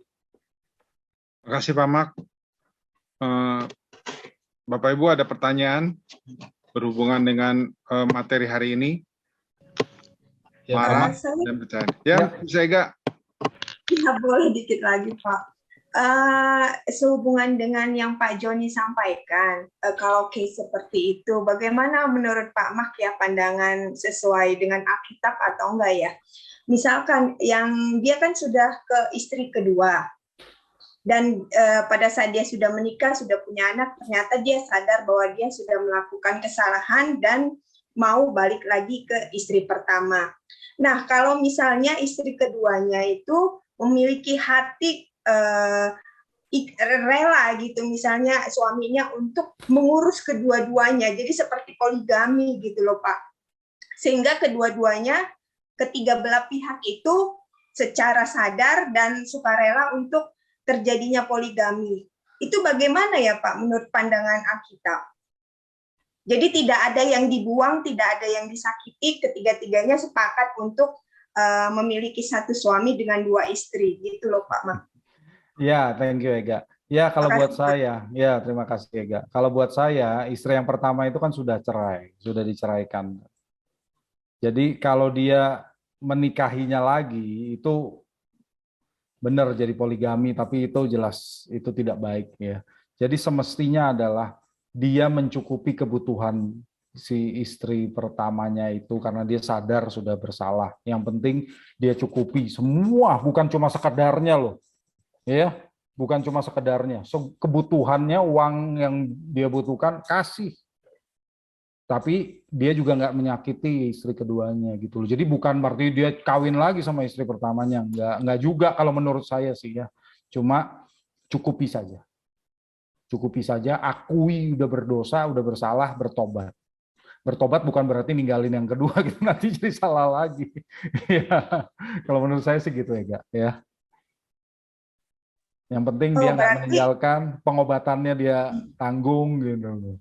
Terima kasih Pak Mak. Bapak Ibu ada pertanyaan berhubungan dengan materi hari ini? Marah dan percaya. Ya, bisa Ega. Ya, boleh dikit lagi Pak. Sehubungan dengan yang Pak Joni sampaikan, kalau case seperti itu, bagaimana menurut Pak Mak ya pandangan sesuai dengan Alkitab atau enggak ya? Misalkan yang dia kan sudah ke istri kedua, dan pada saat dia sudah menikah, sudah punya anak, ternyata dia sadar bahwa dia sudah melakukan kesalahan dan mau balik lagi ke istri pertama. Nah, kalau misalnya istri keduanya itu memiliki hati rela gitu, misalnya suaminya untuk mengurus kedua-duanya, jadi seperti poligami gitu loh Pak, sehingga kedua-duanya, ketiga belah pihak itu secara sadar dan sukarela untuk terjadinya poligami. Itu bagaimana ya Pak menurut pandangan Alkitab? Jadi tidak ada yang dibuang, tidak ada yang disakiti, ketiga-tiganya sepakat untuk memiliki satu suami dengan dua istri, gitu loh Pak Mak. Ya, thank you Ega. Ya, kalau buat saya, ya terima kasih Ega. Kalau buat saya, istri yang pertama itu kan sudah cerai, sudah diceraikan. Jadi kalau dia menikahinya lagi, itu benar jadi poligami, tapi itu jelas itu tidak baik ya. Jadi semestinya adalah dia mencukupi kebutuhan si istri pertamanya itu karena dia sadar sudah bersalah. Yang penting dia cukupi semua, bukan cuma sekedarnya loh. Ya, bukan cuma sekedarnya. Kebutuhannya, uang yang dia butuhkan kasih. Tapi dia juga nggak menyakiti istri keduanya gitu loh. Jadi bukan berarti dia kawin lagi sama istri pertamanya, nggak juga kalau menurut saya sih ya. Cuma cukupi saja. Cukupi saja, akui udah berdosa, udah bersalah, bertobat. Bertobat bukan berarti ninggalin yang kedua gitu, nanti jadi salah lagi. Ya, kalau menurut saya sih gitu ya. Yang penting dia nggak meninggalkan, pengobatannya dia tanggung gitu.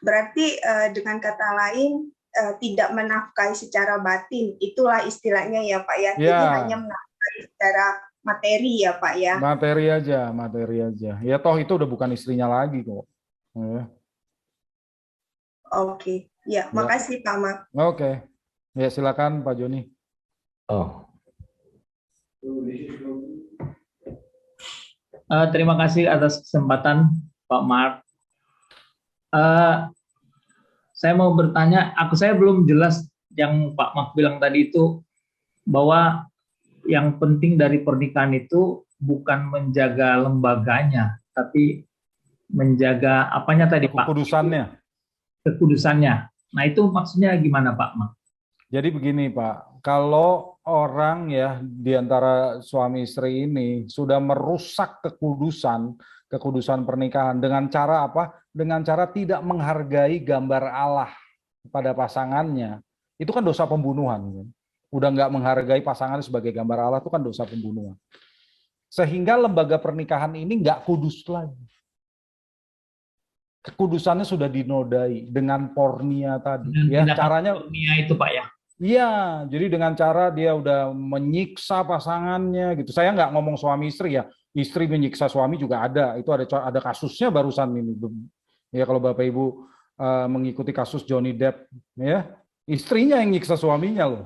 Berarti dengan kata lain tidak menafkahi secara batin, itulah istilahnya ya Pak ya. Jadi hanya menafkahi secara materi ya Pak ya. Materi aja. Ya toh itu udah bukan istrinya lagi kok. Ya. Oke, ya makasih Pak Mak. Oke, ya silakan Pak Joni. Terima kasih atas kesempatan Pak Mark. Saya mau bertanya, saya belum jelas yang Pak Mark bilang tadi itu bahwa yang penting dari pernikahan itu bukan menjaga lembaganya, tapi menjaga apanya tadi Pak? Kekudusannya. Nah itu maksudnya gimana Pak Mark? Jadi begini Pak, kalau orang ya di antara suami istri ini sudah merusak kekudusan pernikahan dengan cara apa? Dengan cara tidak menghargai gambar Allah pada pasangannya. Itu kan dosa pembunuhan. Udah nggak menghargai pasangan sebagai gambar Allah itu kan dosa pembunuhan. Sehingga lembaga pernikahan ini nggak kudus lagi. Kekudusannya sudah dinodai dengan pornia tadi. Ya, caranya pornia itu Pak ya. Iya, jadi dengan cara dia udah menyiksa pasangannya gitu. Saya nggak ngomong suami istri ya, istri menyiksa suami juga ada. Itu ada kasusnya barusan ini. Ya kalau Bapak Ibu mengikuti kasus Johnny Depp, ya istrinya yang nyiksa suaminya loh.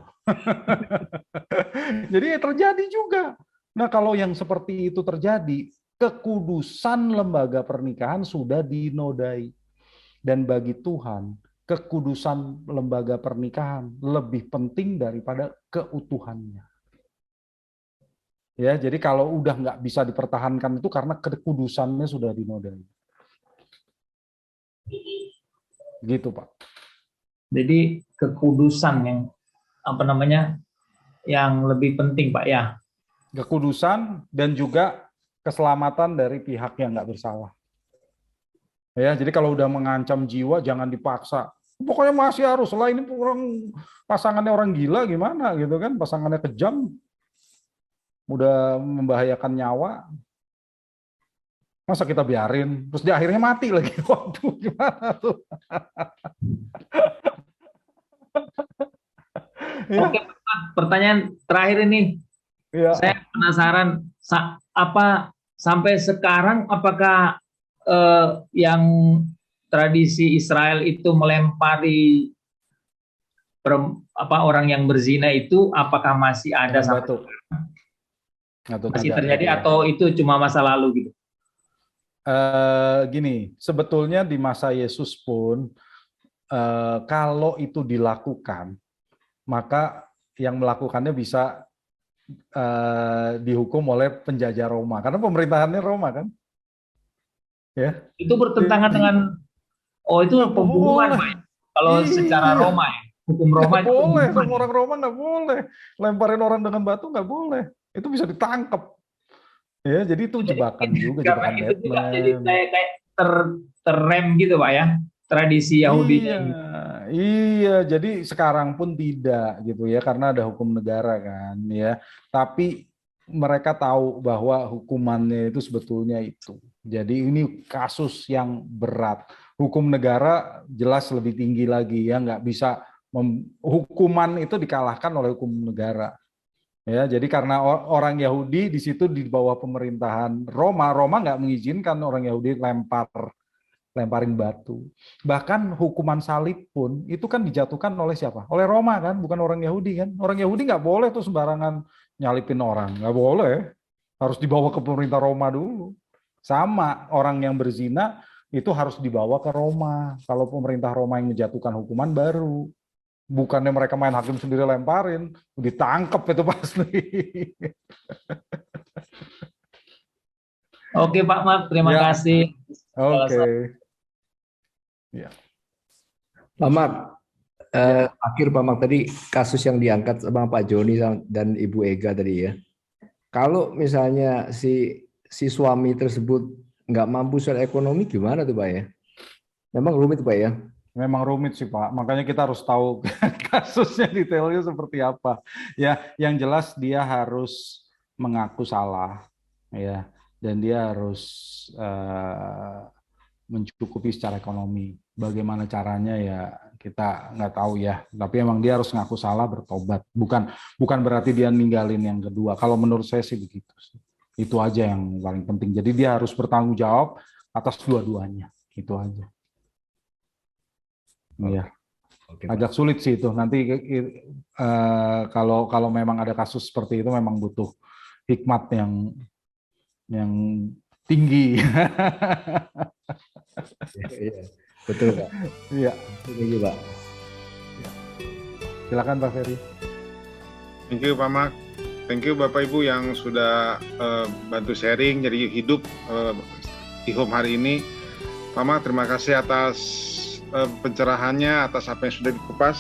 Jadi terjadi juga. Nah, kalau yang seperti itu terjadi, kekudusan lembaga pernikahan sudah dinodai. Dan bagi Tuhan, kekudusan lembaga pernikahan lebih penting daripada keutuhannya. Ya, jadi kalau udah nggak bisa dipertahankan itu karena kekudusannya sudah dinodai. Gitu, Pak. Jadi kekudusan yang yang lebih penting, Pak, ya. Kekudusan dan juga keselamatan dari pihak yang nggak bersalah. Ya, jadi kalau udah mengancam jiwa jangan dipaksa. Pokoknya masih harus. Lah ini pasangannya orang gila gimana gitu kan? Pasangannya kejam, udah membahayakan nyawa. Masa kita biarin, terus dia akhirnya mati lagi. Waduh, gimana tuh? Ya. Oke, Pak, pertanyaan terakhir ini. Ya. Saya penasaran, sampai sekarang apakah yang tradisi Israel itu melempari orang yang berzina itu, apakah masih ada sampai sekarang? Masih terjadi atau itu cuma masa lalu gitu? Gini, sebetulnya di masa Yesus pun kalau itu dilakukan, maka yang melakukannya bisa dihukum oleh penjajah Roma, karena pemerintahannya Roma kan, ya. Itu bertentangan dengan itu pembunuhan, Pak. Kalau secara Roma ya, hukum Roma itu boleh, sama orang Roma nggak boleh lemparin orang dengan batu, nggak boleh, itu bisa ditangkap. Ya, jadi itu jebakan juga, jebakan itu juga jadi kayak terrem gitu, Pak, ya, tradisi Yahudi. Iya, jadi sekarang pun tidak gitu ya, karena ada hukum negara kan ya. Tapi mereka tahu bahwa hukumannya itu sebetulnya itu. Jadi ini kasus yang berat. Hukum negara jelas lebih tinggi lagi ya, nggak bisa hukuman itu dikalahkan oleh hukum negara. Ya, jadi karena orang Yahudi di situ di bawah pemerintahan Roma nggak mengizinkan orang Yahudi lemparin batu. Bahkan hukuman salib pun itu kan dijatuhkan oleh siapa? Oleh Roma kan, bukan orang Yahudi kan. Orang Yahudi nggak boleh tuh sembarangan nyalipin orang, nggak boleh. Harus dibawa ke pemerintah Roma dulu. Sama orang yang berzina itu harus dibawa ke Roma. Kalau pemerintah Roma yang menjatuhkan hukuman baru. Bukannya mereka main hakim sendiri lemparin, ditangkap itu pasti. Oke Pak Mark, terima kasih. Oke. Ya. Pak Mark, akhir Pak Mark tadi kasus yang diangkat sama Pak Joni dan Ibu Ega tadi ya. Kalau misalnya si suami tersebut nggak mampu secara ekonomi gimana tuh Pak ya? Memang rumit Pak ya? Memang rumit sih Pak, makanya kita harus tahu kasusnya detailnya seperti apa. Ya, yang jelas dia harus mengaku salah, ya, dan dia harus mencukupi secara ekonomi. Bagaimana caranya ya kita nggak tahu ya, tapi emang dia harus ngaku salah, bertobat. Bukan berarti dia ninggalin yang kedua. Kalau menurut saya sih begitu. Itu aja yang paling penting. Jadi dia harus bertanggung jawab atas dua-duanya. Itu aja. Iya, agak sulit sih itu. Nanti kalau memang ada kasus seperti itu memang butuh hikmat yang tinggi. Iya, betul Pak. Iya. Ini Pak. Silakan Pak Ferry. Thank you Pak Mark. Thank you Bapak Ibu yang sudah bantu sharing jadi hidup di home hari ini. Pak Mark, terima kasih atas pencerahannya, atas apa yang sudah dikupas.